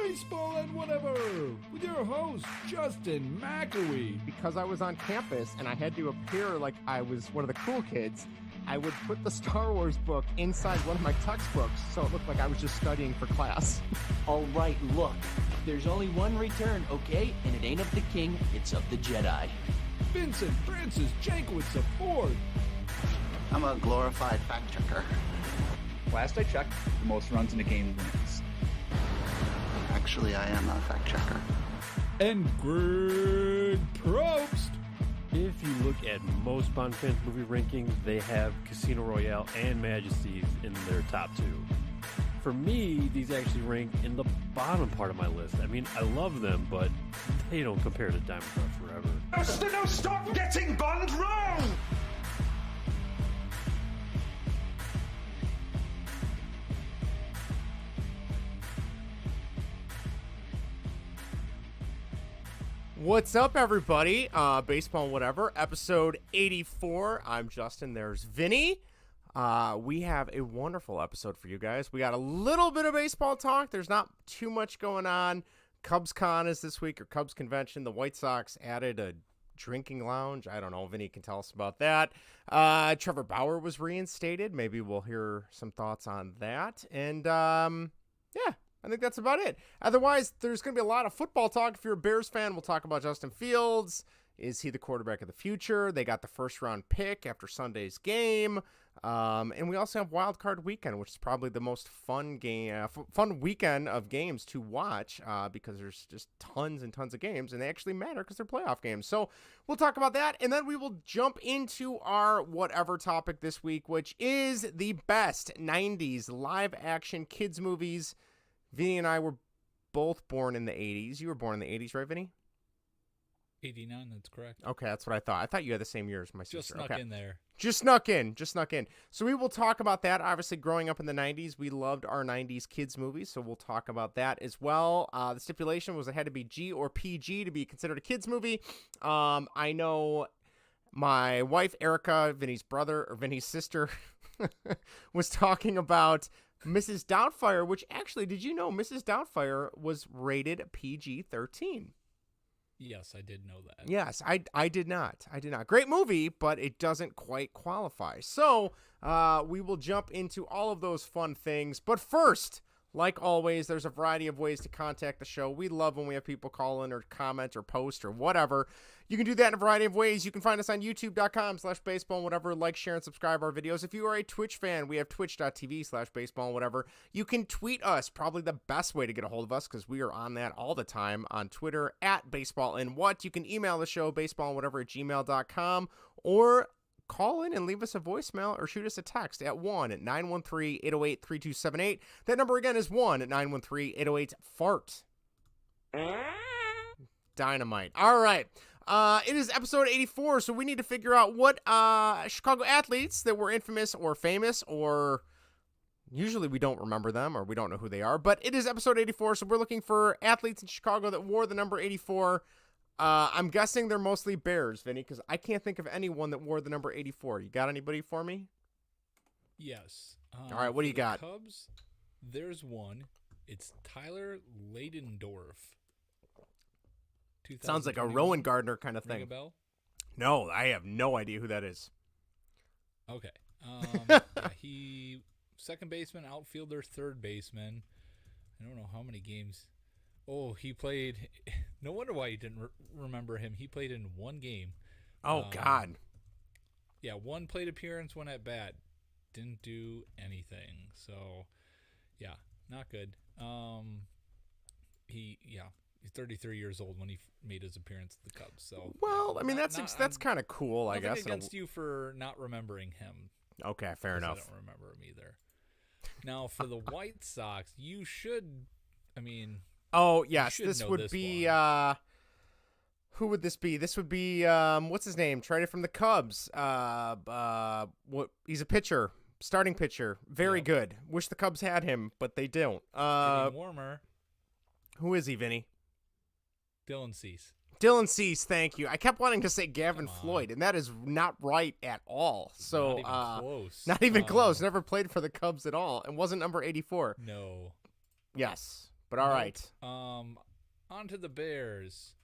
Baseball and Whatever, with your host, Justin McAwee. Because I was on campus and I had to appear like I was one of the cool kids, I would put the Star Wars book inside one of my textbooks so it looked like I was just studying for class. All right, look, there's only one return, okay? And it ain't of the king, it's of the Jedi. Vincent Francis Jankowitz IV. I'm a glorified fact checker. Last I checked, the most runs in a game wins. Actually, I am a fact checker. And Greg Probst. If you look at most Bond fans movie rankings, they have Casino Royale and Majesties in their top two. For me, these actually rank in the bottom part of my list. I mean, I love them, but they don't compare to Diamond Cross Forever. No, stop getting Bond wrong! What's up, everybody? Baseball and Whatever, episode 84. I'm Justin. There's Vinny. We have a wonderful episode for you guys. We got a little bit of baseball talk. There's not too much going on. Cubs Con is this week, or Cubs Convention. The White Sox added a drinking lounge. I don't know. Vinny can tell us about that. Trevor Bauer was reinstated. Maybe we'll hear some thoughts on that. And, yeah. I think that's about it. Otherwise, there's going to be a lot of football talk. If you're a Bears fan, we'll talk about Justin Fields. Is he the quarterback of the future? They got the first-round pick after Sunday's game. And we also have Wild Card Weekend, which is probably the most fun weekend of games to watch because there's just tons and tons of games, and they actually matter because they're playoff games. So we'll talk about that, and then we will jump into our whatever topic this week, which is the best 90s live-action kids movies. Vinny and I were both born in the 80s. You were born in the 80s, right, Vinny? 89, that's correct. Okay, that's what I thought. I thought you had the same year as my sister. Just snuck in there. Just snuck in. So we will talk about that. Obviously, growing up in the 90s, we loved our 90s kids movies, so we'll talk about that as well. The stipulation was it had to be G or PG to be considered a kids movie. I know my wife, Erica, Vinny's sister, was talking about Mrs. Doubtfire, which actually, did you know Mrs. Doubtfire was rated PG-13? Yes, I did know that. Yes, I did not. Great movie, but it doesn't quite qualify. So we will jump into all of those fun things. But first, like always, there's a variety of ways to contact the show. We love when we have people call in or comment or post or whatever. You can do that in a variety of ways. You can find us on youtube.com/baseball and whatever. Like, share, and subscribe our videos. If you are a Twitch fan, we have twitch.tv/baseball and whatever. You can tweet us, probably the best way to get a hold of us because we are on that all the time on Twitter @baseballandwhat. You can email the show baseballandwhatever@gmail.com or call in and leave us a voicemail or shoot us a text at 1-913-808-3278. That number again is 1-913-808-FART. Dynamite. All right. It is episode 84, so we need to figure out what Chicago athletes that were infamous or famous, or usually we don't remember them or we don't know who they are, but it is episode 84, so we're looking for athletes in Chicago that wore the number 84. I'm guessing they're mostly Bears, Vinny, because I can't think of anyone that wore the number 84. You got anybody for me? Yes. All right, what do you got? Cubs, there's one. It's Tyler Ladendorf. Sounds like a Rowan Gardner kind of thing. Ring a bell? No, I have no idea who that is. Okay. He second baseman, outfielder, third baseman. I don't know how many games. Oh, he played. No wonder why you didn't remember him. He played in one game. Oh, God. Yeah, one plate appearance, one at bat. Didn't do anything. So, yeah, not good. He's 33 years old when he made his appearance at the Cubs. So, well, I mean, that's kind of cool, I guess. Nothing against you for not remembering him. Okay, fair enough. I don't remember him either. Now, for the White Sox, you should. I mean. Oh, yes, this would be, who would this be? This would be, what's his name? Traded from the Cubs. He's a pitcher, starting pitcher. Very good. Wish the Cubs had him, but they don't. Getting warmer. Who is he, Vinny? Dylan Cease. Dylan Cease, thank you. I kept wanting to say Gavin Floyd, and that is not right at all. So, not even close. Not even close. Never played for the Cubs at all, and wasn't number 84. No. Yes. But all right. On to the Bears.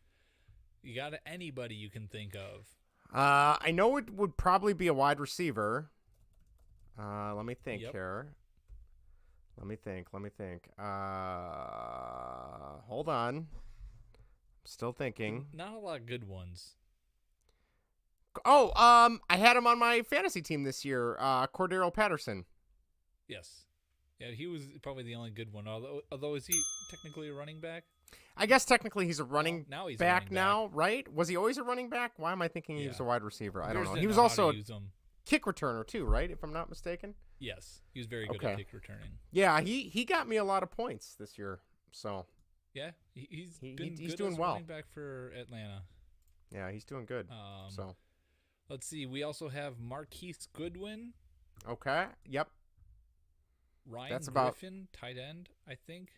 You got anybody you can think of? I know it would probably be a wide receiver. Let me think here. Let me think. Hold on. I'm still thinking. Not a lot of good ones. Oh, I had him on my fantasy team this year. Cordero Patterson. Yes. Yeah, he was probably the only good one. Although is he technically a running back? I guess technically he's a running now he's back a running now, back. right? Was he always a running back? Why am I thinking he was a wide receiver? I don't know. Bears He was didn't know how also to a use him. kick returner too, right? If I'm not mistaken. Yes, he was very good Okay. at kick returning. Yeah, he got me a lot of points this year. So Yeah, he's he's good doing as well. running back for Atlanta. yeah, he's doing good. So Let's see. We also have Marquise Goodwin, okay, yep. Ryan That's about- Griffin, tight end, I think.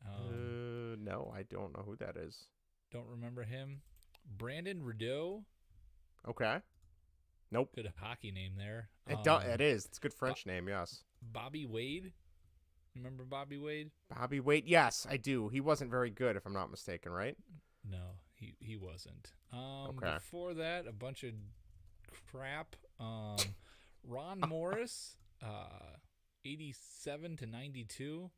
No, I don't know who that is. Don't remember him. Brandon Rideau, Okay. Nope. good hockey name there. It is. It's a good French name. Yes. Bobby Wade. Remember Bobby Wade? Bobby Wade. Yes, I do. He wasn't very good, if I'm not mistaken, right? No, he wasn't. Okay. Before that, a bunch of crap. Ron Morris, 87 to 92.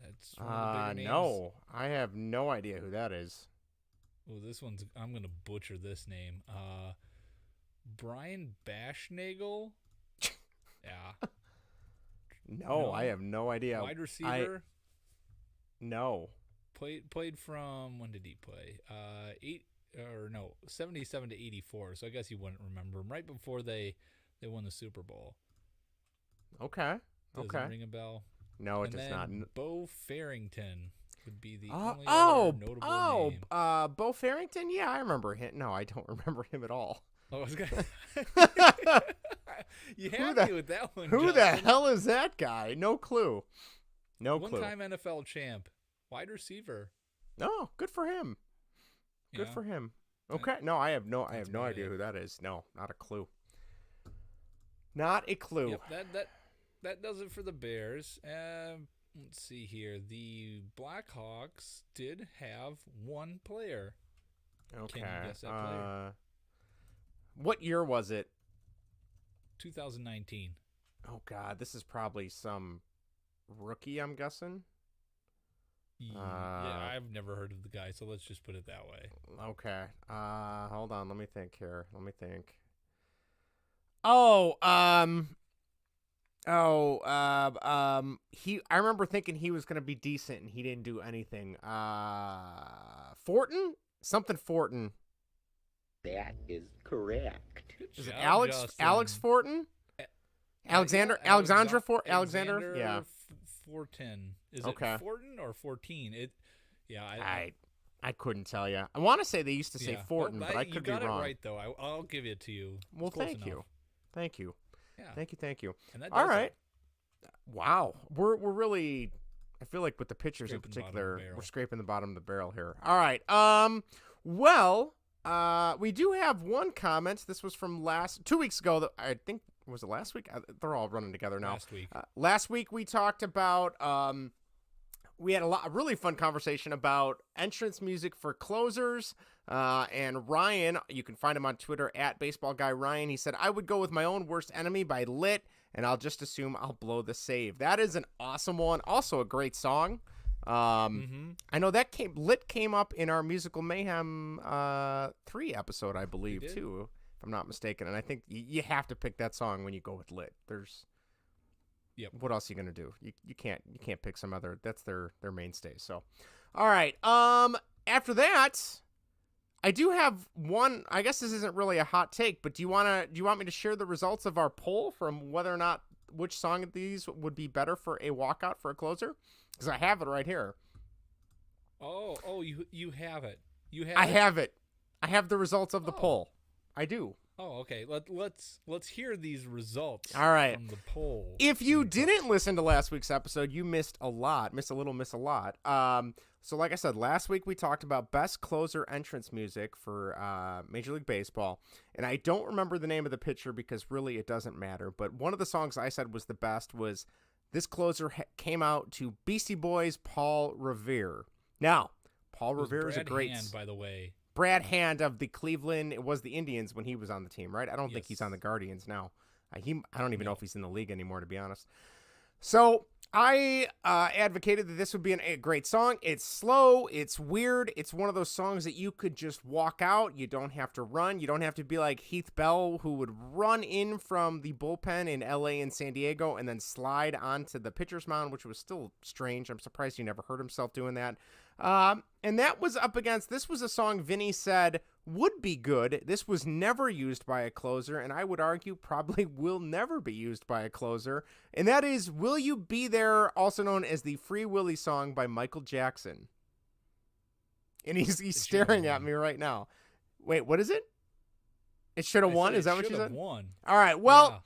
That's one of the bigger names. No, I have no idea who that is. Oh, this one's. I'm gonna butcher this name. Brian Bashnagel. Yeah. No, I have no idea. Wide receiver. No. Played from, when did he play? 77 to 84. So I guess you wouldn't remember him. Right before they won the Super Bowl. Okay. Doesn't ring a bell. No, it And does then not. Bo Farrington would be the only other notable name. Bo Farrington? Yeah, I remember him. No, I don't remember him at all. Oh, I was gonna... You had me with that one, Who the Justin. hell is that guy? No clue. No clue. One-time NFL champ. Wide receiver. Oh, good for him. Good Yeah. for him. Okay. No, I have no That's idea about it. who that is. No, not a clue. Not a clue. Yep, that does it for the Bears. Let's see here. The Blackhawks did have one player. Okay. Can you guess that player? What year was it? 2019. Oh God, this is probably some rookie, I'm guessing. Yeah, I've never heard of the guy, so let's just put it that way. Okay. Hold on. Let me think here. Let me think. I remember thinking he was going to be decent, and he didn't do anything. Fortin? Something Fortin. That is correct. Is it job, Alex Justin. Fortin? Alexandra Fortin? Yeah. Fortin. Is Okay. it Fortin or 14? I couldn't tell you. I want to say they used to say yeah. Fortin, Well, but I could be You got wrong. it right, though. I'll give it to you. It's Well, close thank you. enough. Thank you. Yeah. Thank you. And that All does right. it. Wow. We're really, I feel like with the pitchers in Scraping the bottom of the particular, barrel. we're scraping the bottom of the barrel here. All right. Well, we do have one comment. This was from 2 weeks ago. I think, was it last week? They're all running together now. Last week. Last week we talked about, we had a really fun conversation about entrance music for closers. And Ryan, you can find him on Twitter at BaseballGuyRyan. He said, I would go with My Own Worst Enemy by Lit, and I'll just assume I'll blow the save. That is an awesome one. Also a great song. I know that Lit came up in our Musical Mayhem 3 episode, I believe, too, if I'm not mistaken. And I think you have to pick that song when you go with Lit. What else are you gonna do? You can't pick some other. That's their mainstay. So, all right. After that, I do have one. I guess this isn't really a hot take, but do you want me to share the results of our poll from whether or not which song of these would be better for a walkout for a closer? Because I have it right here. Oh, you have it. I have it. I have the results of the poll. I do. Oh, okay. Let's hear these results. All right. From the poll. If you didn't listen to last week's episode, you missed a lot. Miss a lot. So like I said, last week we talked about best closer entrance music for Major League Baseball. And I don't remember the name of the pitcher because really it doesn't matter. But one of the songs I said was the best was This closer came out to Beastie Boys' Paul Revere. Now, Paul Revere is a great... Hand, by the way. Brad Hand of the Cleveland... It was the Indians when he was on the team, right? I don't think he's on the Guardians now. I don't even know if he's in the league anymore, to be honest. So I advocated that this would be a great song. It's slow. It's weird. It's one of those songs that you could just walk out. You don't have to run. You don't have to be like Heath Bell, who would run in from the bullpen in L.A. and San Diego and then slide onto the pitcher's mound, which was still strange. I'm surprised he never hurt himself doing that. And that was up against, this was a song Vinny said would be good. This was never used by a closer, and I would argue probably will never be used by a closer. And that is Will You Be There, also known as the Free Willy song by Michael Jackson. And he's staring at me right now. Wait, what is it? It should have won? Is that what you said? Won. All right. Well,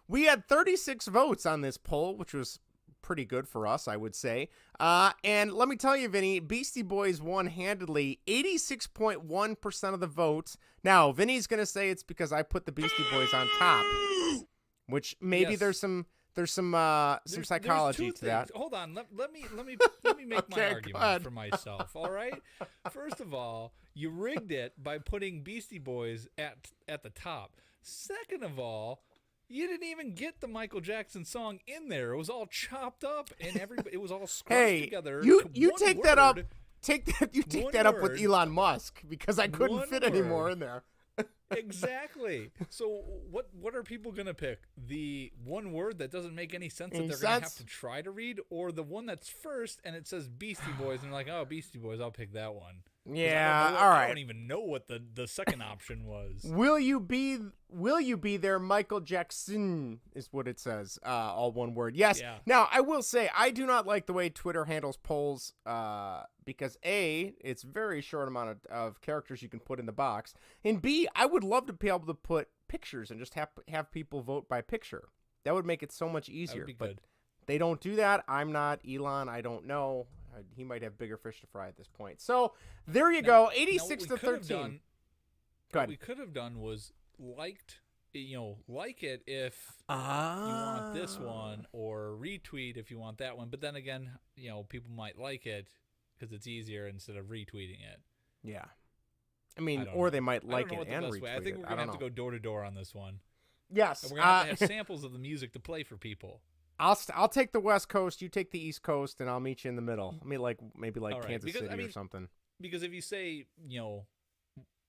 we had 36 votes on this poll, which was pretty good for us, I would say. And let me tell you, Vinny, Beastie Boys won handedly, 86.1% of the votes. Now, Vinny's going to say it's because I put the Beastie Boys on top, which maybe there's some psychology to that. Hold on, let me make my argument for myself. All right. First of all, you rigged it by putting Beastie Boys at the top. Second of all, you didn't even get the Michael Jackson song in there. It was all chopped up and it was all scrunched together. You take that up. Take that up with Elon Musk because I couldn't fit any more in there. Exactly. So what are people going to pick? The one word that doesn't make any sense that they're going to have to try to read, or the one that's first and it says Beastie Boys and they're like, "Oh, Beastie Boys, I'll pick that one." Yeah, all right. I don't even know what the second option was. Will you be there, Michael Jackson is what it says. All one word. Yes. Yeah. Now, I will say I do not like the way Twitter handles polls because A, it's very short amount of characters you can put in the box, and B, I would love to be able to put pictures and just have people vote by picture. That would make it so much easier. That would be but good. They don't do that. I'm not Elon. I don't know. He might have bigger fish to fry at this point. So there you go, 86 to 13. What we could have done was like it if you want this one, or retweet if you want that one. But then again, people might like it because it's easier instead of retweeting it. Yeah. I mean, or they might like it and retweet it. I think we're going to have to go door to door on this one. Yes. And we're going to have samples of the music to play for people. I'll take the West Coast, you take the East Coast, and I'll meet you in the middle. I mean, maybe right. Kansas City or something. Because if you say,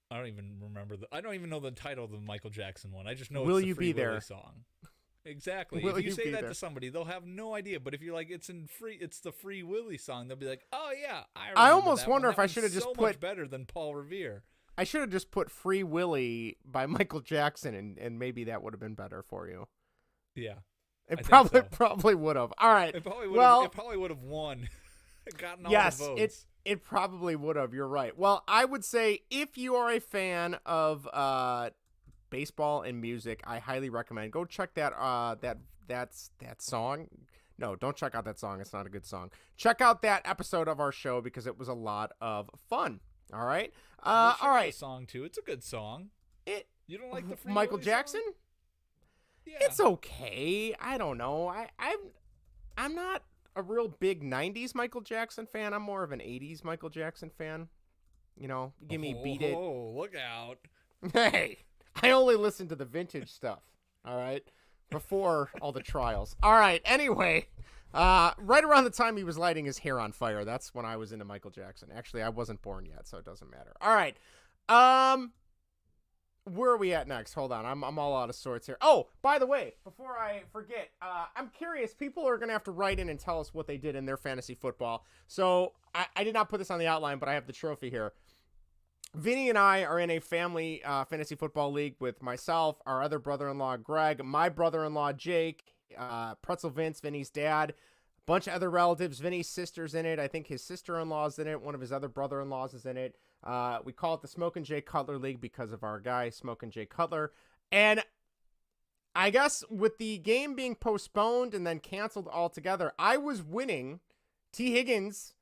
I don't even remember I don't even know the title of the Michael Jackson one. I just know it's the Free Willy song. Exactly. If you say that to somebody, they'll have no idea. But if you're like, it's the Free Willy song, they'll be like, oh yeah, I almost wonder if I should have just so put much better than Paul Revere. I should have just put Free Willy by Michael Jackson, and maybe that would have been better for you. Yeah. It probably would have. All right. It probably would have won. Gotten all the votes. It probably would have. You're right. Well, I would say if you are a fan of baseball and music, I highly recommend go check that song. No, don't check out that song. It's not a good song. Check out that episode of our show because it was a lot of fun. All right. All right. Song too. It's a good song. You don't like the Free Michael Willy Jackson? Song? Yeah. It's okay. I don't know. I'm not a real big 90s Michael Jackson fan. I'm more of an 80s Michael Jackson fan. Give me Beat It. Oh, look out. Hey, I only listen to the vintage stuff. All right. Before all the trials. All right. Anyway, right around the time he was lighting his hair on fire, that's when I was into Michael Jackson. Actually, I wasn't born yet, so it doesn't matter. All right. Where are we at next? Hold on. I'm all out of sorts here. Oh, by the way, before I forget, I'm curious. People are going to have to write in and tell us what they did in their fantasy football. So I did not put this on the outline, but I have the trophy here. Vinny and I are in a family fantasy football league with myself, our other brother-in-law, Greg, my brother-in-law, Jake, Pretzel Vince, Vinny's dad, a bunch of other relatives. Vinny's sister's in it. I think his sister-in-law's in it. One of his other brother-in-laws is in it. We call it the Smokin' Jay Cutler League because of our guy, Smokin' Jay Cutler. And I guess with the game being postponed and then canceled altogether, I was winning. T. Higgins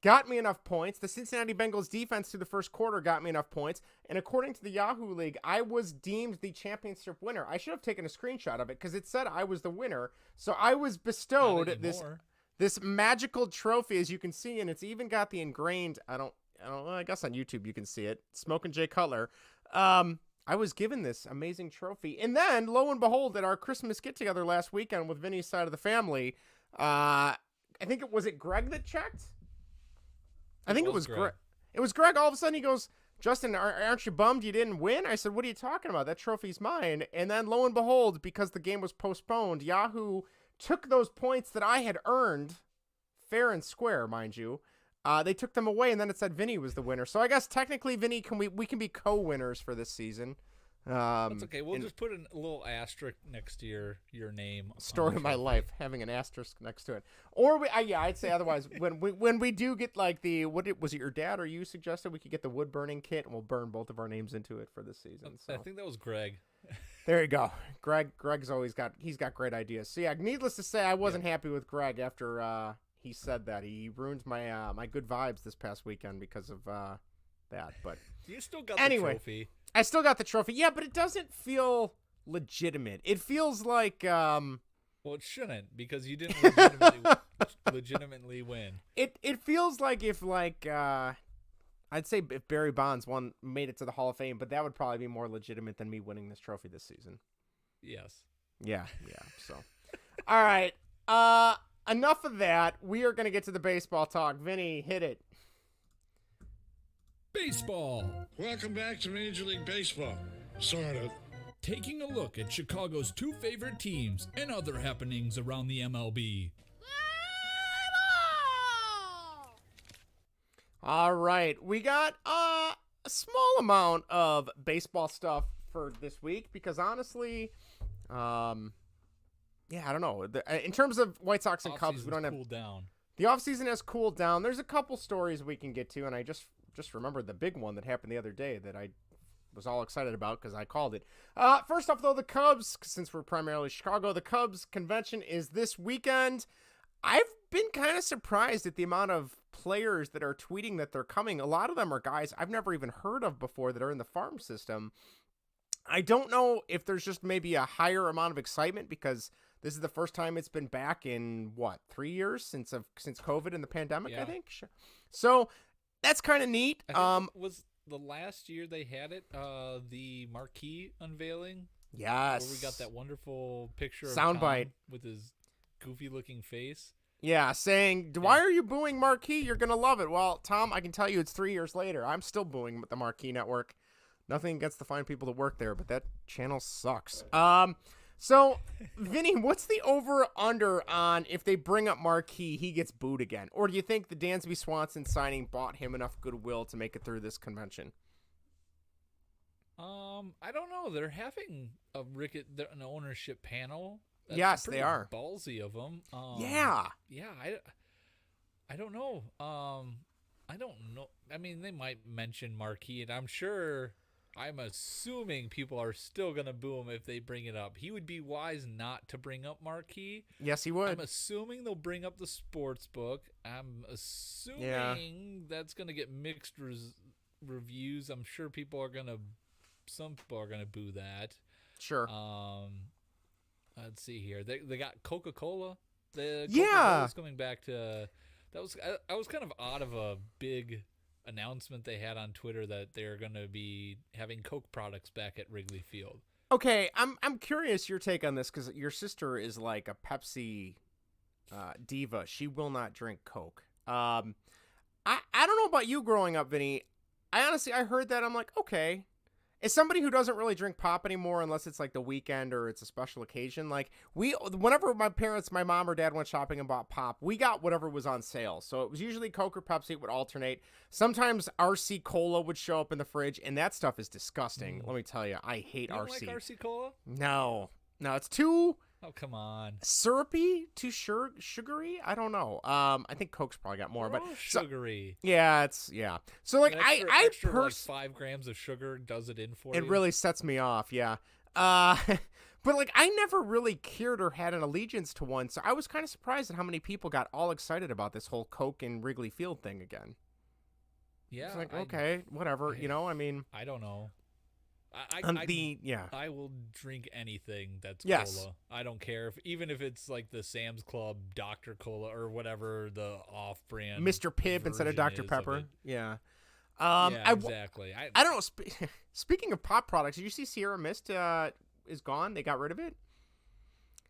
got me enough points. The Cincinnati Bengals defense through the first quarter got me enough points. And according to the Yahoo League, I was deemed the championship winner. I should have taken a screenshot of it because it said I was the winner. So I was bestowed this magical trophy, as you can see, and it's even got the ingrained, I guess on YouTube you can see it, Smokin' Jay Cutler. I was given this amazing trophy. And then, lo and behold, at our Christmas get-together last weekend with Vinny's side of the family, I think it was Greg that checked? I think it was Greg. It was Greg. All of a sudden, he goes, Justin, aren't you bummed you didn't win? I said, what are you talking about? That trophy's mine. And then, lo and behold, because the game was postponed, Yahoo took those points that I had earned, fair and square, mind you. They took them away, and then it said Vinny was the winner. So I guess technically, Vinny, we can be co-winners for this season. That's okay. We'll just put a little asterisk next to your name. Story of my life, having an asterisk next to it. Or I'd say otherwise. when we do get like was it your dad or you suggested we could get the wood burning kit, and we'll burn both of our names into it for this season. So I think that was Greg. There you go. Greg's always got great ideas. So yeah, needless to say, I wasn't happy with Greg after he said that. He ruined my my good vibes this past weekend because of that. But you still got the trophy. I still got the trophy. Yeah, but it doesn't feel legitimate. It feels like well, it shouldn't, because you didn't legitimately win. It feels like if I'd say if Barry Bonds made it to the Hall of Fame, but that would probably be more legitimate than me winning this trophy this season. Yes. Yeah. So, all right. Enough of that. We are going to get to the baseball talk. Vinny, hit it. Baseball. Welcome back to Major League Baseball. Sort of. Taking a look at Chicago's two favorite teams and other happenings around the MLB. All right. We got a small amount of baseball stuff for this week because honestly, I don't know. In terms of White Sox and Cubs, we don't have cooled down. The offseason has cooled down. There's a couple stories we can get to, and I just remembered the big one that happened the other day that I was all excited about because I called it. First off, though, the Cubs, since we're primarily Chicago, the Cubs convention is this weekend. I've been kind of surprised at the amount of players that are tweeting that they're coming. A lot of them are guys I've never even heard of before that are in the farm system. I don't know if there's just maybe a higher amount of excitement because this is the first time it's been back in 3 years since COVID and the pandemic, yeah. I think. So that's kind of neat. Was the last year they had it the marquee unveiling? Yes. Where we got that wonderful picture of soundbite Tom with his goofy looking face. Yeah, saying, why are you booing Marquee? You're going to love it. Well, Tom, I can tell you it's 3 years later. I'm still booing the Marquee Network. Nothing against the fine people that work there, but that channel sucks. So, Vinny, what's the over-under on if they bring up Marquee, he gets booed again? Or do you think the Dansby Swanson signing bought him enough goodwill to make it through this convention? I don't know. They're having an ownership panel. That's yes, they are. Ballsy of them. Yeah. I don't know. I don't know. I mean, they might mention Marquee, and I'm assuming people are still going to boo him if they bring it up. He would be wise not to bring up Marquee. Yes, he would. I'm assuming they'll bring up the sports book. I'm assuming that's going to get mixed reviews. I'm sure some people are going to boo that. Sure. Let's see here. They got Coca-Cola. Coca-Cola's coming back to that was I was kind of odd of a big announcement they had on Twitter that they're going to be having Coke products back at Wrigley Field. Okay, I'm curious your take on this because your sister is like a Pepsi diva. She will not drink Coke. I don't know about you growing up, Vinny. I heard that. I'm like, okay. As somebody who doesn't really drink pop anymore unless it's like the weekend or it's a special occasion, like whenever my mom or dad went shopping and bought pop, we got whatever was on sale. So it was usually Coke or Pepsi. It would alternate. Sometimes RC Cola would show up in the fridge, and that stuff is disgusting. Let me tell you, I hate RC. You don't like RC Cola? No, it's too... Oh, come on. Syrupy? Too sugary? I don't know. I think Coke's probably got more, but sugary. Yeah. So like extra, like 5 grams of sugar does it in for you. It really sets me off, yeah. But But, like, I never really cared or had an allegiance to one, so I was kind of surprised at how many people got all excited about this whole Coke and Wrigley Field thing again. Yeah. It's like, okay, whatever, I mean. I don't know. I will drink anything that's cola. I don't care even if it's like the Sam's Club Dr. Cola or whatever the off-brand Mr. Pibb instead of Dr. Pepper. Yeah. Exactly. I don't know. Speaking of pop products, did you see Sierra Mist is gone? They got rid of it.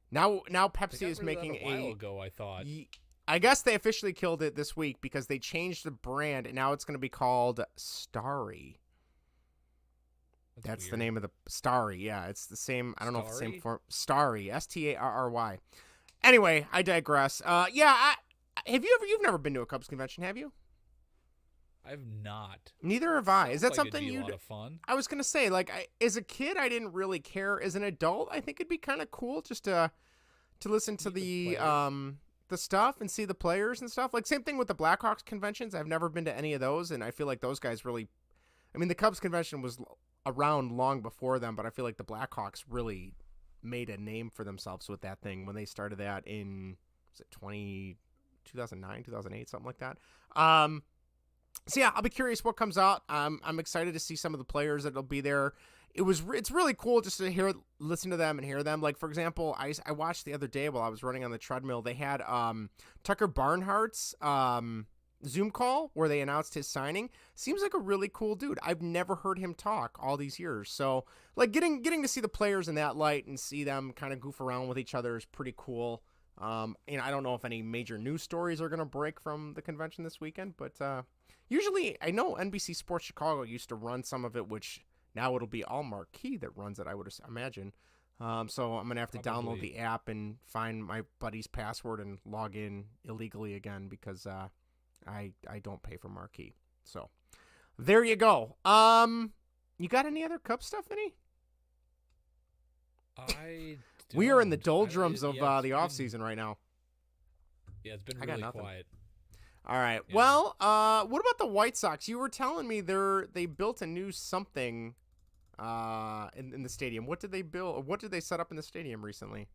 Now Pepsi is making a while ago, I thought. I guess they officially killed it this week because they changed the brand and now it's going to be called Starry. That's weird. The name of the Starry. Yeah, it's the same. I don't know if it's the same form. Starry. Starry. Anyway, I digress. You've never been to a Cubs convention, have you? I've not. Neither have I. Is that Sounds like something it'd be you? a lot of fun. I was gonna say, like, as a kid, I didn't really care. As an adult, I think it'd be kind of cool just to listen to the stuff and see the players and stuff. Like, same thing with the Blackhawks conventions. I've never been to any of those, and I feel like those guys really. I mean, the Cubs convention was around long before them, but I feel like the Blackhawks really made a name for themselves with that thing when they started that in 2009, 2008, something like that. So yeah, I'll be curious what comes out. I'm excited to see some of the players that'll be there. It's really cool just to listen to them and hear them. Like, for example, I watched the other day while I was running on the treadmill. They had Tucker Barnhart's Zoom call where they announced his signing. Seems like a really cool dude. I've never heard him talk all these years. So, like, getting to see the players in that light and see them kind of goof around with each other is pretty cool. I don't know if any major news stories are going to break from the convention this weekend, but usually I know NBC Sports Chicago used to run some of it, which now it'll be all Marquee that runs it, I would imagine. So I'm going to have to download the app and find my buddy's password and log in illegally again because I don't pay for Marquee. So there you go. You got any other Cubs stuff, Vinny? We are in the doldrums of the off season right now. Yeah, it's been really quiet. All right. Yeah. Well, what about the White Sox? You were telling me they built a new something in the stadium. What did they build? What did they set up in the stadium recently?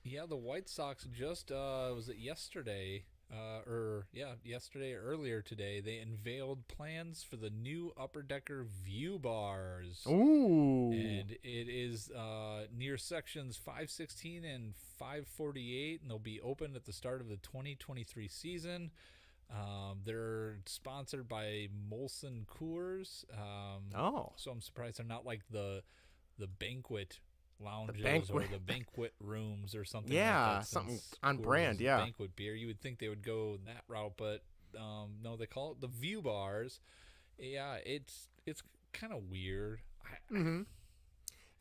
Yeah, the White Sox just was it yesterday? Yesterday or earlier today, they unveiled plans for the new upper decker view bars. Ooh! And it is near sections 516 and 548, and they'll be open at the start of the 2023 season. They're sponsored by Molson Coors. So I'm surprised they're not like the banquet lounges or the banquet rooms or something. Yeah, like that, something on brand. Yeah, banquet beer. You would think they would go that route, but no, they call it the view bars. Yeah, it's kind of weird. Mm-hmm.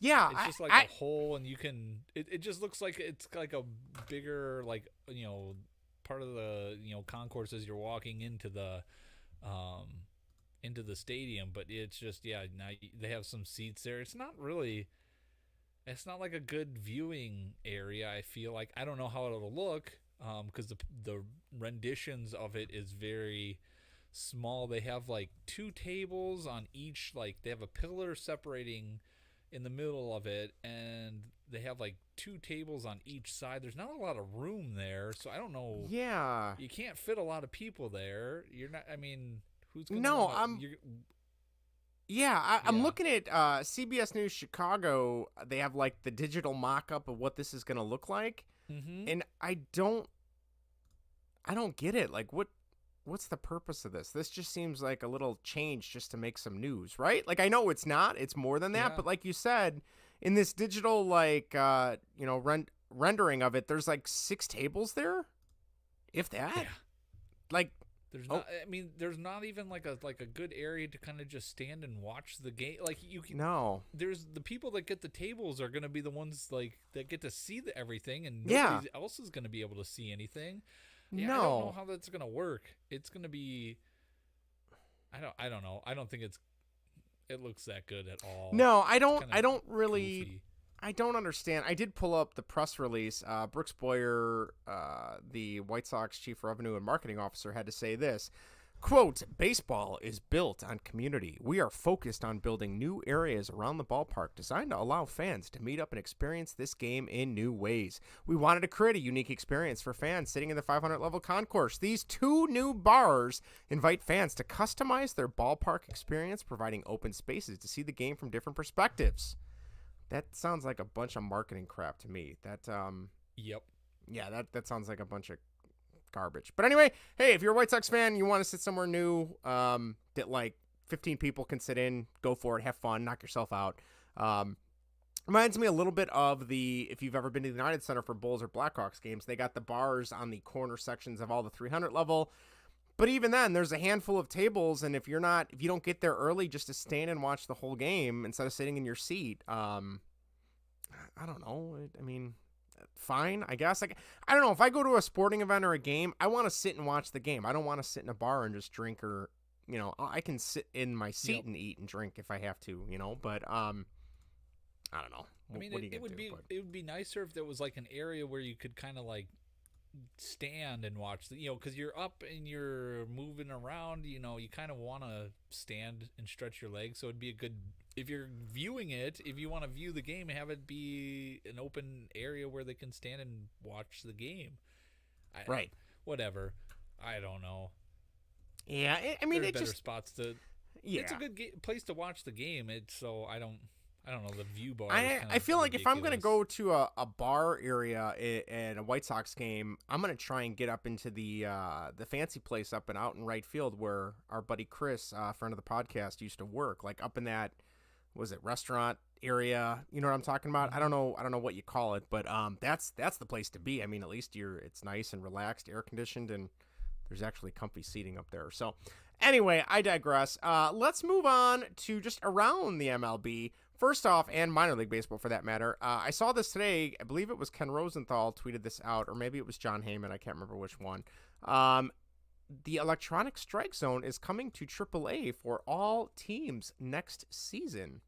Yeah, it's just like a hole, and you can. It just looks like it's like a bigger, like, part of the concourse as you're walking into the stadium, but it's just now they have some seats there. It's not like a good viewing area. I feel like I don't know how it'll look because the renditions of it is very small. They have like two tables on each, like they have a pillar separating in the middle of it, and they have like two tables on each side. There's not a lot of room there, so I don't know. Yeah, you can't fit a lot of people there. You're not. I mean, who's gonna? No, I'm looking at CBS News Chicago. They have like the digital mock-up of what this is going to look like, and I don't get it. Like, what's the purpose of this? This just seems like a little change just to make some news, right? Like, I know it's not. It's more than that. Yeah. But like you said, in this digital rendering of it, there's like 6 tables there, if that. Yeah. Like. There's not even like a good area to kind of just stand and watch the game. Like you can. No. There's the people that get the tables are going to be the ones like that get to see everything, and nobody else is going to be able to see anything. Yeah, no. I don't know how that's going to work. It's going to be. I don't know. I don't think it looks that good at all. No, I don't really. Goofy. I don't understand. I did pull up the press release. Brooks Boyer, the White Sox chief revenue and marketing officer, had to say this, Quote, baseball is built on community. We are focused on building new areas around the ballpark designed to allow fans to meet up and experience this game in new ways. We wanted to create a unique experience for fans sitting in the 500 level concourse. These 2 new bars invite fans to customize their ballpark experience, providing open spaces to see the game from different perspectives. That sounds like a bunch of marketing crap to me. Yep. Yeah, that sounds like a bunch of garbage. But anyway, hey, if you're a White Sox fan, you want to sit somewhere new that like 15 people can sit in, go for it, have fun, knock yourself out. Reminds me a little bit of if you've ever been to the United Center for Bulls or Blackhawks games, they got the bars on the corner sections of all the 300 level. But even then, there's a handful of tables, and if you don't get there early just to stand and watch the whole game instead of sitting in your seat, I don't know. I mean, fine, I guess. Like, I don't know. If I go to a sporting event or a game, I want to sit and watch the game. I don't want to sit in a bar and just drink or, I can sit in my seat and eat and drink if I have to, but I don't know. I mean, it would be nicer if there was like an area where you could kind of like stand and watch because you're up and you're moving around, you kind of want to stand and stretch your legs. So it'd be a good, if you're viewing it, if you want to view the game, have it be an open area where they can stand and watch the game. Right. Whatever. I don't know. Yeah. I mean, there's it better just spots to. Yeah. It's a good place to watch the game. I don't know, the view bar. I feel like if I'm going to go to a bar area in a White Sox game, I'm going to try and get up into the fancy place up and out in right field where our buddy Chris, friend of the podcast, used to work. Like up in that, was it restaurant area? You know what I'm talking about? I don't know what you call it, but that's the place to be. I mean, at least it's nice and relaxed, air conditioned, and there's actually comfy seating up there. So anyway, I digress. Let's move on to just around the MLB. First off, and minor league baseball for that matter, I saw this today. I believe it was Ken Rosenthal tweeted this out, or maybe it was John Heyman. I can't remember which one. The electronic strike zone is coming to AAA for all teams next season.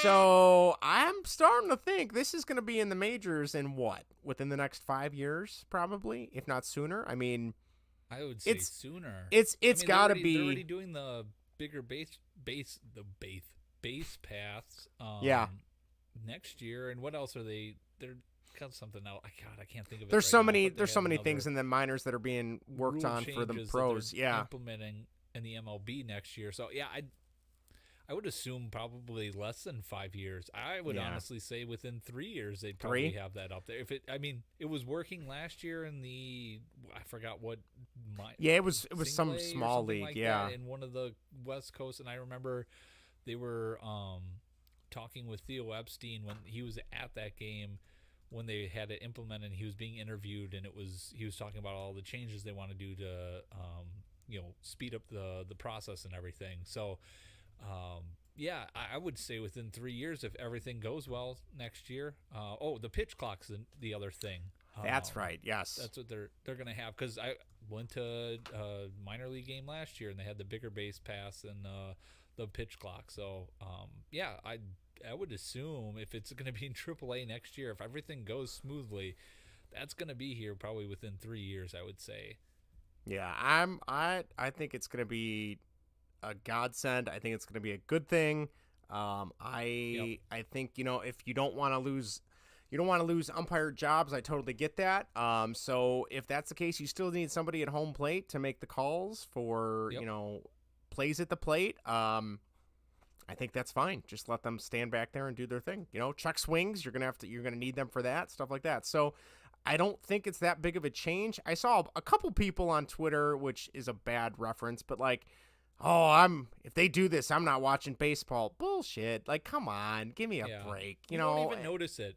So I'm starting to think this is going to be in the majors in within the next 5 years, probably, if not sooner. I mean, I would say sooner. It's got to be. They're already doing the bigger base paths. Next year, and what else are they? They're got something else. God, I can't think of it. There's so many things in the minors that are being worked on for the pros. Yeah, implementing in the MLB next year. So yeah, I would assume probably less than 5 years. I would honestly say within 3 years they'd probably have that up there. It was working last year in I forgot what. It was some small league. Like in one of the West Coast, and I remember they were talking with Theo Epstein when he was at that game when they had it implemented. And he was being interviewed, and he was talking about all the changes they want to do to speed up the process and everything. So. I would say within 3 years if everything goes well next year. The pitch clock's the other thing. That's right. Yes, that's what they're gonna have, because I went to a minor league game last year and they had the bigger base pass and the pitch clock. So I would assume if it's gonna be in AAA next year, if everything goes smoothly, that's gonna be here probably within 3 years. I would say. Yeah, I think it's gonna be a godsend. I think it's going to be a good thing. I think if you don't want to lose umpire jobs, I totally get that. So if that's the case, you still need somebody at home plate to make the calls for plays at the plate. I think that's fine. Just let them stand back there and do their thing. Check swings. You're gonna need them for that, stuff like that. So I don't think it's that big of a change. I saw a couple people on Twitter, which is a bad reference, but like, if they do this, I'm not watching baseball. Bullshit. Like, come on, give me a break. You won't even notice it.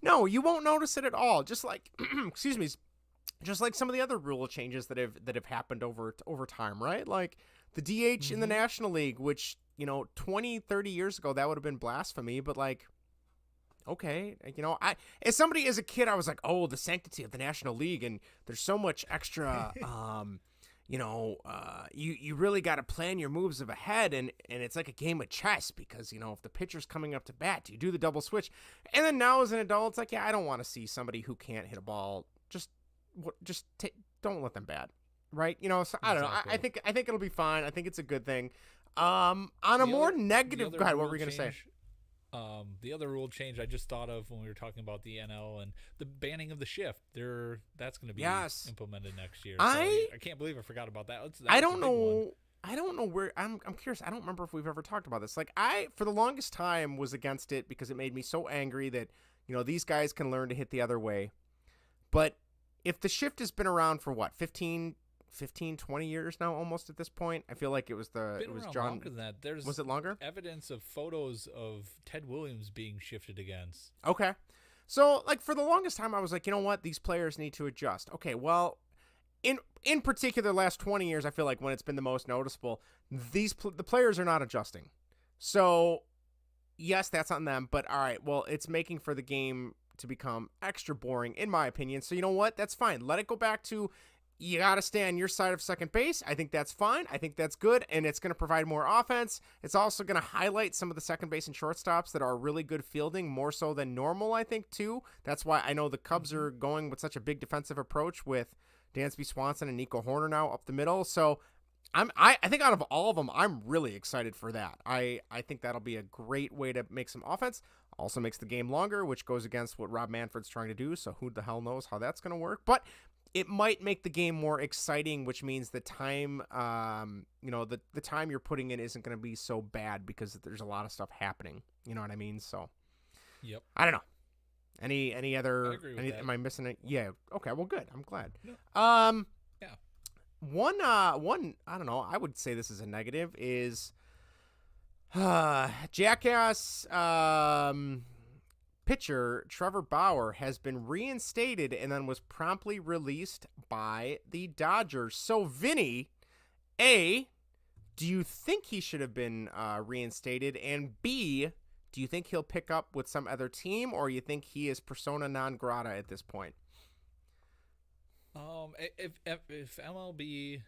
No, you won't notice it at all. Just like, excuse me, just like some of the other rule changes that have happened over time, right? Like the DH in the National League, which 20, 30 years ago that would have been blasphemy, but like, okay, as a kid, I was like, the sanctity of the National League, and there's so much extra. You really got to plan your moves of ahead, and it's like a game of chess because, if the pitcher's coming up to bat, do you do the double switch? And then now as an adult, it's like, I don't want to see somebody who can't hit a ball just don't let them bat, right? So I don't know. I think it'll be fine. I think it's a good thing. On a more negative, go ahead. What were you gonna say? The other rule change I just thought of when we were talking about the NL and the banning of the shift. That's going to be implemented next year. I can't believe I forgot about that. I don't know. I don't know where. I'm curious. I don't remember if we've ever talked about this. Like, for the longest time was against it because it made me so angry that these guys can learn to hit the other way. But if the shift has been around for what 15, 20 years now, almost at this point, I feel like it was John. Longer than that. Was it longer? Evidence of photos of Ted Williams being shifted against. Okay, so like for the longest time, I was like, you know what, these players need to adjust. Okay, well, in particular, last 20 years, I feel like when it's been the most noticeable, the players are not adjusting. So yes, that's on them. But all right, well, it's making for the game to become extra boring, in my opinion. So you know what, that's fine. Let it go back to. You got to stay on your side of second base. I think that's fine. I think that's good, and it's going to provide more offense. It's also going to highlight some of the second base and shortstops that are really good fielding, more so than normal, I think, too. That's why I know the Cubs are going with such a big defensive approach with Dansby Swanson and Nico Horner now up the middle. So I think out of all of them, I'm really excited for that. I think that'll be a great way to make some offense. Also makes the game longer, which goes against what Rob Manfred's trying to do, so who the hell knows how that's going to work. But it might make the game more exciting, which means the time, the time you're putting in isn't going to be so bad because there's a lot of stuff happening. You know what I mean? So, yep. I don't know. Any other? I agree with that. Am I missing it? Yeah. Okay. Well, good. I'm glad. No. Yeah. One. I don't know. I would say this is a negative. Is Jackass. Pitcher Trevor Bauer has been reinstated and then was promptly released by the Dodgers. So, Vinny, A, do you think he should have been reinstated? And B, do you think he'll pick up with some other team, or you think he is persona non grata at this point? If MLB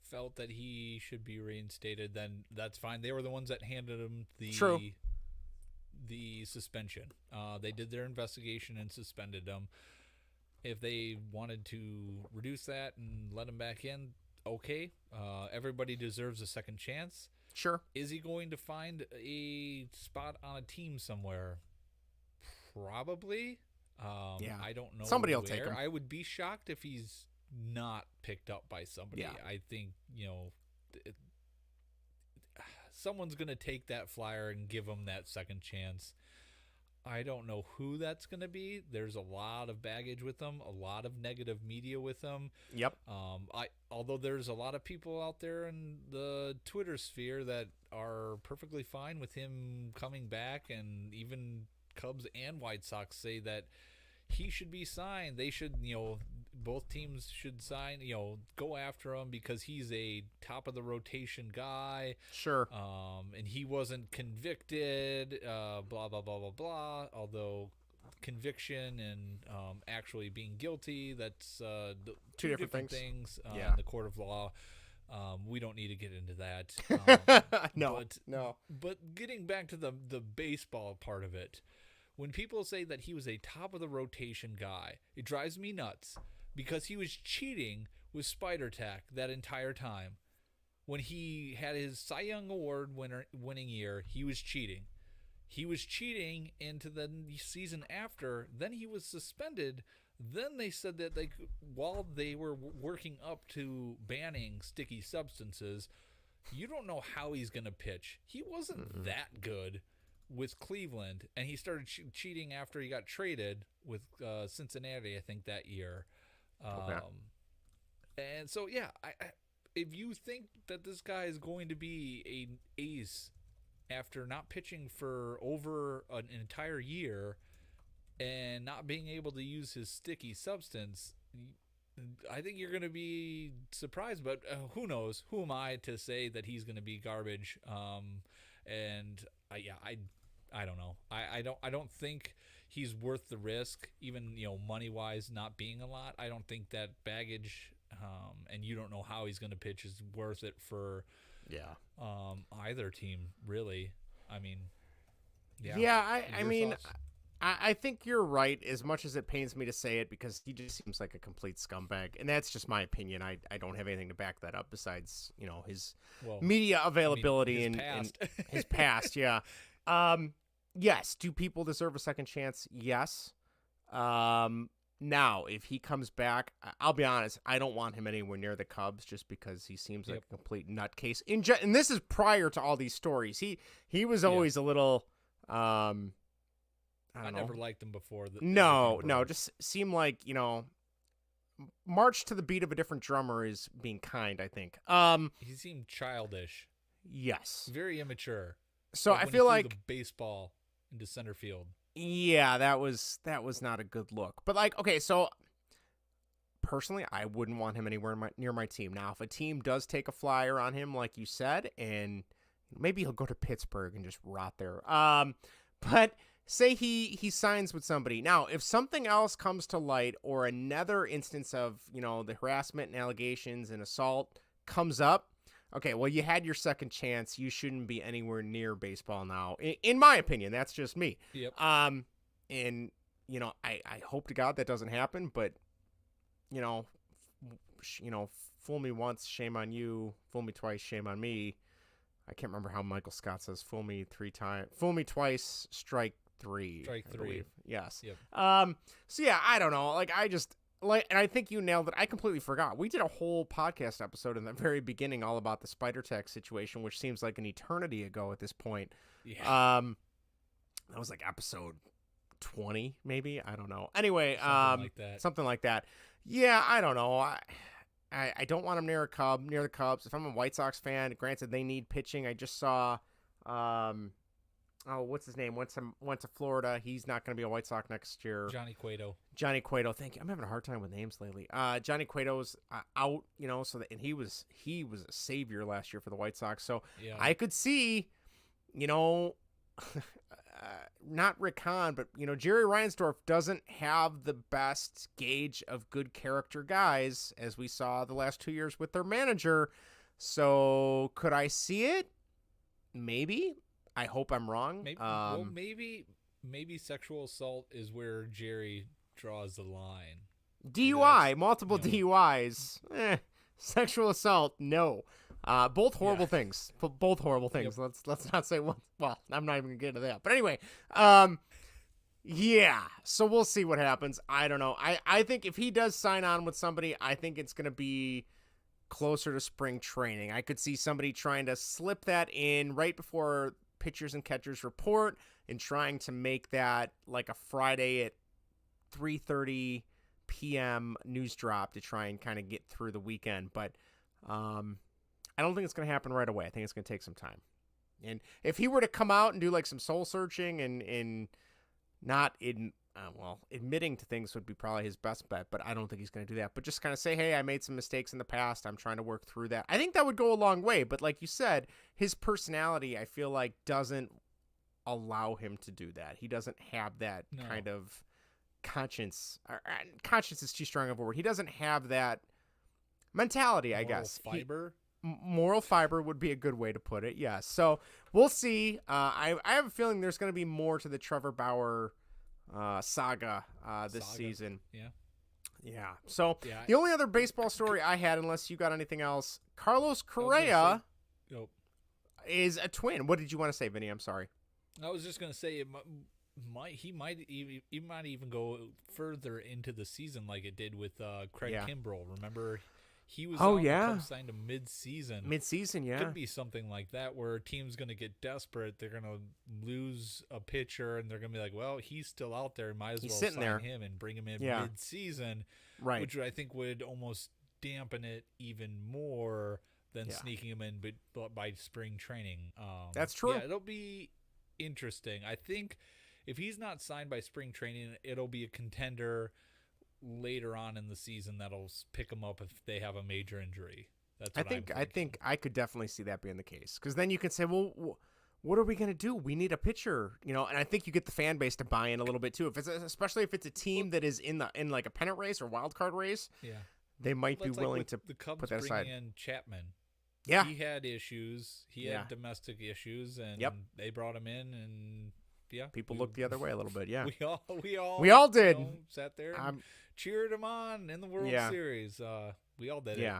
felt that he should be reinstated, then that's fine. They were the ones that handed him the suspension. They did their investigation and suspended him. If they wanted to reduce that and let him back in, okay. Everybody deserves a second chance. Sure. Is he going to find a spot on a team somewhere? Probably. Yeah. I don't know. Somebody will take him. I would be shocked if he's not picked up by somebody. Yeah. I think, someone's going to take that flyer and give him that second chance. I don't know who that's going to be. There's a lot of baggage with him, a lot of negative media with him. Yep. Although there's a lot of people out there in the Twitter sphere that are perfectly fine with him coming back, and even Cubs and White Sox say that he should be signed. They should, both teams should sign, go after him because he's a top of the rotation guy. Sure. And he wasn't convicted, blah, blah, blah, blah, blah. Although conviction and actually being guilty, that's two different things in the court of law. We don't need to get into that. No. But getting back to the baseball part of it, when people say that he was a top of the rotation guy, it drives me nuts because he was cheating with Spider Tack that entire time. When he had his Cy Young Award winning year, he was cheating. He was cheating into the season after. Then he was suspended. Then they said that while they were working up to banning sticky substances, you don't know how he's going to pitch. He wasn't that good with Cleveland, and he started cheating after he got traded with Cincinnati, I think, that year. Okay. And so, yeah, if you think that this guy is going to be an ace after not pitching for over an entire year and not being able to use his sticky substance, I think you're going to be surprised. But who knows? Who am I to say that he's going to be garbage? I don't know. I don't think he's worth the risk, even money wise, not being a lot. I don't think that baggage, and you don't know how he's going to pitch, is worth it for either team, really. I mean, I mean, I think you're right, as much as it pains me to say it, because he just seems like a complete scumbag. And that's just my opinion. I don't have anything to back that up besides, his media availability his and past. his past. Yeah. Yes. Do people deserve a second chance? Yes. Now, if he comes back, I'll be honest, I don't want him anywhere near the Cubs just because he seems like a complete nutcase. And this is prior to all these stories. He was always a little, I never liked him before. No, just seemed like, march to the beat of a different drummer is being kind, I think. He seemed childish. Yes. Very immature. So like I when feel he like threw the baseball into center field. Yeah, that was not a good look. But okay, so personally, I wouldn't want him anywhere near my team. Now, if a team does take a flyer on him, like you said, and maybe he'll go to Pittsburgh and just rot there. But say he signs with somebody. Now, if something else comes to light or another instance of, the harassment and allegations and assault comes up, okay, well, you had your second chance. You shouldn't be anywhere near baseball now, in my opinion. That's just me. Yep. And I hope to God that doesn't happen. But fool me once, shame on you. Fool me twice, shame on me. I can't remember how Michael Scott says. Fool me twice, strike three. Strike I three. believe. Yes. Yep. So yeah, I don't know. And I think you nailed it. I completely forgot. We did a whole podcast episode in the very beginning all about the Spider Tech situation, which seems like an eternity ago at this point. Yeah. That was like episode 20, maybe. I don't know. Anyway, something like that. Yeah, I don't know. I don't want him near the Cubs. If I'm a White Sox fan, granted they need pitching. I just saw what's his name? Went to Florida. He's not going to be a White Sox next year. Johnny Cueto. Thank you. I'm having a hard time with names lately. Johnny Cueto's out, and he was a savior last year for the White Sox. So yeah. I could see, not Rick Hahn, but Jerry Reinsdorf doesn't have the best gauge of good character guys, as we saw the last 2 years with their manager. So could I see it? Maybe. I hope I'm wrong. Maybe sexual assault is where Jerry draws the line. DUI, multiple DUIs. Sexual assault, no. Both horrible things. Both horrible things. Yep. Let's not say one. Well, I'm not even gonna get into that. But anyway, yeah. So we'll see what happens. I don't know. I think if he does sign on with somebody, I think it's gonna be closer to spring training. I could see somebody trying to slip that in right before pitchers and catchers report and trying to make that like a Friday at 3:30 p.m. news drop to try and kind of get through the weekend. But I don't think it's going to happen right away. I think it's going to take some time. And if he were to come out and do like some soul searching and not admitting to things would be probably his best bet, but I don't think he's going to do that. But just kind of say, hey, I made some mistakes in the past. I'm trying to work through that. I think that would go a long way. But like you said, his personality, I feel like, doesn't allow him to do that. He doesn't have that kind of conscience. Conscience is too strong of a word. He doesn't have that mentality, I guess. Fiber? Moral fiber would be a good way to put it, yes. So we'll see. I have a feeling there's going to be more to the Trevor Bauer saga this season. Yeah. So the only other baseball story I had, unless you got anything else, Carlos Correa is a twin. What did you want to say, Vinny? I'm sorry. I was just going to say he might even go further into the season like it did with Craig Kimbrell. Remember, he was the Cubs signed him mid-season. Could be something like that where a team's going to get desperate. They're going to lose a pitcher, and they're going to be like, well, he's still out there. Might as well sign him and bring him in mid-season, which I think would almost dampen it even more than sneaking him in by spring training. That's true. Yeah, it'll be interesting. I think if he's not signed by spring training, it'll be a contender later on in the season that'll pick him up if they have a major injury. That's what I think I could definitely see that being the case, because then you can say, well, what are we going to do? We need a pitcher, and I think you get the fan base to buy in a little bit too. Especially if it's a team that is in like a pennant race or wild card race, they might be willing to the Cubs put that aside. bringing in Chapman. Yeah, he had issues. He had domestic issues, and they brought him in, and people looked the other way a little bit. Yeah, we all did. Sat there and cheered him on in the World Series. We all did it.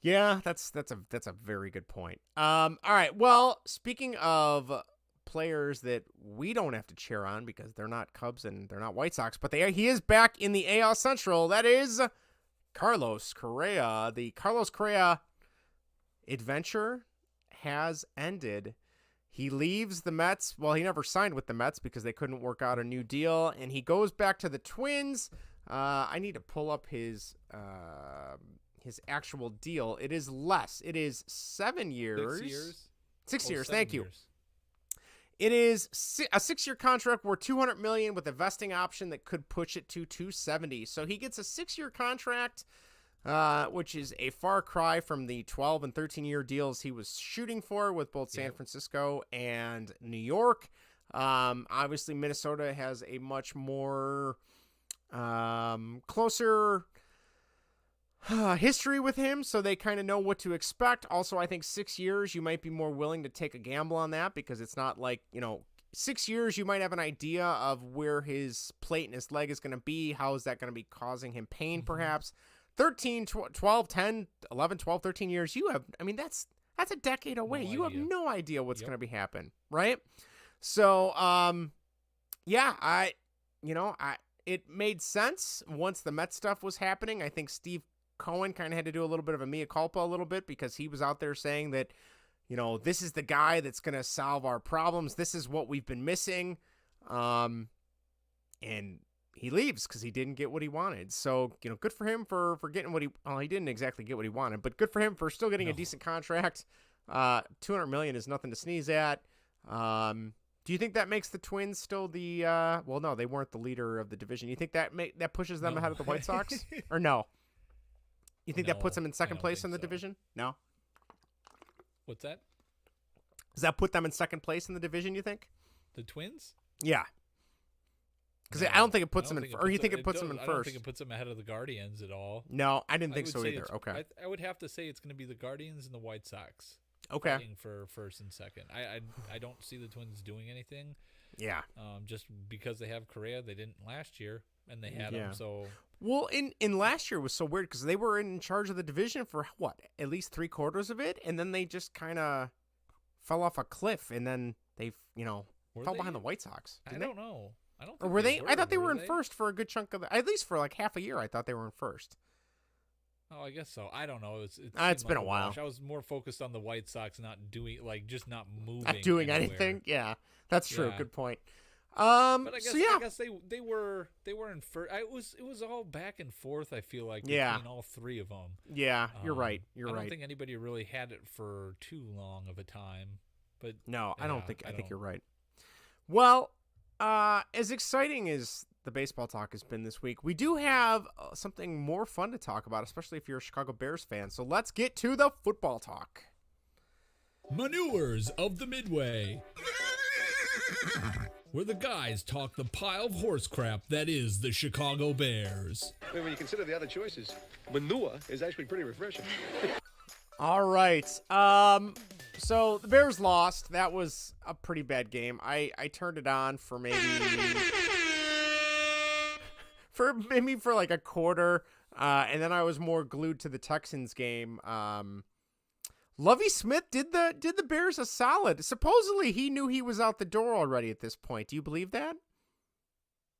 Yeah, that's a very good point. All right. Well, speaking of players that we don't have to cheer on because they're not Cubs and they're not White Sox, but he is back in the AL Central. That is Carlos Correa. The Carlos Correa adventure has ended. He leaves the Mets. Well, he never signed with the Mets because they couldn't work out a new deal, and he goes back to the Twins. I need to pull up his actual deal. It is less. It is 7 years. 6 years? 6 years. 7 Thank you. years. It is a 6-year contract worth $200 million with a vesting option that could push it to $270. So he gets a 6-year contract, which is a far cry from the 12 and 13-year deals he was shooting for with both San Francisco and New York. Obviously, Minnesota has a much more closer history with him, so they kind of know what to expect. Also, I think 6 years, you might be more willing to take a gamble on that because it's not like, 6 years, you might have an idea of where his plate and his leg is going to be. How is that going to be causing him pain, perhaps? 13, 12, 10, 11, 12, 13 years, that's a decade away. You have no idea what's going to be happening, right? So, it made sense once the Mets stuff was happening. I think Steve Cohen kind of had to do a little bit of a mea culpa a little bit because he was out there saying that, this is the guy that's going to solve our problems. This is what we've been missing. And he leaves because he didn't get what he wanted. So, good for him for getting what he didn't exactly get what he wanted, but good for him for still getting a decent contract. $200 million is nothing to sneeze at. Do you think that makes the Twins still the well, no, they weren't the leader of the division. You think that pushes them ahead of the White Sox? Or no? You think that puts them in second place in the division? No? What's that? Does that put them in second place in the division, you think? The Twins? Yeah. Because I don't think it puts them in first. Or you think it puts them in first? I don't think it puts them ahead of the Guardians at all. No, I didn't think so either. Okay. I would have to say it's going to be the Guardians and the White Sox. Okay. Fighting for first and second. I don't see the Twins doing anything. Yeah. Just because they have Correa, they didn't last year, and they had him. So. Well, in last year was so weird because they were in charge of the division for at least 3/4 of it, and then they just kind of fell off a cliff, and then they fell behind the White Sox. I don't know. I don't. Or were they? I thought they were in first for a good chunk of at least for like half a year. I thought they were in first. Oh, I guess so. I don't know. It's been a while. I was more focused on the White Sox not doing just not moving. Not doing anything. Yeah, that's true. Yeah. Good point. But I guess they were in first. It was all back and forth. I feel like between all three of them. Yeah, you're right. I don't think anybody really had it for too long of a time. But no, I don't think. I think you're right. Well, as exciting as the baseball talk has been this week, we do have something more fun to talk about, especially if you're a Chicago Bears fan. So let's get to the football talk. Manures of the Midway, where the guys talk the pile of horse crap that is the Chicago Bears. When you consider the other choices, manure is actually pretty refreshing. All right. So the Bears lost. That was a pretty bad game. I turned it on for maybe for like a quarter, and then I was more glued to the Texans game. Lovie Smith did the Bears a solid. Supposedly he knew he was out the door already at this point. Do you believe that?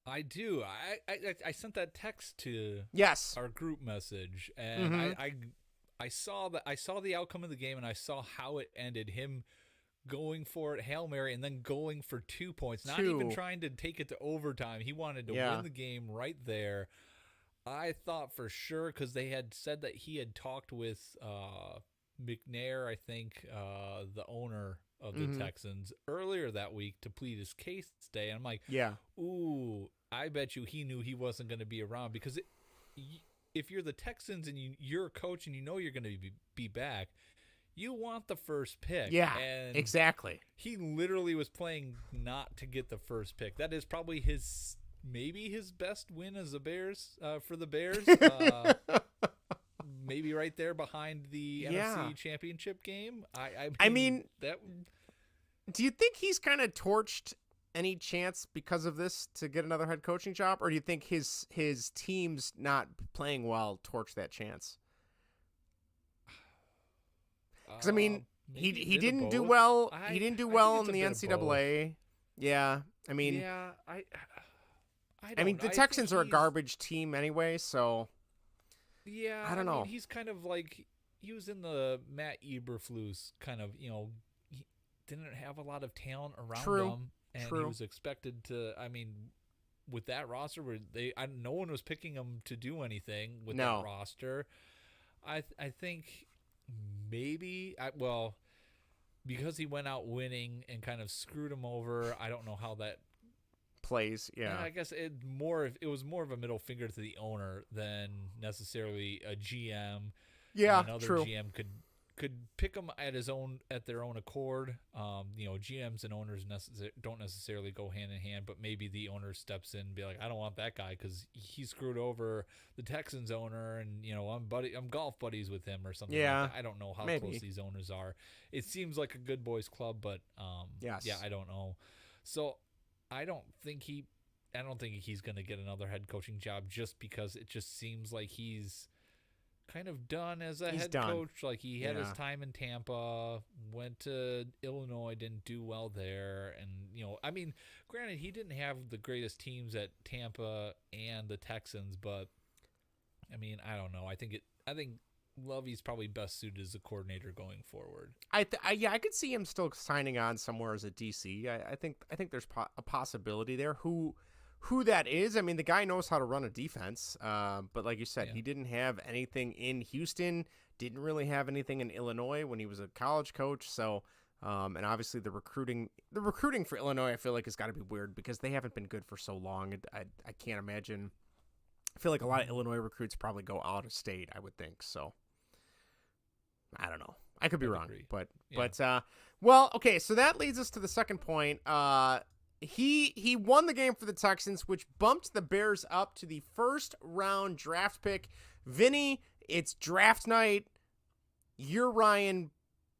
I do. I sent that text to our group message, and I saw the outcome of the game, and I saw how it ended. Him going for it, Hail Mary, and then going for 2 points. Not even trying to take it to overtime. He wanted to win the game right there. I thought for sure, because they had said that he had talked with McNair, I think, the owner of the Texans, earlier that week to plead his case today. And I'm like, ooh, I bet you he knew he wasn't going to be around, because if you're the Texans and you're a coach and you know you're going to be back, you want the first pick. Yeah, and exactly. He literally was playing not to get the first pick. That is probably maybe his best win as a Bears for the Bears. Maybe right there behind the NFC Championship game. I mean that. Do you think he's kind of torched any chance because of this to get another head coaching job, or do you think his team's not playing well torch that chance? Because I mean, he didn't do well. He didn't do well in the NCAA. Yeah, I mean, yeah, I mean, the Texans are a garbage team anyway, so yeah, I don't know. Mean, he's kind of like he was in the Matt Eberflus kind of, he didn't have a lot of talent around him, and he was expected to. I mean, with that roster, where no one was picking him to do anything with that roster. I think maybe because he went out winning and kind of screwed him over. I don't know how that plays. Yeah, I guess it was more of a middle finger to the owner than necessarily a GM. Yeah, another true. GM could pick him at their own accord. GMs and owners don't necessarily go hand in hand, but maybe the owner steps in and be like, I don't want that guy because he screwed over the Texans owner, and I'm golf buddies with him or something. Yeah, like that. I don't know how close these owners are. It seems like a good boys club, but yes. I don't know. So I don't think he's going to get another head coaching job just because it just seems like he's kind of done as a head coach. Like he had his time in Tampa, went to Illinois, didn't do well there, and I mean, granted, he didn't have the greatest teams at Tampa and the Texans, but I mean, I don't know. I think Lovey's probably best suited as a coordinator going forward. I could see him still signing on somewhere as a DC. I think there's a possibility there. Who that is, I mean, the guy knows how to run a defense, but like you said, he didn't have anything in Houston, didn't really have anything in Illinois when he was a college coach, so, and obviously the recruiting for Illinois, I feel like, has got to be weird because they haven't been good for so long. I can't imagine. I feel like a lot of Illinois recruits probably go out of state, I would think, so I don't know. I could be wrong, but well, okay, so that leads us to the second point. He won the game for the Texans, which bumped the Bears up to the first round draft pick. Vinny, it's draft night. You're Ryan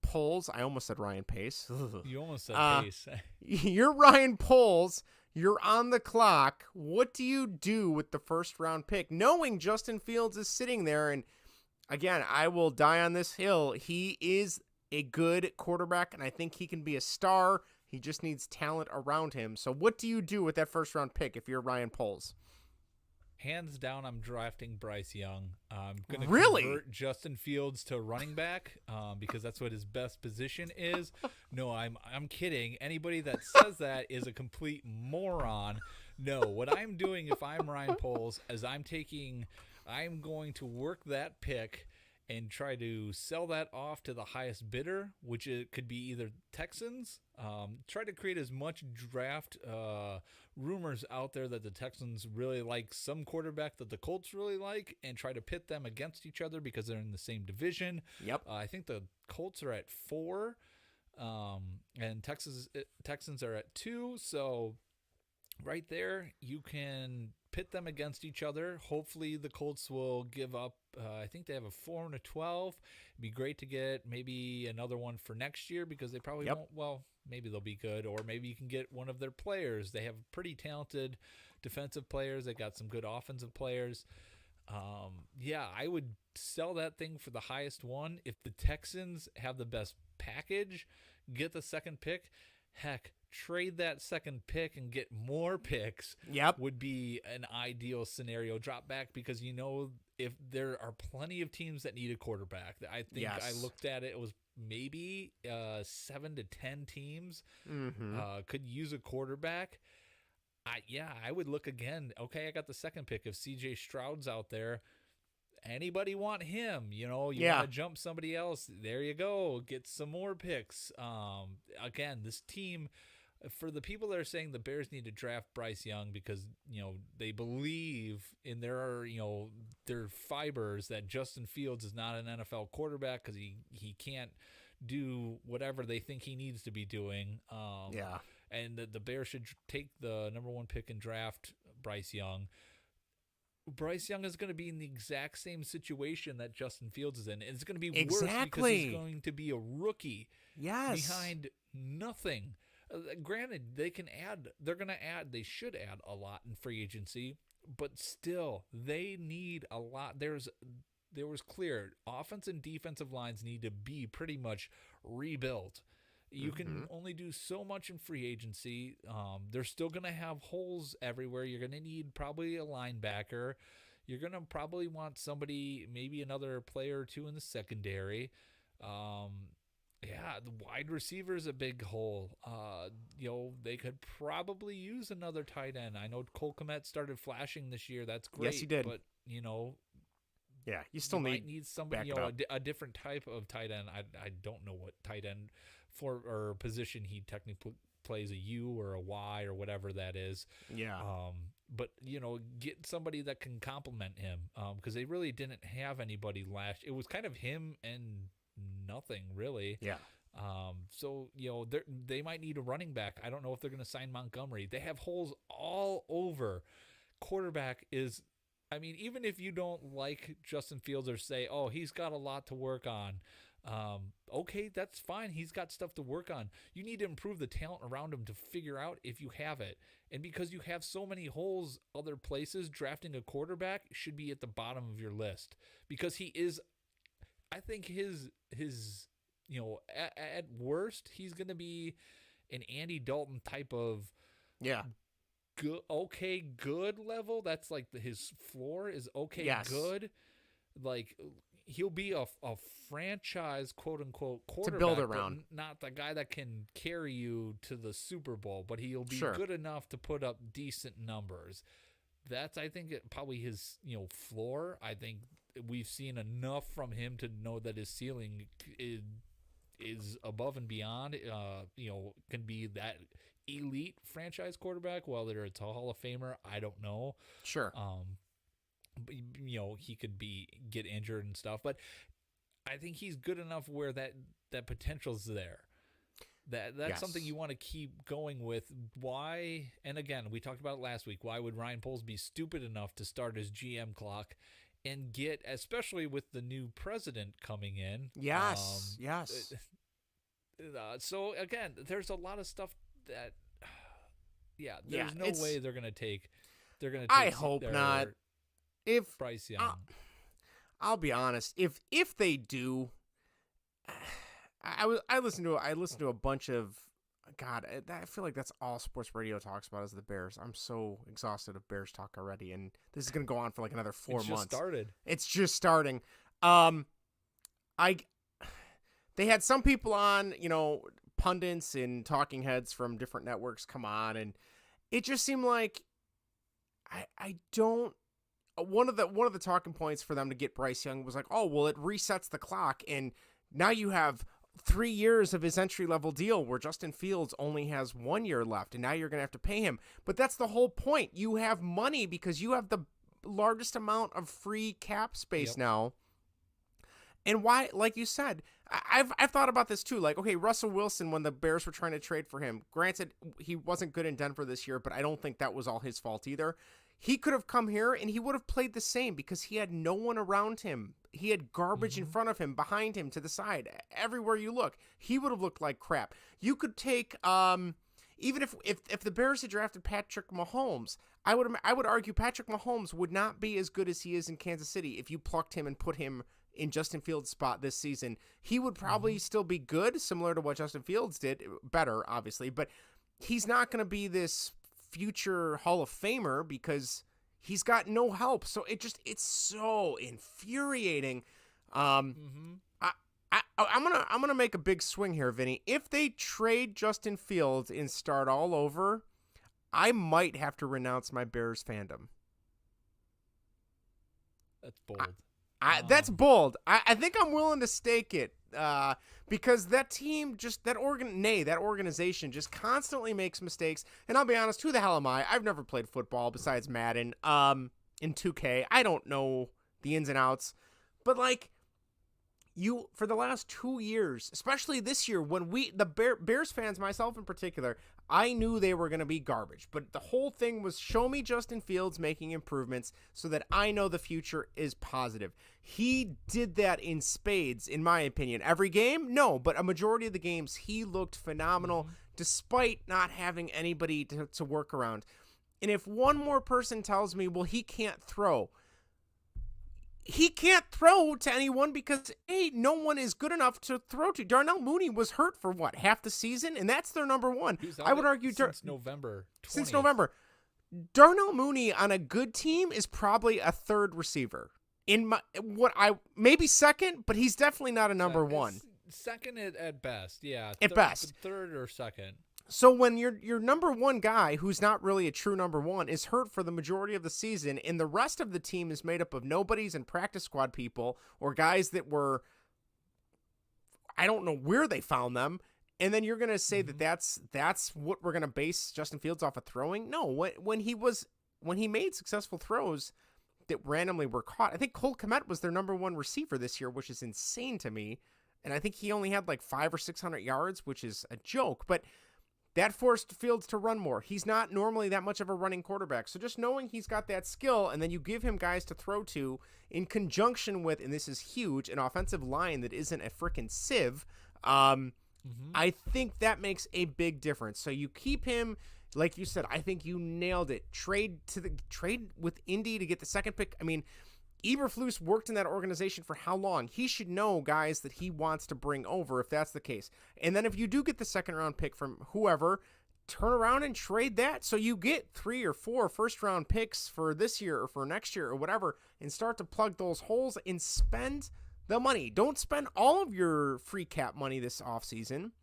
Poles. I almost said Ryan Pace. You almost said Pace. You're Ryan Poles. You're on the clock. What do you do with the first round pick, knowing Justin Fields is sitting there? And again, I will die on this hill. He is a good quarterback, and I think he can be a star. He just needs talent around him. So what do you do with that first-round pick if you're Ryan Poles? Hands down, I'm drafting Bryce Young. I'm going to convert Justin Fields to running back because that's what his best position is. No, I'm kidding. Anybody that says that is a complete moron. No, what I'm doing if I'm Ryan Poles is I'm going to work that pick and try to sell that off to the highest bidder, which it could be either Texans. Try to create as much draft rumors out there that the Texans really like some quarterback that the Colts really like, and try to pit them against each other because they're in the same division. Yep. I think the Colts are at 4, and Texans are at 2. So right there, you can pit them against each other. Hopefully the Colts will give up. I think they have a 4 and a 12. It'd be great to get maybe another one for next year because they probably won't. Well, maybe they'll be good, or maybe you can get one of their players. They have pretty talented defensive players. They got some good offensive players. I would sell that thing for the highest one. If the Texans have the best package, get the second pick. Heck, trade that second pick and get more picks. Would be an ideal scenario. Drop back because if there are plenty of teams that need a quarterback. I think I looked at it. It was maybe 7 to 10 teams could use a quarterback. I would look again. Okay, I got the second pick. If CJ Stroud's out there, anybody want him? You want to jump somebody else? There you go. Get some more picks. Again, this team, for the people that are saying the Bears need to draft Bryce Young because they believe in their fibers that Justin Fields is not an NFL quarterback because he can't do whatever they think he needs to be doing. And the Bears should take the number 1 pick and draft Bryce Young. Bryce Young is going to be in the exact same situation that Justin Fields is in. It's going to be worse because he's going to be a rookie behind nothing. Granted, they should add a lot in free agency, but still, they need a lot. There was clear offense and defensive lines need to be pretty much rebuilt. You can only do so much in free agency. They're still going to have holes everywhere. You're going to need probably a linebacker. You're going to probably want somebody, maybe another player or two in the secondary. The wide receiver is a big hole. They could probably use another tight end. I know Cole Kmet started flashing this year. That's great. Yes, he did. But, yeah, you still need somebody, a different type of tight end. I don't know what tight end or position he technically plays, a U or a Y or whatever that is. Yeah. But get somebody that can complement him, because they really didn't have anybody last. It was kind of him and nothing really. Yeah. So they might need a running back. I don't know if they're going to sign Montgomery. They have holes all over. Quarterback is. I mean, even if you don't like Justin Fields or say, oh, he's got a lot to work on, okay, that's fine. He's got stuff to work on. You need to improve the talent around him to figure out if you have it. And because you have so many holes other places, drafting a quarterback should be at the bottom of your list, because he is, I think his at worst, he's going to be an Andy Dalton type of good level. That's like his floor is good. Like he'll be a franchise quote unquote quarterback to build around, not the guy that can carry you to the Super Bowl, but he'll be good enough to put up decent numbers. That's, I think, probably his floor. I think we've seen enough from him to know that his ceiling is above and beyond. Can be that elite franchise quarterback, whether it's a Hall of Famer, I don't know. Sure. But, he could get injured and stuff, but I think he's good enough where that potential's there. That's something you want to keep going with. Why? And again, we talked about it last week. Why would Ryan Poles be stupid enough to start his GM clock and get, especially with the new president coming in? Yes. So again, there's a lot of stuff that, there's no way they're going to take. I hope not. If Bryce Young, I'll be honest. If they do, I listened to a bunch of, God, I feel like that's all sports radio talks about is the Bears. I'm so exhausted of Bears talk already, and this is gonna go on for like another 4 months. It's just starting. They had some people on, pundits and talking heads from different networks come on, and it just seemed like I don't. One of the talking points for them to get Bryce Young was like, oh, well, it resets the clock, and now you have 3 years of his entry-level deal where Justin Fields only has 1 year left, and now you're going to have to pay him. But that's the whole point. You have money because you have the largest amount of free cap space now. And why, like you said, I've thought about this too. Like, okay, Russell Wilson, when the Bears were trying to trade for him, granted, he wasn't good in Denver this year, but I don't think that was all his fault either. He could have come here and he would have played the same because he had no one around him. He had garbage in front of him, behind him, to the side. Everywhere you look, he would have looked like crap. You could take, even if the Bears had drafted Patrick Mahomes, I would argue Patrick Mahomes would not be as good as he is in Kansas City if you plucked him and put him in Justin Fields' spot this season. He would probably still be good, similar to what Justin Fields did, better, obviously, but he's not going to be this future Hall of Famer because he's got no help. So it's so infuriating. I'm gonna make a big swing here, Vinny. If they trade Justin Fields and start all over, I might have to renounce my Bears fandom. That's bold. That's bold. I think I'm willing to stake it because that team that organization just constantly makes mistakes. And I'll be honest, who the hell am I? I've never played football besides Madden in 2K. I don't know the ins and outs. But like for the last 2 years, especially this year, when the Bears fans, myself in particular, I knew they were going to be garbage. But the whole thing was show me Justin Fields making improvements so that I know the future is positive. He did that in spades, in my opinion. Every game? No, but a majority of the games, he looked phenomenal. despite not having anybody to work around. And if one more person tells me, well, he can't throw to anyone because, A, no one is good enough to throw to. Darnell Mooney was hurt for, what, half the season? And that's their number one. I would argue since November 20th. Since November. Darnell Mooney on a good team is probably a third receiver. Maybe second, but he's definitely not a number one. Second at best, yeah. At best. Third or second. So when your number one guy, who's not really a true number one, is hurt for the majority of the season, and the rest of the team is made up of nobodies and practice squad people or guys that were, I don't know where they found them, and then you're going to say that that's what we're going to base Justin Fields off of throwing? No, when he made successful throws that randomly were caught, I think Cole Kmet was their number one receiver this year, which is insane to me, and I think he only had like 500 or 600 yards, which is a joke, but that forced Fields to run more. He's not normally that much of a running quarterback. So just knowing he's got that skill, and then you give him guys to throw to in conjunction with, and this is huge, an offensive line that isn't a freaking sieve, I think that makes a big difference. So you keep him, like you said, I think you nailed it. Trade with Indy to get the second pick. I mean, Eberflus worked in that organization for how long? He should know guys that he wants to bring over if that's the case. And then if you do get the second round pick from whoever, turn around and trade that so you get 3 or 4 first round picks for this year or for next year or whatever, and start to plug those holes and spend the money. Don't spend all of your free cap money this offseason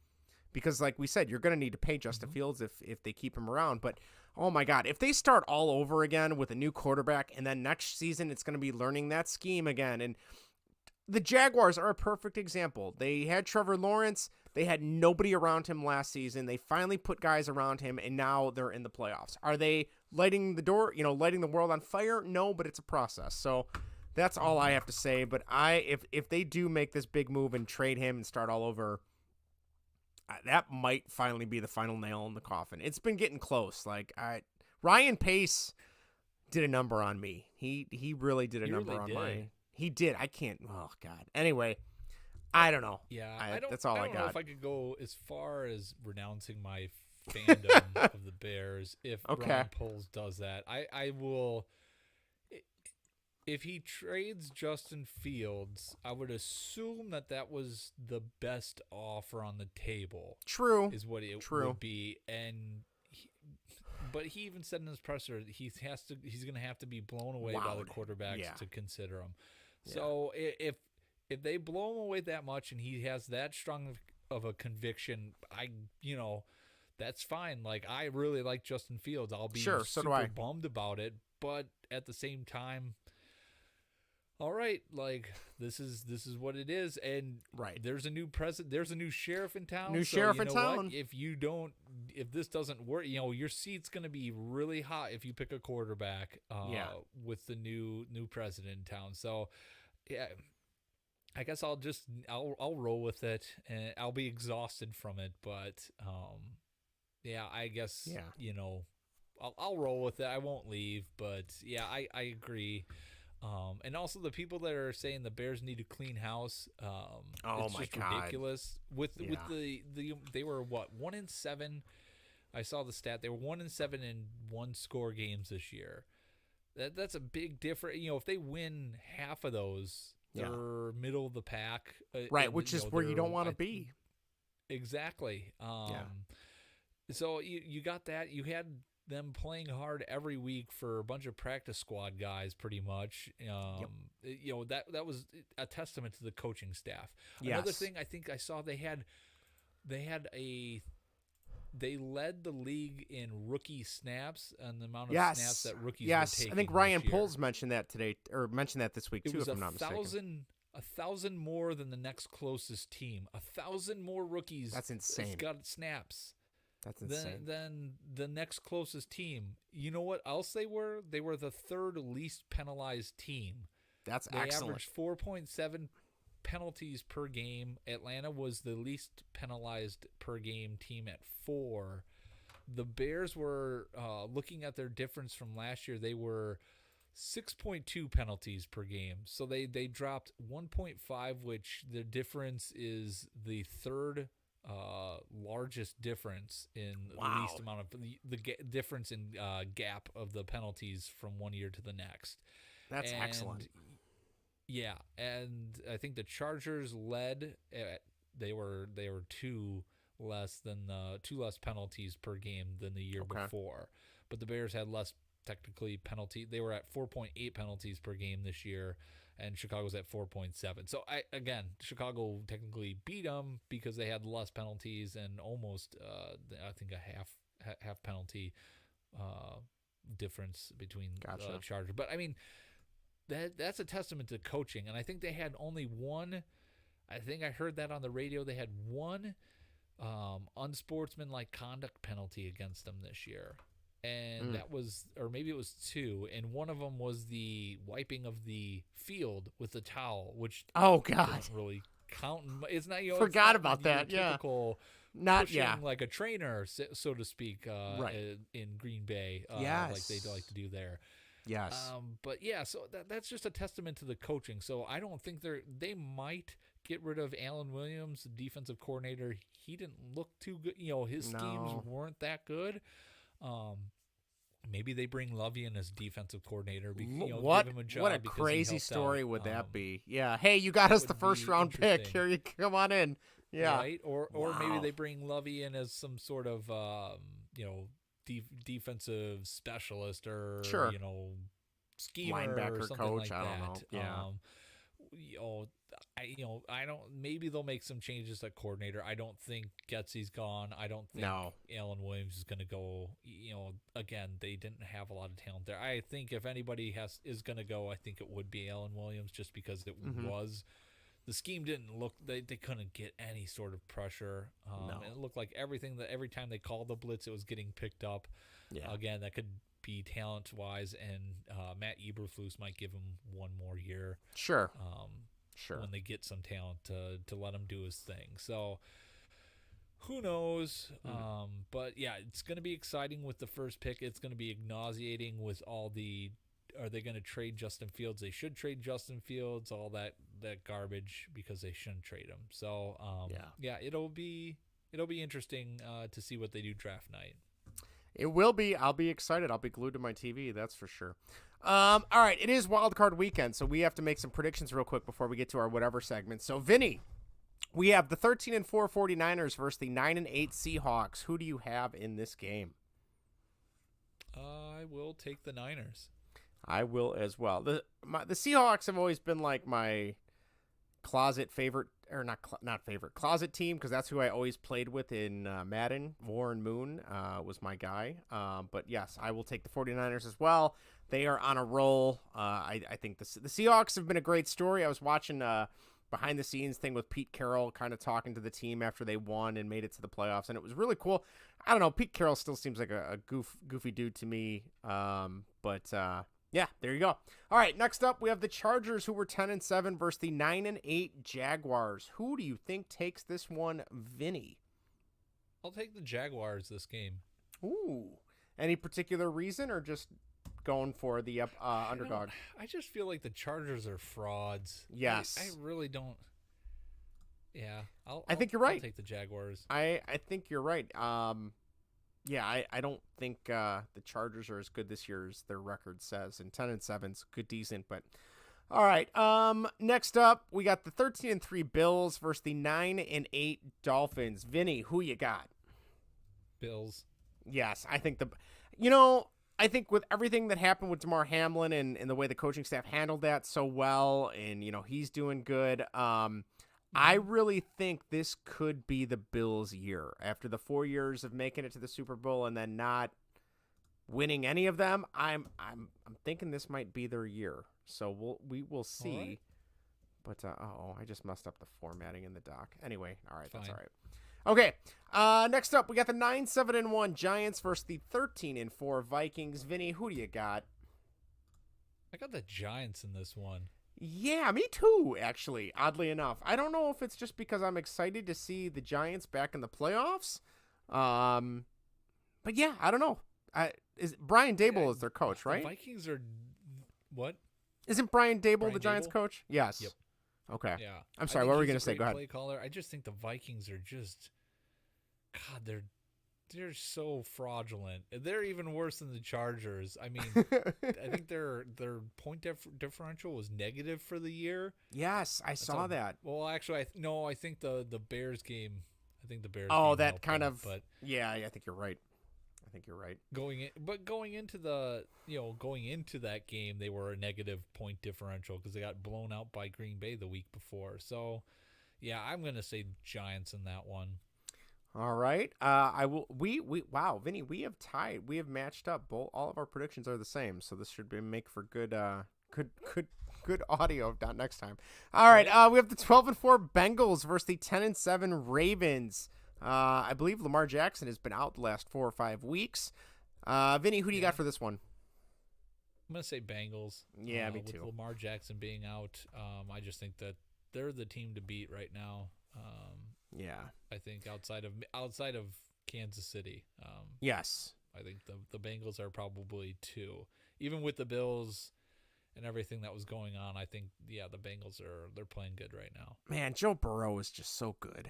because, like we said, you're going to need to pay Justin Fields if they keep him around. But oh my God, if they start all over again with a new quarterback and then next season it's going to be learning that scheme again. And the Jaguars are a perfect example. They had Trevor Lawrence. They had nobody around him last season. They finally put guys around him, and now they're in the playoffs. Are they lighting the world on fire? No, but it's a process. So that's all I have to say. But if they do make this big move and trade him and start all over, that might finally be the final nail in the coffin. It's been getting close. Ryan Pace did a number on me. He really did a number on my. He did. I can't. Oh God. Anyway, I don't know. Yeah, that's all I got. I don't know if I could go as far as renouncing my fandom of the Bears if Ryan Poles does that. I will. If he trades Justin Fields, I would assume that was the best offer on the table. True. Is what it would be. But he even said in his presser he's going to have to be blown away by the quarterbacks to consider him. Yeah. So if they blow him away that much and he has that strong of a conviction, that's fine. Like, I really like Justin Fields. I'll be super bummed about it, but at the same time, all right, like this is what it is, and there's a new president, there's a new sheriff in town. What? If this doesn't work, your seat's gonna be really hot if you pick a quarterback. With the new president in town. So, yeah, I guess I'll roll with it, and I'll be exhausted from it, but I guess I'll roll with it. I won't leave, but yeah, I agree. And also the people that are saying the Bears need a clean house, it's just ridiculous. With the they were 1-7. I saw the stat. They were 1-7 in 1-score games this year. That's a big difference. If they win half of those, they're middle of the pack. Which is where you don't want to be. Exactly. So you got that. You had them playing hard every week for a bunch of practice squad guys, pretty much. That was a testament to the coaching staff. Yes. Another thing I think I saw, they led the league in rookie snaps and the amount of snaps that rookies were taking. I think Ryan Poles mentioned that today, or mentioned that this week too, if I'm not mistaken. 1,000 more than the next closest team. 1,000 more rookies. That's insane. Got snaps. That's insane. Then the next closest team. You know what else they were? They were the third least penalized team. That's They excellent. averaged 4.7 penalties per game. Atlanta was the least penalized per game team at 4. The Bears were, looking at their difference from last year, they were 6.2 penalties per game. So they dropped 1.5, which the difference is the third largest difference in Wow. the least amount of difference in gap of the penalties from one year to the next. That's excellent. Yeah, and I think the Chargers led. They were two less penalties per game than the year before, but the Bears had less technically penalty. They were at 4.8 penalties per game this year, and Chicago's at 4.7. So Chicago technically beat them because they had less penalties and almost I think a half penalty difference between Chargers. But I mean, that's a testament to coaching, and I think they had only one. I think I heard that on the radio. They had one unsportsmanlike conduct penalty against them this year. And that was, or maybe it was two, and one of them was the wiping of the field with a towel, which doesn't really count. It's not, Forgot about that. Typical like a trainer, so to speak, in Green Bay, like they like to do there. Yes. But yeah, so that's just a testament to the coaching. So I don't think they might get rid of Alan Williams, the defensive coordinator. He didn't look too good. His schemes weren't that good. Maybe they bring Lovey in as defensive coordinator. Give him a job. What a crazy story would that be? Yeah. Hey, you got us the first round pick. Here you come on in. Yeah. Right. Or maybe they bring Lovey in as some sort of defensitive specialist or schemer linebacker or something coach. like I don't that. know. Yeah. I don't. Maybe they'll make some changes at coordinator. I don't think Getsy's gone. I don't think Alan Williams is going to go. Again, they didn't have a lot of talent there. I think if anybody is going to go, I think it would be Alan Williams, just because it was. The scheme didn't look. They couldn't get any sort of pressure. And it looked like every time they called the blitz, it was getting picked up. Yeah. Again, that could be talent wise, and Matt Eberflus might give him one more year. Sure. When they get some talent to let him do his thing. So who knows? But yeah, it's going to be exciting with the first pick. It's going to be nauseating with all the. Are they going to trade Justin Fields? They should trade Justin Fields. All that garbage, because they shouldn't trade him. So it'll be interesting to see what they do draft night. It will be. I'll be excited. I'll be glued to my TV. That's for sure. All right. It is Wild Card Weekend, so we have to make some predictions real quick before we get to our whatever segment. So, Vinny, we have the 13-4 49ers versus the 9-8 Seahawks. Who do you have in this game? I will take the Niners. I will as well. The Seahawks have always been like my closet favorite, or not favorite, closet team, because that's who I always played with in Madden. Warren Moon was my guy. But yes, I will take the 49ers as well. They are on a roll. I think the Seahawks have been a great story. I was watching behind the scenes thing with Pete Carroll, kind of talking to the team after they won and made it to the playoffs, and it was really cool. I don't know, Pete Carroll still seems like a goofy dude to me. Yeah, there you go. All right, next up, we have the Chargers, who were 10-7 versus the 9-8 Jaguars. Who do you think takes this one, Vinny? I'll take the Jaguars this game. Ooh. Any particular reason, or just going for the underdog? I just feel like the Chargers are frauds. Yes. I really don't. Yeah, I think you're right. I'll take the Jaguars. I think you're right. Yeah, I don't think the Chargers are as good this year as their record says, and 10-7's good, decent, but all right. Next up, we got the 13-3 Bills versus the 9-8 Dolphins. Vinny, who you got? Bills. Yes, I think I think with everything that happened with DeMar Hamlin and the way the coaching staff handled that so well, and he's doing good. I really think this could be the Bills' year after the 4 years of making it to the Super Bowl and then not winning any of them. I'm thinking this might be their year. So we will see. Right. But I just messed up the formatting in the doc. Anyway, all right, Fine. That's all right. Okay. Next up, we got the 9-7-1 Giants versus the 13-4 Vikings. Vinny, who do you got? I got the Giants in this one. Yeah, me too, actually, oddly enough. I don't know if it's just because I'm excited to see the Giants back in the playoffs. But yeah, I don't know. Brian Dable is their coach, right? The Vikings are what? Isn't Brian Dable the Giants coach? Yes. Yep. Okay. Yeah. I'm sorry, what were we going to say? Go ahead. Play caller. I just think the Vikings are just God, they're so fraudulent. They're even worse than the Chargers. I mean, I think their point differential was negative for the year. Yes, I saw that. Well, actually, I think the Bears game. I think the Bears. Oh, game that helped kind them, of. But Yeah, I think you're right. going into that game, they were a negative point differential because they got blown out by Green Bay the week before. So, yeah, I'm gonna say Giants in that one. All right. I will. Wow, Vinny, we have tied. We have matched up. All of our predictions are the same, so this should make for good audio next time. All right. We have the 12-4 Bengals versus the 10-7 Ravens. I believe Lamar Jackson has been out the last 4 or 5 weeks. Vinny, who do you got for this one? I'm gonna say Bengals. Yeah, me too. With Lamar Jackson being out, I just think that they're the team to beat right now. Yeah, I think outside of Kansas City. Yes, I think the Bengals are probably 2. Even with the Bills and everything that was going on, I think the Bengals they're playing good right now. Man, Joe Burrow is just so good.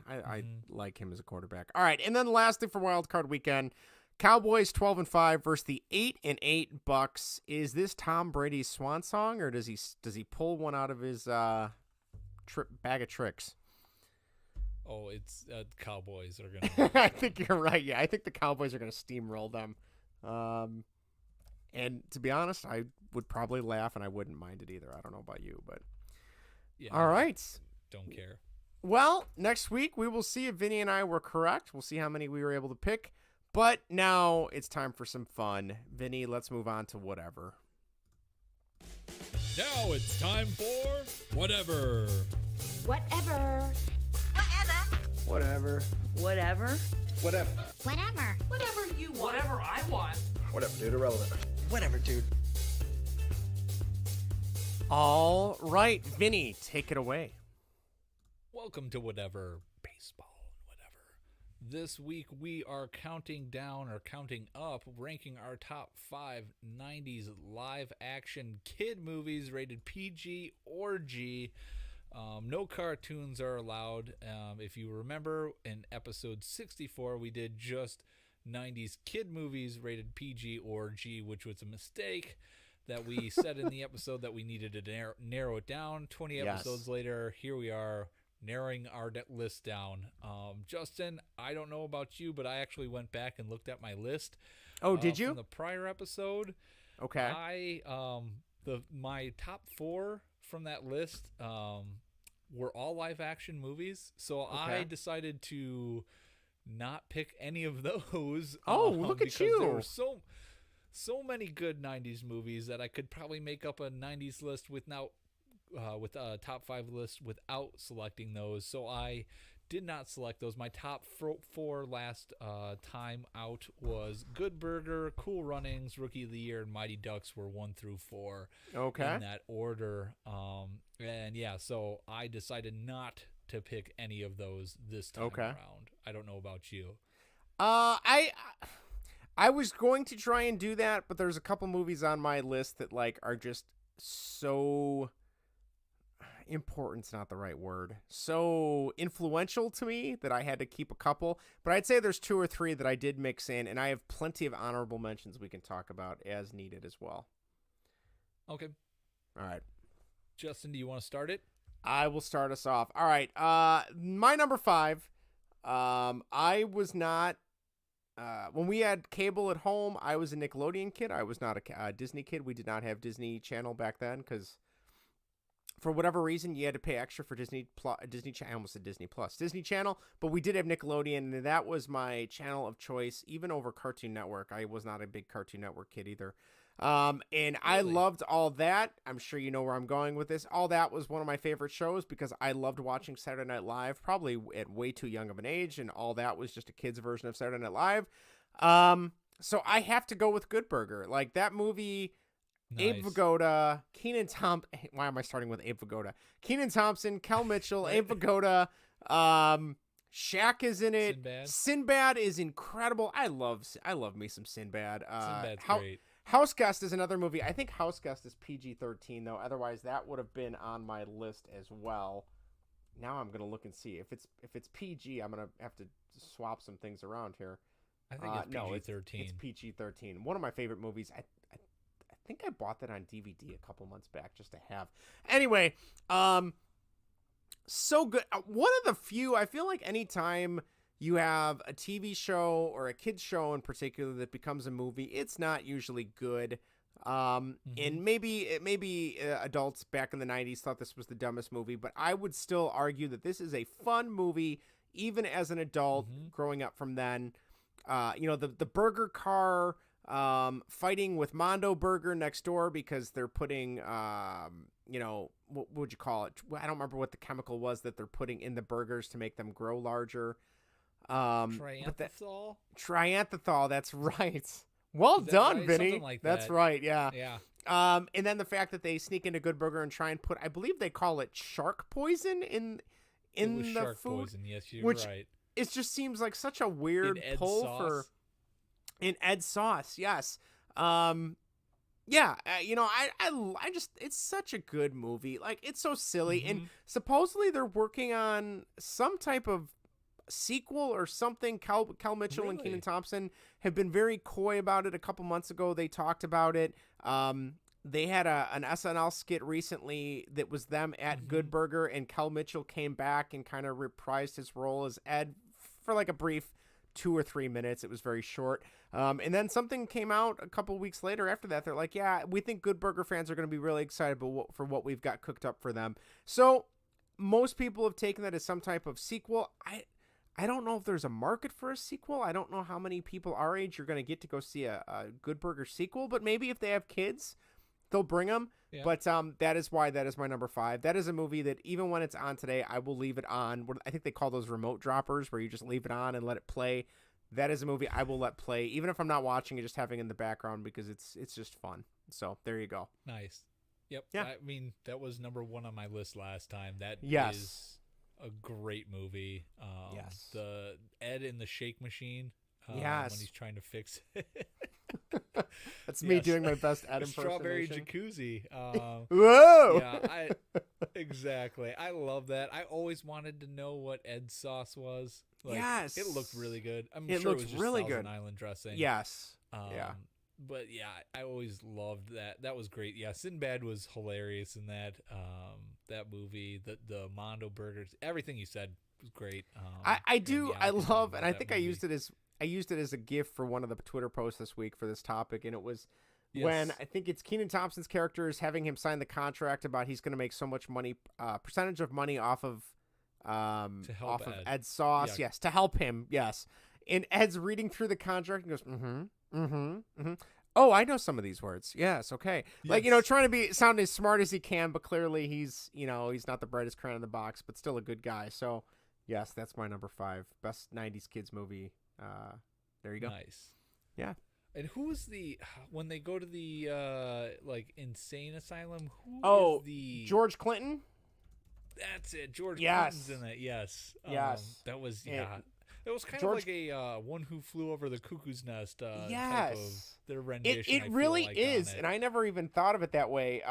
I like him as a quarterback. All right, and then lastly for Wild Card Weekend, Cowboys 12-5 versus the 8-8 Bucks. Is this Tom Brady's swan song, or does he pull one out of his bag of tricks? Oh, it's Cowboys are gonna. I think you're right. Yeah, I think the Cowboys are gonna steamroll them. And to be honest, I would probably laugh, and I wouldn't mind it either. I don't know about you, but yeah. All right. Don't care. Well, next week we will see if Vinny and I were correct. We'll see how many we were able to pick. But now it's time for some fun. Vinny, let's move on to whatever. Now it's time for whatever. Whatever. Whatever. Whatever. Whatever. Whatever. Whatever you want. Whatever I want. Whatever, dude. Irrelevant. Whatever, dude. All right, Vinny, take it away. Welcome to Whatever Baseball and Whatever. This week we are counting down or counting up, ranking our top 5 90s live action kid movies rated PG or G. No cartoons are allowed. If you remember, in episode 64, we did just 90s kid movies rated PG or G, which was a mistake that we said in the episode that we needed to narrow it down. 20 episodes later, here we are narrowing our list down. Justin, I don't know about you, but I actually went back and looked at my list. Oh, did you? From the prior episode. Okay. My top 4 from that list were all live action movies, so I decided to not pick any of those. Oh, look at you! There were so many good '90s movies that I could probably make up a '90s list with a top 5 list without selecting those. So I did not select those. My top 4 last time out was Good Burger, Cool Runnings, Rookie of the Year, and Mighty Ducks were 1 through 4. Okay. In that order. And yeah, so I decided not to pick any of those this time around. I don't know about you. I was going to try and do that, but there's a couple movies on my list that are just so important's not the right word. So influential to me that I had to keep a couple. But I'd say there's 2 or 3 that I did mix in, and I have plenty of honorable mentions we can talk about as needed as well. Okay. All right. Justin, do you want to start it? I will start us off. All right. My number 5. I was not. When we had cable at home, I was a Nickelodeon kid. I was not a Disney kid. We did not have Disney Channel back then because, for whatever reason, you had to pay extra for Disney Channel. I almost said Disney Plus, Disney Channel. But we did have Nickelodeon, and that was my channel of choice, even over Cartoon Network. I was not a big Cartoon Network kid either. And really? I loved All That. I'm sure you know where I'm going with this. All That was one of my favorite shows because I loved watching Saturday Night Live, probably at way too young of an age, and All That was just a kid's version of Saturday Night Live. So I have to go with Good Burger. Like that movie, nice. Abe Vigoda, Kenan Thompson. Why am I starting with Abe Vigoda? Kenan Thompson, Kel Mitchell, Abe Vigoda, Shaq is in it. Sinbad is incredible. I love me some Sinbad. Sinbad's great. House Guest is another movie. I think House Guest is PG-13 though. Otherwise, that would have been on my list as well. Now I'm gonna look and see if it's PG. I'm gonna have to swap some things around here. I think it's PG-13. It's PG-13. One of my favorite movies. I think I bought that on DVD a couple months back just to have. Anyway, so good. One of the few, I feel like anytime you have a TV show or a kids show in particular that becomes a movie, it's not usually good. And maybe adults back in the 90s thought this was the dumbest movie, but I would still argue that this is a fun movie, even as an adult growing up from then. The burger car fighting with Mondo Burger next door because they're putting, what would you call it? I don't remember what the chemical was that they're putting in the burgers to make them grow larger. Trianthethol? Trianthethol, that's right. Well done, right? Vinny. Something like that's that. right, yeah. Yeah. And then the fact that they sneak into Good Burger and try and put, I believe they call it shark poison in the shark food. Poison. Yes, you're which right. It just seems like such a weird pull sauce. in Ed sauce. Yes. I just, it's such a good movie. Like, it's so silly. And supposedly they're working on some type of sequel or something. Cal Mitchell and Kenan Thompson have been very coy about it. A couple months ago, they talked about it. They had an SNL skit recently that was them at Good Burger, and Cal Mitchell came back and kind of reprised his role as Ed for like a brief 2 or 3 minutes. It was very short. And then something came out a couple weeks later after that. They're like, yeah, we think Good Burger fans are going to be really excited for what we've got cooked up for them. So most people have taken that as some type of sequel. I don't know if there's a market for a sequel. I don't know how many people our age are going to get to go see a Good Burger sequel, but maybe if they have kids, they'll bring them. Yeah. But that is why that is my number 5. That is a movie that even when it's on today, I will leave it on. I think they call those remote droppers, where you just leave it on and let it play. That is a movie I will let play, even if I'm not watching it, just having it in the background, because it's just fun. So there you go. Nice. Yep. Yeah. I mean, that was number 1 on my list last time. That is a great movie. Yes. The Ed in the shake machine. Yes. When he's trying to fix it. That's me doing my best Ed impersonation. Strawberry jacuzzi. Whoa! Yeah, exactly. I love that. I always wanted to know what Ed's sauce was. Like, yes. It looked really good. I'm it sure looks it was just really Thousand good. Island dressing. Yes. Yeah. But yeah, I always loved that. That was great. Yeah, Sinbad was hilarious in that movie. The Mondo burgers, everything you said was great. I love, and I think movie. I used it as a gift for one of the Twitter posts this week for this topic, and it was when I think it's Kenan Thompson's character is having him sign the contract about he's going to make so much money, percentage of money off of Ed's sauce. Yeah. Yes, to help him. Yes, and Ed's reading through the contract and goes, Oh, I know some of these words. Yes, okay. Yes. Like, trying to sound as smart as he can, but clearly he's not the brightest crayon in the box, but still a good guy. So, yes, that's my number 5 best '90s kids movie. There you go. Nice. Yeah. And who is when they go to the insane asylum? Who is the George Clinton? That's it. George Clinton's in it. Yes. Yes. That was It was kind of like a One Who Flew Over the Cuckoo's Nest type of their rendition. It really is, and I never even thought of it that way.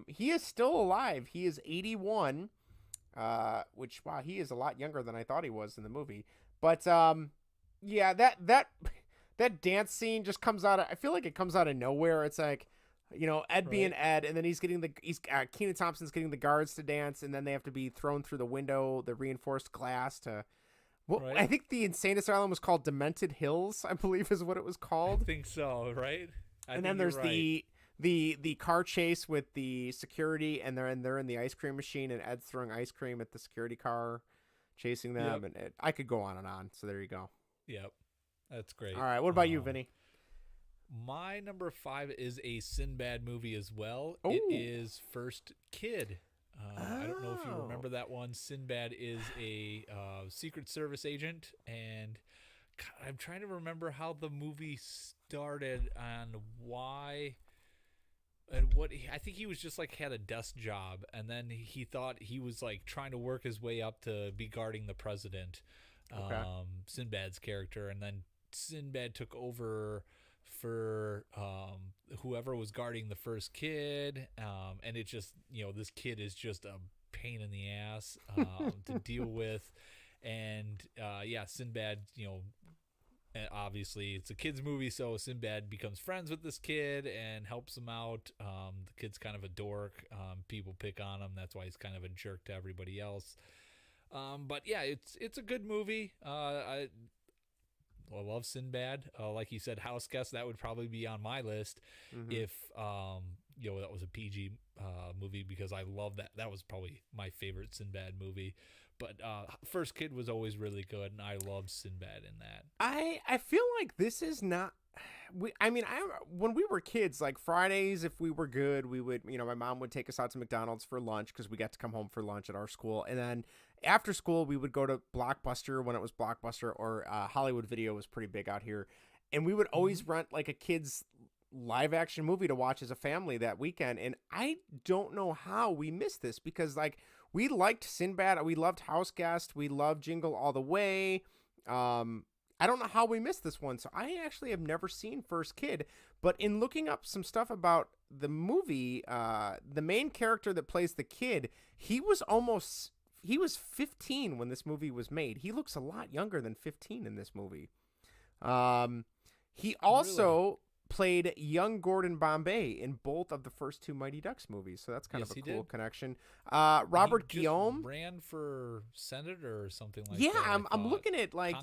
He is still alive. He is 81, which, wow, he is a lot younger than I thought he was in the movie. But, yeah, that dance scene just comes out I feel like it comes out of nowhere. It's like, Ed being Ed, and then Kenan Thompson's getting the guards to dance, and then they have to be thrown through the window, the reinforced glass to... Well, I think the insane asylum was called Demented Hills, I believe is what it was called. I think so, right? And then there's the car chase with the security, and they're in the ice cream machine, and Ed's throwing ice cream at the security car, chasing them, and I could go on and on. So there you go. Yep, that's great. All right, what about you, Vinny? My number 5 is a Sinbad movie as well. Ooh. It is First Kid. I don't know if you remember that one. Sinbad is a Secret Service agent, and God, I'm trying to remember how the movie started and why and what. I think he was just had a desk job, and then he thought he was trying to work his way up to be guarding the president. Okay. Sinbad's character, and then Sinbad took over for whoever was guarding the first kid, and it just this kid is just a pain in the ass to deal with, And Sinbad, obviously it's a kid's movie, so Sinbad becomes friends with this kid and helps him out. The kid's kind of a dork. People pick on him. That's why he's kind of a jerk to everybody else. But yeah, it's a good movie. I love Sinbad. Like you said, House Guest, that would probably be on my list if that was a PG movie, because I love that. That was probably my favorite Sinbad movie. But First Kid was always really good, and I loved Sinbad in that. I feel like this is not. When we were kids, like Fridays, if we were good, we would, my mom would take us out to McDonald's for lunch because we got to come home for lunch at our school. And then after school, we would go to Blockbuster when it was Blockbuster, or Hollywood Video was pretty big out here. And we would always rent like a kid's live action movie to watch as a family that weekend. And I don't know how we missed this, because like we liked Sinbad. We loved House Guest. We loved Jingle All the Way. I don't know how we missed this one. So I actually have never seen First Kid, but in looking up some stuff about the movie, the main character that plays the kid, he was 15 when this movie was made. He looks a lot younger than 15 in this movie. He also played young Gordon Bombay in both of the first two Mighty Ducks movies. So that's kind of a cool connection. Robert Guillaume ran for senator or something like that. Yeah, I'm looking at like,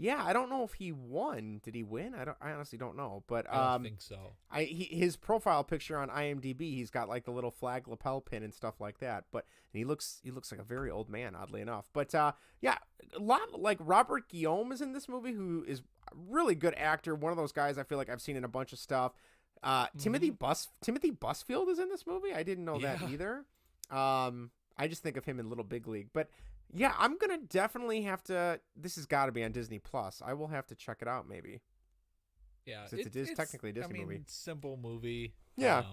I don't know if he won. Did he win? I honestly don't know. But I don't think so. His profile picture on IMDb, he's got like the little flag lapel pin and stuff like that. But he looks like a very old man, oddly enough. But a lot like Robert Guillaume is in this movie, who is a really good actor. One of those guys I feel like I've seen in a bunch of stuff. Timothy Busfield is in this movie. I didn't know that either. I just think of him in Little Big League. But yeah, I'm gonna definitely have to. This has got to be on Disney Plus. I will have to check it out, maybe. Yeah, it's technically a Disney movie. Simple movie. Yeah.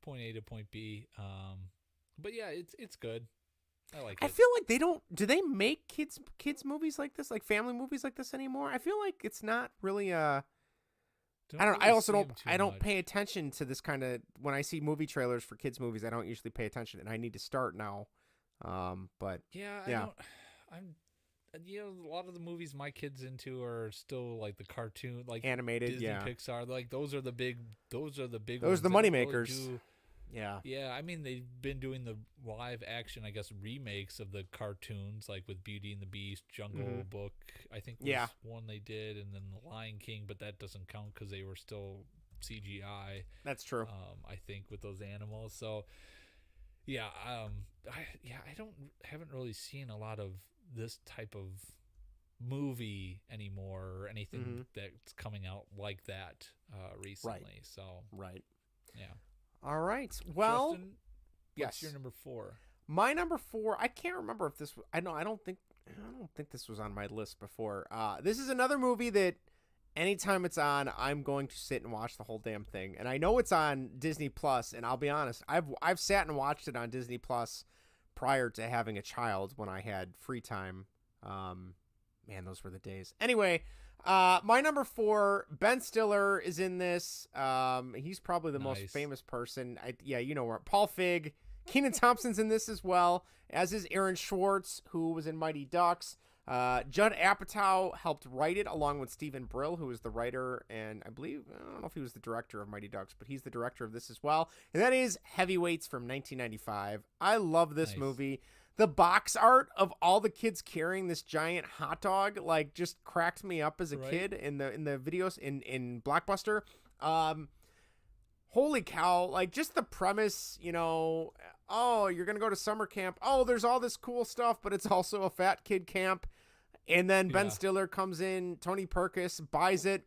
Point A to point B. But yeah, it's good. I like it. I feel like they don't. Do they make kids movies like this, like family movies like this anymore? I feel like it's not really I don't. I also don't. I don't pay attention to this kind of. When I see movie trailers for kids movies, I don't usually pay attention, and I need to start now. But I'm a lot of the movies my kids into are still like the cartoon, like animated, Disney, Pixar. Like those are the big Those are the ones money makers. Really yeah. I mean, they've been doing the live action, I guess, remakes of the cartoons, like with Beauty and the Beast, Jungle Book. I think was one they did, and then The Lion King, but that doesn't count because they were still CGI. That's true. I think with those animals. So. Yeah, haven't really seen a lot of this type of movie anymore, or anything that's coming out like that recently. Right. So yeah. All right. Well, Justin, what's your number 4? My number 4. I can't remember if this. I don't think this was on my list before. This is another movie that. Anytime it's on, I'm going to sit and watch the whole damn thing. And I know it's on Disney Plus, and I'll be honest, I've sat and watched it on Disney Plus prior to having a child when I had free time. Man, those were the days. Anyway, my number 4, Ben Stiller is in this. He's probably the most famous person. Paul Feig, Kenan Thompson's in this as well, as is Aaron Schwartz, who was in Mighty Ducks. Judd Apatow helped write it along with Stephen Brill, who was the writer, and I don't know if he was the director of Mighty Ducks, but he's the director of this as well. And that is Heavyweights from 1995. I love this movie. The box art of all the kids carrying this giant hot dog, like, just cracked me up as a kid in the videos in Blockbuster. Holy cow, like, just the premise, oh, you're going to go to summer camp. Oh, there's all this cool stuff, but it's also a fat kid camp. And then Ben Stiller comes in, Tony Perkis buys it.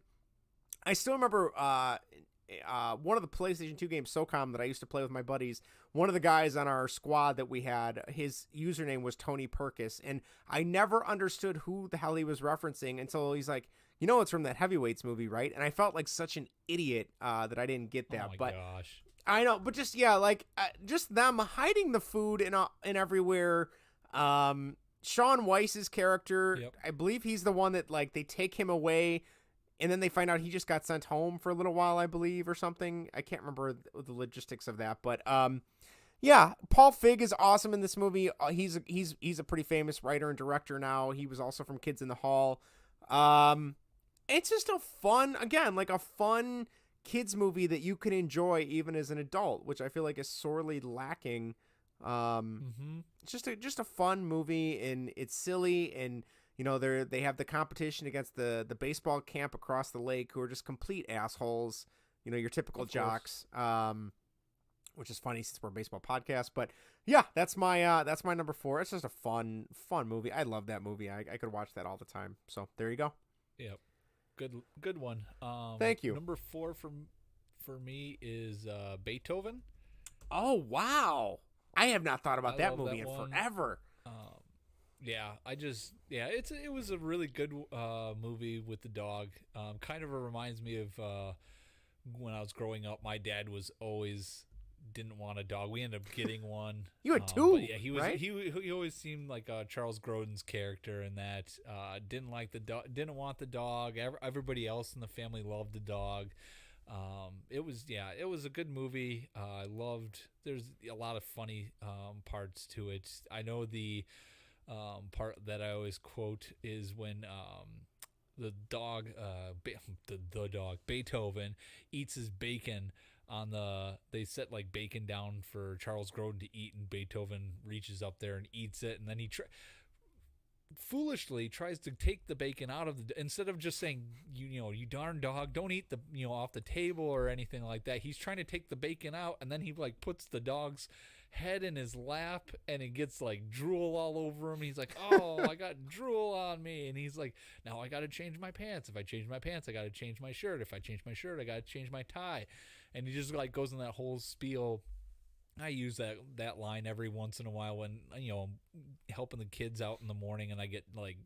I still remember one of the PlayStation 2 games, SOCOM, that I used to play with my buddies. One of the guys on our squad that we had, his username was Tony Perkis. And I never understood who the hell he was referencing until he's like, it's from that Heavyweights movie, right? And I felt like such an idiot that I didn't get that. Oh my gosh. I know, but just just them hiding the food in everywhere. Sean Weiss's character, I believe he's the one that, like, they take him away, and then they find out he just got sent home for a little while, I believe, or something. I can't remember the logistics of that, but Yeah, Paul Feig is awesome in this movie. He's a pretty famous writer and director now. He was also from Kids in the Hall. It's just a fun, again, like a fun kids movie that you can enjoy even as an adult, which I feel like is sorely lacking. It's just a fun movie, and it's silly, and you know they have the competition against the baseball camp across the lake, who are just complete assholes. You know, your typical jocks. Which is funny since we're a baseball podcast, but yeah, that's my number 4. It's just a fun movie. I love that movie. I could watch that all the time. So there you go. Yep, good one. Thank you. Number 4 for me is Beethoven. Oh wow, I have not thought about that movie in forever. Yeah, it was a really good movie with the dog. Kind of reminds me of when I was growing up. My dad was always didn't want a dog. We ended up getting one. You had 2, yeah, he was right? he always seemed like Charles Grodin's character in that. Didn't like the dog, didn't want the dog. Everybody else in the family loved the dog. It was a good movie. I loved. There's a lot of funny parts to it. I know the part that I always quote is when the dog Beethoven eats his bacon on they set like bacon down for Charles Grodin to eat, and Beethoven reaches up there and eats it, and then he foolishly tries to take the bacon out of instead of just saying you darn dog, don't eat the off the table or anything like that. He's trying to take the bacon out, and then he like puts the dog's head in his lap, and it gets like drool all over him. He's like, oh, I got drool on me, and he's like, now I got to change my pants. If I change my pants, I got to change my shirt. If I change my shirt, I got to change my tie. And he just like goes in that whole spiel. I use that line every once in a while when I'm helping the kids out in the morning, and I get like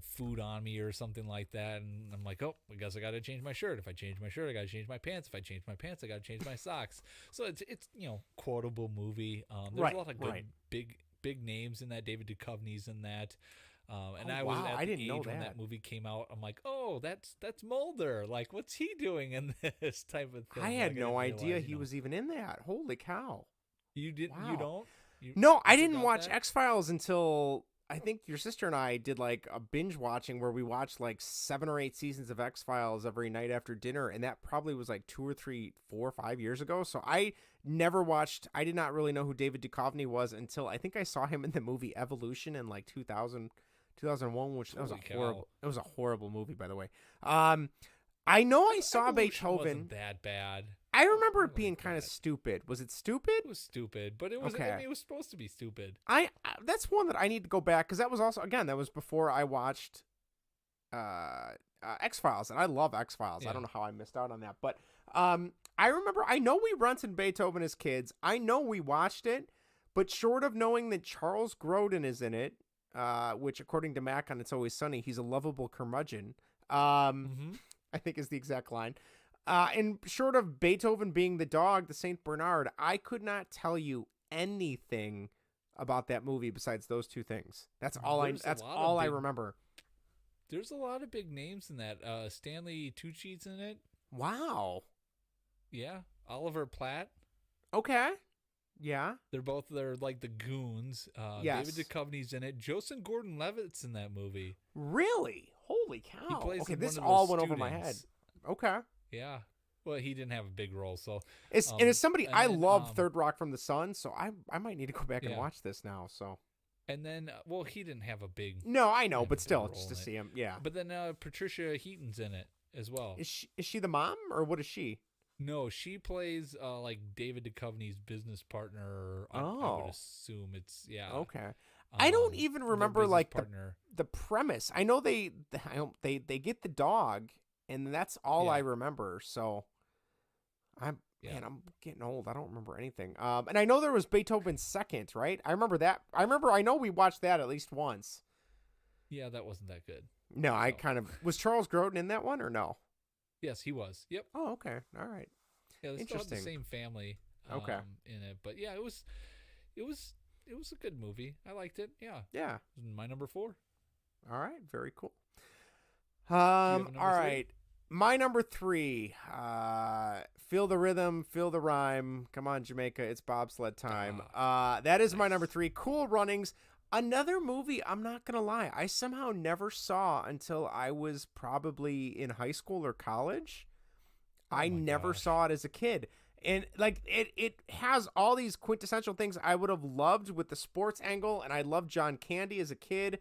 food on me or something like that, and I'm like, oh, I guess I got to change my shirt. If I change my shirt, I got to change my good. If I change my pants, I got to change my socks. So it's quotable movie. There's a lot of good big names in that. David Duchovny's in that. And I was at the age when that movie came out. I'm like, oh, that's Mulder. Like, what's he doing in this type of thing? I had no idea he was even in that. Holy cow! You didn't? Wow. You don't? No, I didn't watch X-Files until I think your sister and I did like a binge watching where we watched like 7 or 8 seasons of X-Files every night after dinner, and that probably was like 2 or 3, 4 or 5 years ago. So I never watched. I did not really know who David Duchovny was until I think I saw him in the movie Evolution in like 2001, which that was horrible. It was a horrible movie, by the way. I know I saw Beethoven. Wasn't that bad. I remember it being kind of stupid. Was it stupid? It was stupid, but it was. Okay. I mean, it was supposed to be stupid. That's one that I need to go back, because that was also, again, that was before I watched X-Files, and I love X-Files. Yeah. I don't know how I missed out on that, but I remember. I know we rented Beethoven as kids. I know we watched it, but short of knowing that Charles Grodin is in it, which according to Mac on It's Always Sunny, he's a lovable curmudgeon. I think is the exact line. And short of Beethoven being the dog, the Saint Bernard, I could not tell you anything about that movie besides those 2 things. That's all I remember. There's a lot of big names in that. Stanley Tucci's in it. Wow. Yeah. Oliver Platt. Okay. Yeah. They're like the goons. Yes. David Duchovny's in it. Joseph Gordon-Levitt's in that movie. Really? Holy cow. He plays this one of all the went students. over my head. Okay. Yeah. Well, he didn't have a big role, so. And as somebody, I love Third Rock from the Sun, so I might need to go back and watch this now. So. And then, well, he didn't have a big. No, I know, but still, just to see him, yeah. But then Patricia Heaton's in it as well. Is she the mom, or what is she? No, she plays like David Duchovny's business partner. I would assume it's Okay. I don't even remember like the premise. I know they get the dog, and that's all I remember. So I'm getting old. I don't remember anything. And I know there was Beethoven's Second, right? I remember that. I know we watched that at least once. Yeah, that wasn't that good. No, I kind of was Charles Grodin in that one or no? Yes, he was. Yep. Oh, okay. All right. Yeah, they still have the same family. In it, but yeah, it was a good movie. I liked it. Yeah. Yeah. My number 4. All right. Very cool. All right. My number 3, Feel the rhythm, feel the rhyme. Come on, Jamaica, it's bobsled time. That is my number 3. Cool Runnings. Another movie, I'm not going to lie, I somehow never saw until I was probably in high school or college. I never saw it as a kid. And like it has all these quintessential things I would have loved with the sports angle, and I loved John Candy as a kid.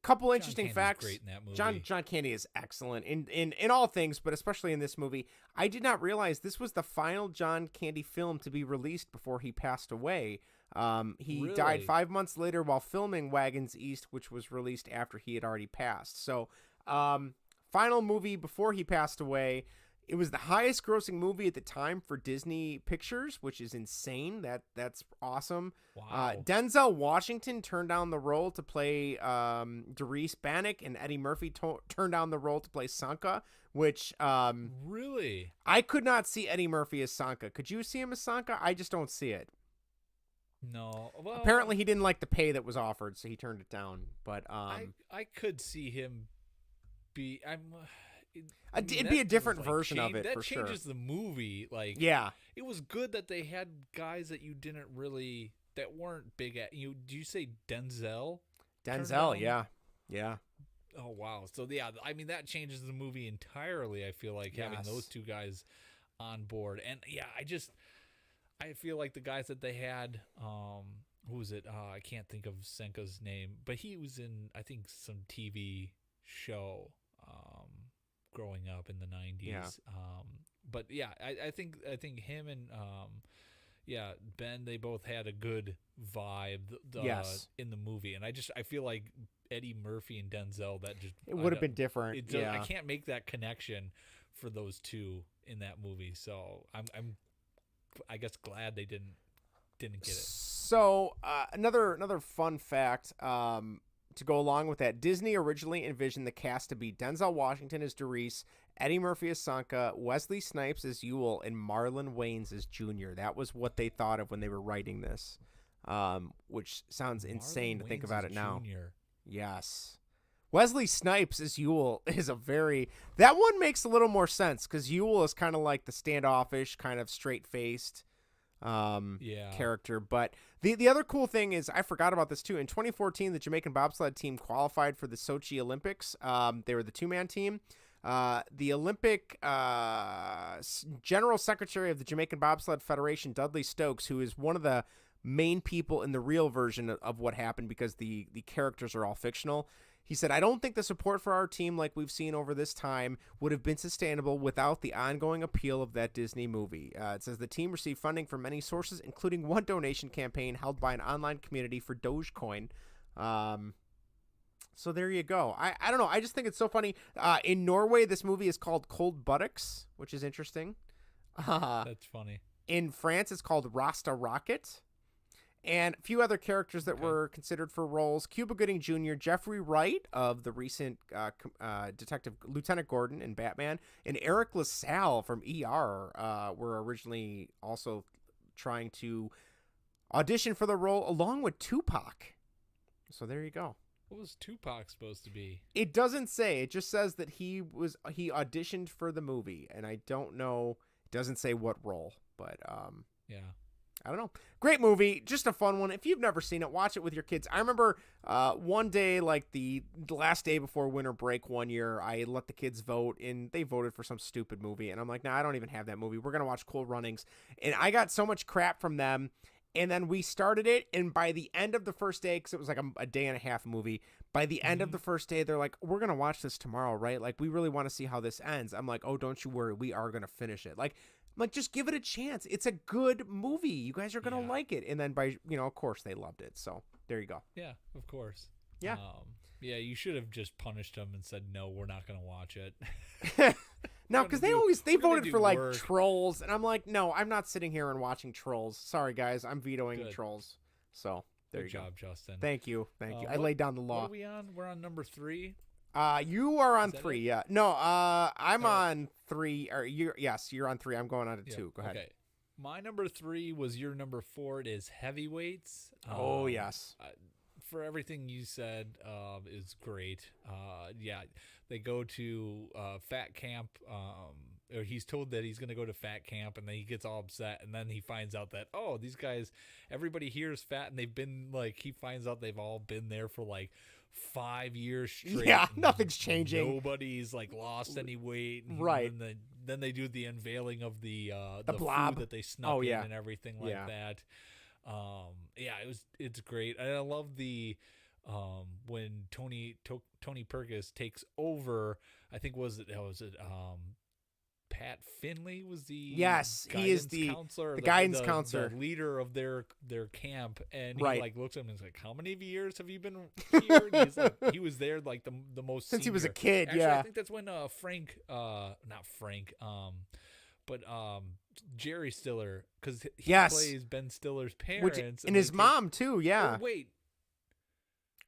Couple interesting facts. Great in that movie. John Candy is excellent in all things, but especially in this movie. I did not realize this was the final John Candy film to be released before he passed away. He died 5 months later while filming Wagons East, which was released after he had already passed. So, final movie before he passed away. It was the highest grossing movie at the time for Disney Pictures, which is insane. That's awesome. Wow. Denzel Washington turned down the role to play Doris Bannock, and Eddie Murphy turned down the role to play Sanka, which really? I could not see Eddie Murphy as Sanka. Could you see him as Sanka? I just don't see it. No. Well, apparently he didn't like the pay that was offered, so he turned it down. But I could see him be. It'd be a different version of it, for sure. That changes the movie. Like, yeah, it was good that they had guys that you didn't really, that weren't big at you. Do you say Denzel? Denzel, yeah. Oh wow. So yeah, I mean that changes the movie entirely. I feel like having those two guys on board, and yeah, I feel like the guys that they had. Who was it? I can't think of Senka's name, but he was in I think some TV show. Growing up in the 90s. Yeah. But yeah, I think him and Ben, they both had a good vibe in the movie. And I feel like Eddie Murphy and Denzel, it would have been different. I can't make that connection for those two in that movie. So I'm I guess glad they didn't get it. So another fun fact, to go along with that, Disney originally envisioned the cast to be Denzel Washington as Doris, Eddie Murphy as Sanka, Wesley Snipes as Yule, and Marlon Wayans as Junior. That was what they thought of when they were writing this, which sounds insane to think about it now. Junior. Yes. Wesley Snipes as Yule is that one makes a little more sense because Yule is kind of like the standoffish, kind of straight-faced character. But the other cool thing is, I forgot about this too. In 2014, the Jamaican bobsled team qualified for the Sochi Olympics. They were the 2-man team. The Olympic General Secretary of the Jamaican Bobsled Federation, Dudley Stokes, who is one of the main people in the real version of what happened because the characters are all fictional. He said, "I don't think the support for our team like we've seen over this time would have been sustainable without the ongoing appeal of that Disney movie." It says the team received funding from many sources, including one donation campaign held by an online community for Dogecoin. So there you go. I don't know. I just think it's so funny. In Norway, this movie is called Cold Buttocks, which is interesting. That's funny. In France, it's called Rasta Rocket. And a few other characters that were considered for roles: Cuba Gooding Jr., Jeffrey Wright of the recent Detective Lieutenant Gordon in Batman, and Eric LaSalle from ER were originally also trying to audition for the role along with Tupac. So there you go. What was Tupac supposed to be? It doesn't say. It just says that he auditioned for the movie, and I don't know. It doesn't say what role, but yeah. I don't know. Great movie. Just a fun one. If you've never seen it, watch it with your kids. I remember one day, like the last day before winter break one year, I let the kids vote, and they voted for some stupid movie. And I'm like, nah, I don't even have that movie. We're going to watch Cool Runnings. And I got so much crap from them. And then we started it, and by the end of the first day, because it was like a day and a half movie, by the end of the first day, they're like, we're going to watch this tomorrow, right? Like, we really want to see how this ends. I'm like, oh, don't you worry. We are going to finish it. Like, just give it a chance. It's a good movie. You guys are going to like it. And then of course they loved it. So there you go. Yeah, of course. Yeah. Yeah, you should have just punished them and said, no, we're not going to watch it. No, because they voted for like Trolls. And I'm like, no, I'm not sitting here and watching Trolls. Sorry, guys. I'm vetoing Trolls. So there you go. Good job, Justin. Thank you. I laid down the law. What are we on? We're on number 3. You are on 3, yeah. No, I'm on 3. Or you're on 3. I'm going on to 2. Go ahead. Okay. My number 3 was your number 4. It is Heavyweights. Oh yes. For everything you said, is great. Yeah, they go to fat camp or he's told that he's going to go to fat camp, and then he gets all upset, and then he finds out that, oh, these guys, everybody here is fat, and they've been like, he finds out they've all been there for like 5 years straight. Yeah, nothing's changing. Nobody's like lost any weight. And right. Then they do the unveiling of the blob food that they snuck in and everything like that. Yeah, it's great. And I love the when Tony Perkis takes over. I think was it Pat Finley was the he is the counselor, the guidance counselor, the leader of their camp, and he like looks at him and is like, "How many years have you been here?" And he's like, he was there like the most since senior. he was a kid. Actually, yeah, I think that's when not Frank, but Jerry Stiller, because he plays Ben Stiller's parents and his mom too. Yeah. Oh, wait.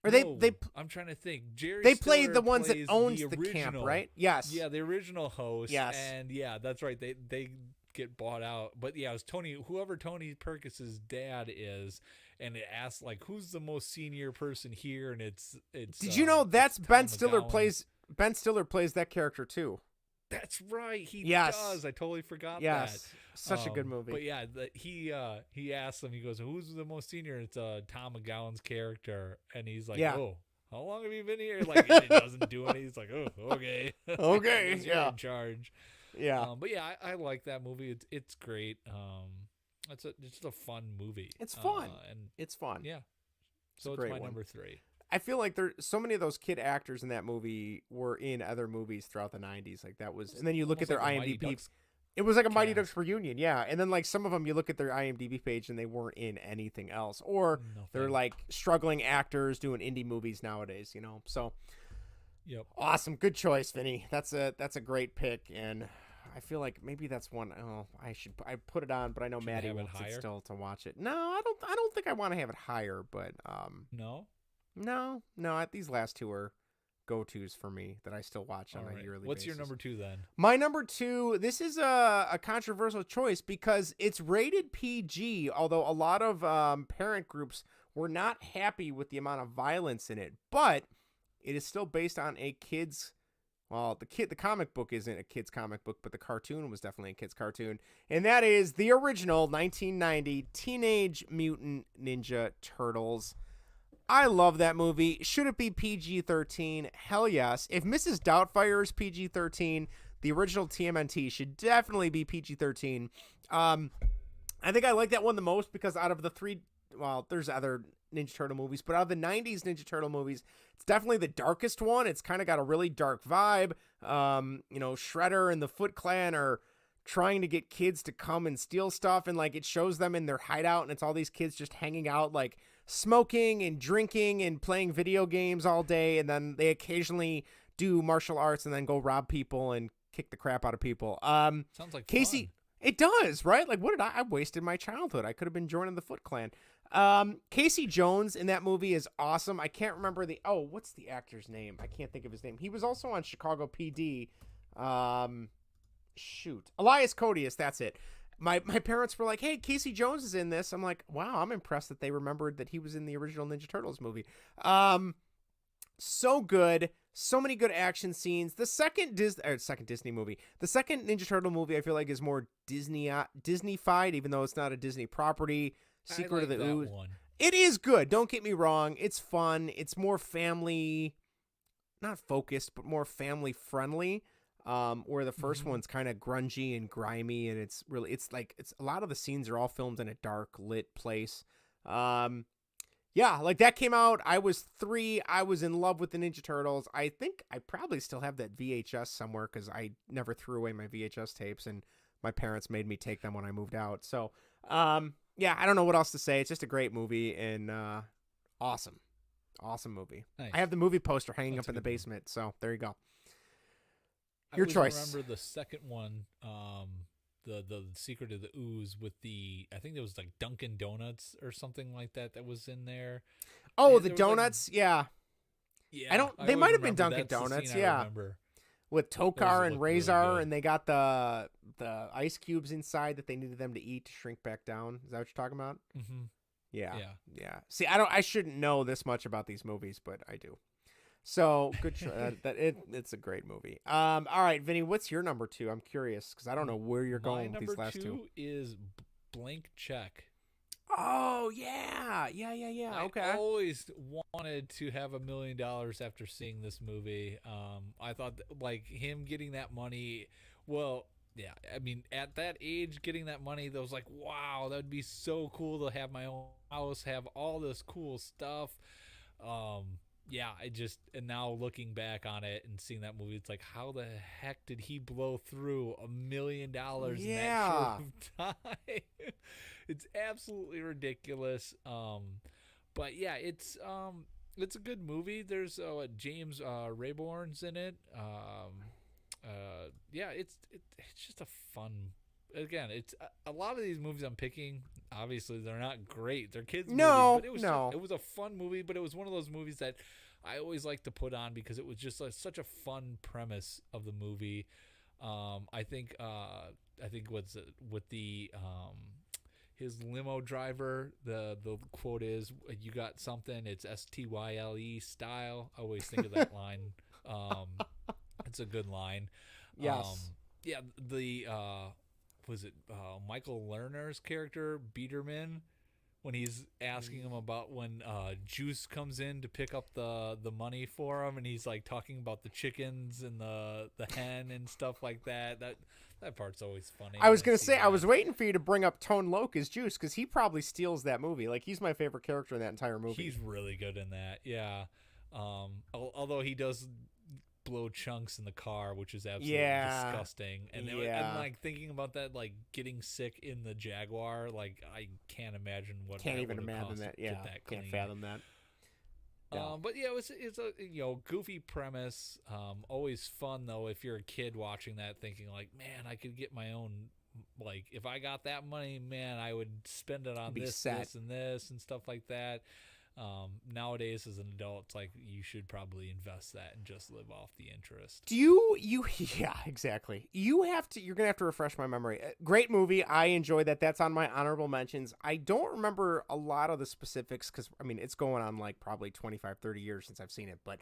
Or no, they I'm trying to think. Jerry they Stiller play the ones that plays owns the the camp, original. right? Yes. Yeah, the original host. Yes. And yeah, that's right. They get bought out. But yeah, it was whoever Tony Perkis's dad is, and it asks like, who's the most senior person here? And it's Did you know that's Ben Stiller McGowan. Ben Stiller plays that character too? That's right. He yes. does. I totally forgot that. Yes. Such a good movie. But yeah, he asks him, he goes, who's the most senior? It's Tom McGowan's character. And he's like, oh, how long have you been here? Like, and he doesn't do anything. He's like, oh, okay. Okay. You're in charge. Yeah. But yeah, I like that movie. It's great. It's just a fun movie. It's fun. And it's fun. Yeah. So it's my number 3. I feel like there's so many of those kid actors in that movie were in other movies throughout the 90s. Like that was, and then you look at their IMDb. It was like a Mighty Ducks reunion, yeah. And then like some of them, you look at their IMDb page and they weren't in anything else, or they're like struggling actors doing indie movies nowadays, you know. So, awesome, good choice, Vinny. That's a great pick, and I feel like maybe that's one. Oh, I put it on, but I know Maddie wants it still to watch it. No, I don't think I want to have it higher, but no. These last two are go-tos for me that I still watch on a yearly basis. What's your number 2 then? My number 2, this is a controversial choice because it's rated PG, although a lot of parent groups were not happy with the amount of violence in it, but it is still based on a kid's, well, the comic book isn't a kid's comic book, but the cartoon was definitely a kid's cartoon, and that is the original 1990 Teenage Mutant Ninja Turtles. I love that movie. Should it be PG-13? Hell yes. If Mrs. Doubtfire is PG-13, the original TMNT should definitely be PG-13. I think I like that one the most because out of the 3, well, there's other Ninja Turtle movies, but out of the 90s Ninja Turtle movies, it's definitely the darkest one. It's kind of got a really dark vibe. Shredder and the Foot Clan are trying to get kids to come and steal stuff, and like it shows them in their hideout, and it's all these kids just hanging out, like smoking and drinking and playing video games all day, and then they occasionally do martial arts and then go rob people and kick the crap out of people. Sounds like Casey. Fun. It does, right? Like, what did I wasted my childhood. I could have been joining the Foot Clan. Casey Jones in that movie is awesome. I can't remember what's the actor's name? I can't think of his name. He was also on Chicago PD. Elias Codius, that's it. My parents were like, hey, Casey Jones is in this. I'm like, wow, I'm impressed that they remembered that he was in the original Ninja Turtles movie. So good. So many good action scenes. The second Disney movie. The second Ninja Turtle movie I feel like is more Disney-fied, even though it's not a Disney property. Secret of the Ooze. It is good. Don't get me wrong. It's fun. It's more family, not focused, but more family friendly. Where the first one's kind of grungy and grimy, and it's a lot of the scenes are all filmed in a dark lit place. Like that came out. I was 3. I was in love with the Ninja Turtles. I think I probably still have that VHS somewhere because I never threw away my VHS tapes, and my parents made me take them when I moved out. So, I don't know what else to say. It's just a great movie and awesome movie. Nice. I have the movie poster hanging up in the basement. So there you go. Your choice. I remember the second one, the Secret of the Ooze with I think there was like Dunkin' Donuts or something like that was in there. Oh, the donuts, yeah. Yeah. They might have been Dunkin' Donuts, yeah. With Tokar and Razor, really, and they got the ice cubes inside that they needed them to eat to shrink back down. Is that what you're talking about? Mm-hmm. Yeah. See, I shouldn't know this much about these movies, but I do. So good. It's a great movie. All right, Vinny, what's your number 2? I'm curious because I don't know where you're going with these last two. My number 2 is Blank Check. Oh yeah. Okay. I always wanted to have $1 million after seeing this movie. I thought like him getting that money. Well, yeah. I mean, at that age, getting that money, that was like, wow, that would be so cool to have my own house, have all this cool stuff. Yeah, and now looking back on it and seeing that movie, it's like, how the heck did he blow through $1 million in that short of time? It's absolutely ridiculous. But yeah, it's a good movie. There's James Rayborn's in it. Yeah, it's just a fun. Again, it's a lot of these movies I'm picking. Obviously, they're not great. They're kids' movies, but it was a fun movie. But it was one of those movies that I always like to put on because it was just such a fun premise of the movie. I think with the his limo driver, the quote is, "You got something? It's STYLE style." I always think of that line. It's a good line. Yes. Yeah. The was it Michael Lerner's character Biederman, when he's asking him about when Juice comes in to pick up the money for him, and he's like talking about the chickens and the hen and stuff like that. That part's always funny. I was gonna say, I was waiting for you to bring up Tone Loc as Juice because he probably steals that movie. Like, he's my favorite character in that entire movie. He's really good in that. Yeah. Although he does blow chunks in the car, which is absolutely disgusting. And like thinking about that, like getting sick in the Jaguar, like I can't imagine what. Can't even imagine that. Yeah, can't fathom that. Yeah. But yeah, it's a goofy premise. Always fun though if you're a kid watching that, thinking like, man, I could get my own. Like if I got that money, man, I would spend it on this and stuff like that. Nowadays as an adult, it's like you should probably invest that and just live off the interest. Do you yeah, exactly. You're gonna have to refresh my memory. Great movie. I enjoyed that. That's on my honorable mentions. I don't remember a lot of the specifics because I mean it's going on like probably 25-30 years since I've seen it, but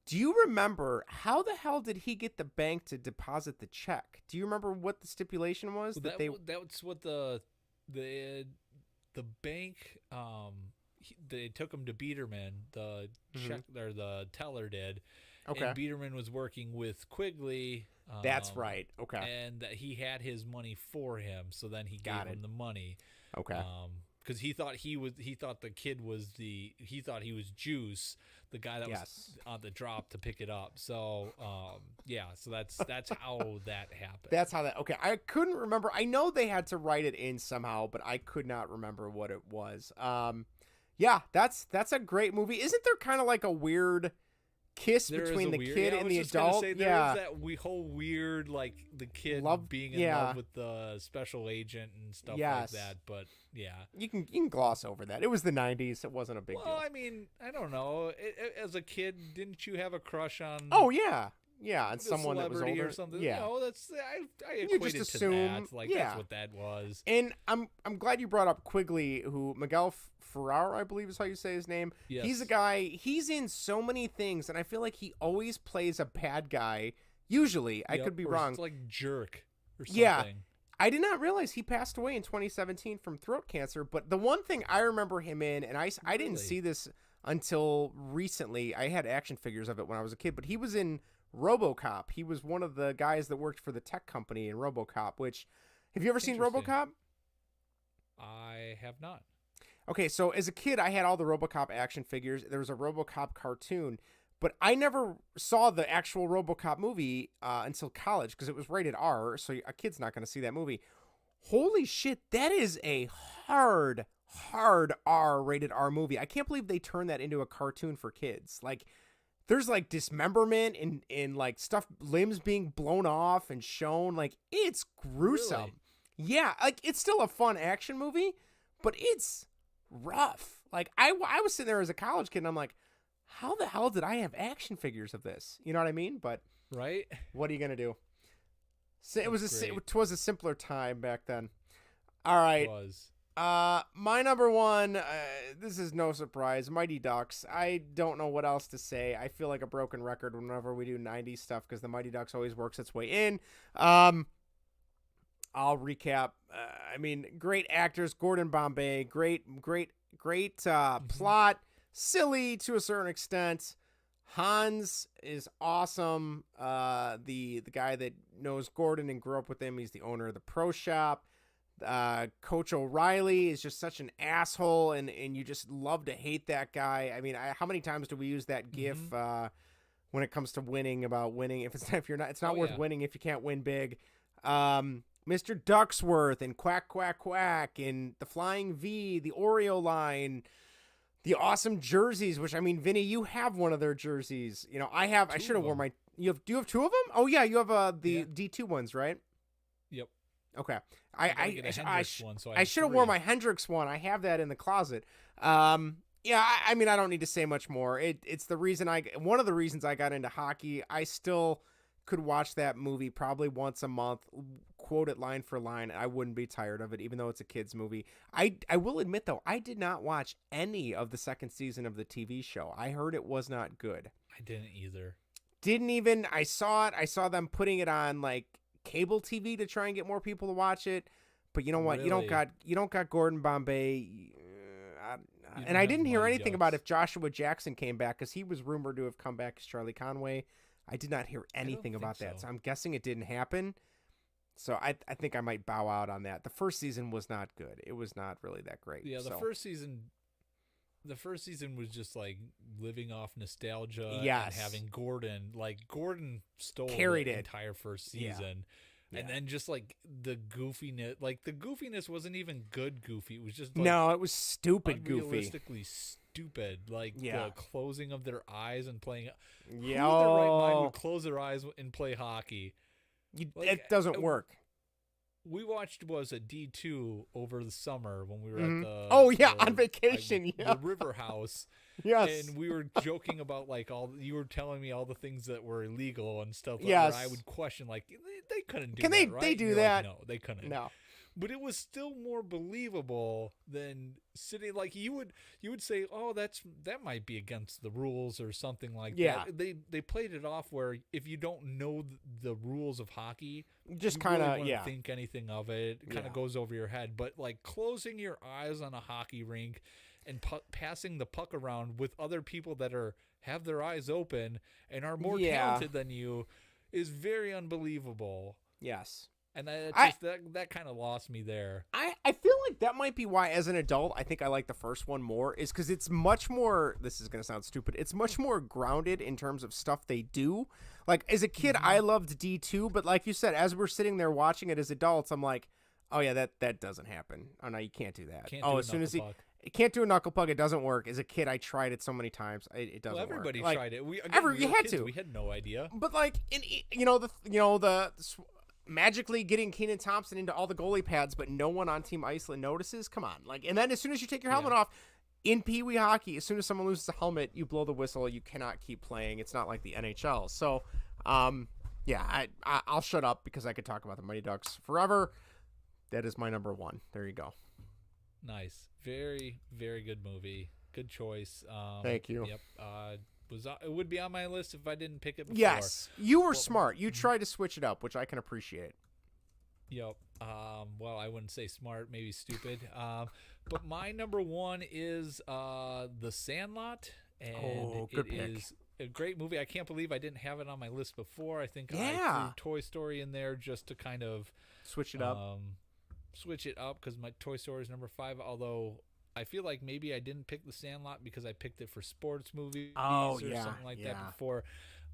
do you remember how the hell did he get the bank to deposit the check? Do you remember what the stipulation was? That's what the bank they took him to Biederman, the check or the teller did. Okay. And Biederman was working with Quigley. That's right. Okay. And that he had his money for him, so then he gave him the money. Okay. Because he thought he was Juice, the guy that was on the drop to pick it up. So so that's how that happened. That's how that. Okay, I couldn't remember. I know they had to write it in somehow, but I could not remember what it was. Yeah, that's a great movie. Isn't there kind of like a weird kiss between the kid and the adult? There is that whole weird, like the kid being in love with the special agent and stuff like that. But yeah, you can gloss over that. It was the 90s. It wasn't a big deal. Well, I mean, I don't know. As a kid, didn't you have a crush on? Oh yeah. Yeah, and someone that was older or something. Yeah, that's I equated to that. Like that's what that was. And I'm glad you brought up Quigley, who Miguel Ferrer, I believe is how you say his name. Yes. He's a guy. He's in so many things, and I feel like he always plays a bad guy. Usually, I could be wrong. It's like Jerk or something. Yeah. I did not realize he passed away in 2017 from throat cancer. But the one thing I remember him in, and I didn't see this until recently. I had action figures of it when I was a kid, but he was in RoboCop. He was one of the guys that worked for the tech company in RoboCop, which, have you ever seen RoboCop? I have not. Okay, so as a kid, I had all the RoboCop action figures. There was a RoboCop cartoon, but I never saw the actual RoboCop movie until college because it was rated R, so a kid's not going to see that movie. Holy shit, that is a hard R, rated R movie. I can't believe they turned that into a cartoon for kids. Like, there's like dismemberment and like stuff, limbs being blown off and shown. Like, it's gruesome. Really? Yeah, like it's still a fun action movie, but it's rough. Like I was sitting there as a college kid and I'm like, how the hell did I have action figures of this? You know what I mean? But right, what are you gonna do? So it was a simpler time back then. All right. It was. My number one, this is no surprise, Mighty Ducks. I don't know what else to say. I feel like a broken record whenever we do 90s stuff because the Mighty Ducks always works its way in. I'll recap. I mean, great actors, Gordon Bombay, great plot, silly to a certain extent. Hans is awesome. The guy that knows Gordon and grew up with him, he's the owner of the pro shop. Coach O'Reilly is just such an asshole, and you just love to hate that guy. I mean, how many times do we use that gif when it comes to winning, about winning? It's not worth winning if you can't win big. Mr. Ducksworth and Quack Quack Quack and the Flying V, the Oreo line, the awesome jerseys. Which, I mean, Vinny, you have one of their jerseys. You know, I have. I should have worn my. Do you have two of them? Oh yeah, you have the D2 ones, right? Yep. Okay. I should have worn my Hendrix one. I have that in the closet. I mean, I don't need to say much more. It's the reason one of the reasons I got into hockey. I still could watch that movie probably once a month, quote it line for line. I wouldn't be tired of it, even though it's a kid's movie. I will admit, though, I did not watch any of the second season of the TV show. I heard it was not good. I didn't either. I saw it. I saw them putting it on, like, cable TV to try and get more people to watch it, but you know what? Really? You don't got Gordon Bombay, and I didn't hear anything about if Joshua Jackson came back because he was rumored to have come back as Charlie Conway. I did not hear anything about that, so I'm guessing it didn't happen. So I think I might bow out on that. The first season was not good. It was not really that great. Yeah, the first season was just like living off nostalgia and having Gordon. Like, Gordon carried the entire first season. Yeah. And then just like the goofiness wasn't even good goofy. It was just like, no, it was stupid goofy. Unrealistically stupid. Like the closing of their eyes and playing. Yeah. Who in their right mind would close their eyes and play hockey? It doesn't work. We watched a D2 over the summer when we were at the on vacation, the River House. Yes. And we were joking about like you were telling me all the things that were illegal and stuff. Yes. Where I would question like they couldn't do that. Can they do that? Like, no, they couldn't. No. But it was still more believable than sitting like you would say, oh, that might be against the rules or something like that. They played it off where if you don't know the rules of hockey, just kind of really think anything of it. It kind of goes over your head. But like closing your eyes on a hockey rink and passing the puck around with other people that have their eyes open and are more talented than you is very unbelievable. Yes. And that kind of lost me there. I feel like that might be why, as an adult, I think I like the first one more, is because it's much more, this is going to sound stupid, it's much more grounded in terms of stuff they do. Like, as a kid, I loved D2, but like you said, as we're sitting there watching it as adults, I'm like, oh yeah, that doesn't happen. Oh no, you can't do that. As soon as he can't do a knuckle puck, it doesn't work. As a kid, I tried it so many times, it doesn't work. Everybody like, tried it. We had kids, to. We had no idea. But like, magically getting Keenan Thompson into all the goalie pads, but no one on Team Iceland notices. Come on, like, and then as soon as you take your helmet off in Pee Wee hockey, as soon as someone loses a helmet, you blow the whistle. You cannot keep playing. It's not like the NHL. So, I'll shut up because I could talk about the Mighty Ducks forever. That is my number one. There you go. Nice, very, very good movie. Good choice. Thank you. Yep. It would be on my list if I didn't pick it before. Yes, you were smart. You tried to switch it up, which I can appreciate. Yep. Well, I wouldn't say smart, maybe stupid. But my number one is The Sandlot, and good it pick. is a great movie. I can't believe I didn't have it on my list before. I think I threw Toy Story in there just to kind of switch it up. Because my Toy Story is number 5. Although I feel like maybe I didn't pick The Sandlot because I picked it for sports movies or something like that before.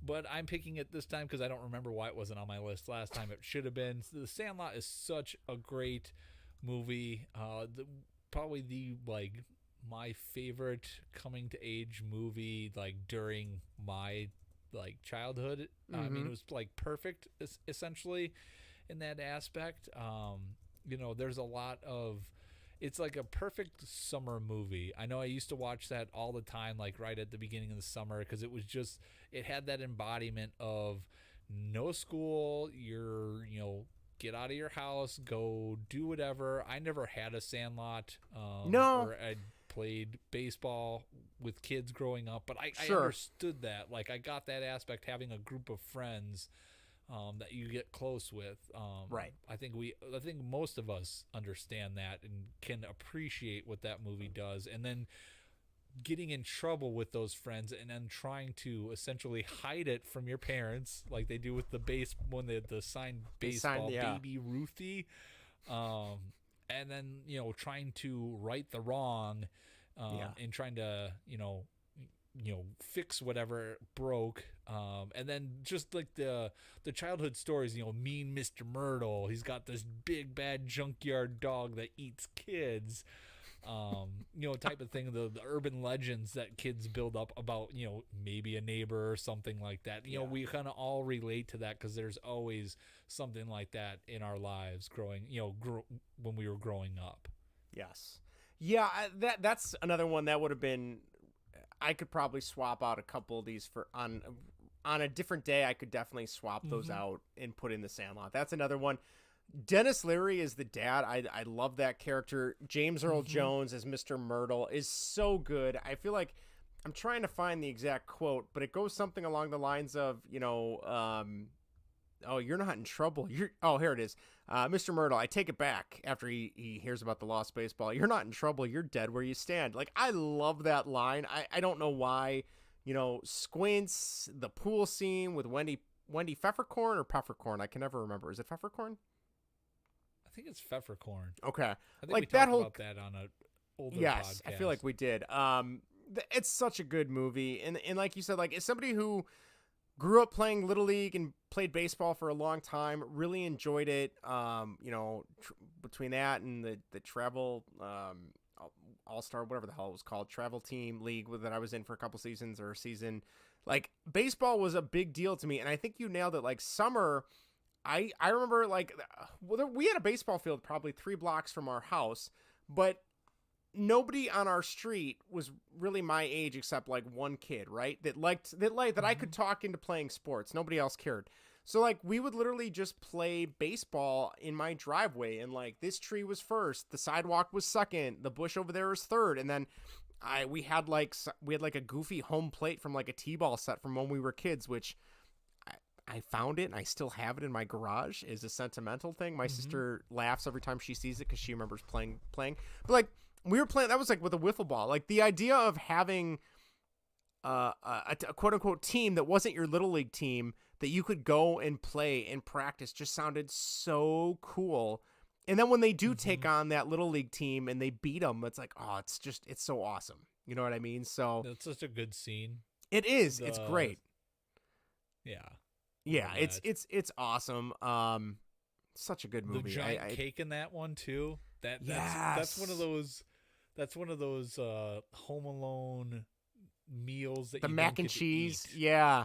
But I'm picking it this time because I don't remember why it wasn't on my list last time. It should have been. The Sandlot is such a great movie. Probably my favorite coming to age movie during my childhood. I mean, it was perfect essentially in that aspect. There's a lot of, it's like a perfect summer movie. I know I used to watch that all the time, right at the beginning of the summer, because it had that embodiment of no school, you're, get out of your house, go do whatever. I never had a sandlot. No. Or I played baseball with kids growing up, but I Sure. understood that. Like, I got that aspect, having a group of friends that you get close with. Right. I think most of us understand that and can appreciate what that movie does. And then getting in trouble with those friends and then trying to essentially hide it from your parents, like they do with the signed baseball Baby Ruthie, and then trying to right the wrong, and trying to fix whatever broke, and then just like the childhood stories, mean Mr. Myrtle, he's got this big bad junkyard dog that eats kids. Type of thing, the urban legends that kids build up about, maybe a neighbor or something like that. We kind of all relate to that because there's always something like that in our lives when we were growing up. Yes. Yeah, that's another one that would have been, I could probably swap out a couple of these for on a different day. I could definitely swap those out and put in the Sandlot. That's another one. Dennis Leary is the dad. I love that character. James Earl Jones as Mr. Myrtle is so good. I feel like I'm trying to find the exact quote, but it goes something along the lines of, oh, you're not in trouble. Here it is. Mr. Myrtle, I take it back after he hears about the lost baseball. You're not in trouble. You're dead where you stand. Like, I love that line. I don't know why, Squints, the pool scene with Wendy Pfeffercorn or Peppercorn. I can never remember. Is it Pfeffercorn? I think it's Pfeffercorn. Okay. I think like we that talked whole about that on a older yes, podcast. I feel like we did. It's such a good movie. And like you said, like, as somebody who grew up playing Little League and played baseball for a long time, really enjoyed it. Between that and the travel all-star, whatever the hell it was called, travel team league that I was in for a couple seasons or a season, like, baseball was a big deal to me. And I think you nailed it. Like, summer, I remember, like, we had a baseball field probably 3 blocks from our house, but nobody on our street was really my age except like one kid, right? That I could talk into playing sports. Nobody else cared. So, like, we would literally just play baseball in my driveway, and like, this tree was first, the sidewalk was second, the bush over there was third, and then we had like a goofy home plate from like a t-ball set from when we were kids, which I found it and I still have it in my garage. Is a sentimental thing. My sister laughs every time she sees it because she remembers playing. But like, we were playing, that was like with a wiffle ball. Like, the idea of having a quote unquote team that wasn't your Little League team that you could go and play and practice just sounded so cool. And then when they do take on that Little League team and they beat them, it's like, oh, it's so awesome. You know what I mean? So it's such a good scene. It is. It's great. Yeah. Yeah, it's awesome. Such a good movie. The giant cake in that one too. That's one of those Home Alone meals that the you mac don't and get to cheese. eat. Yeah,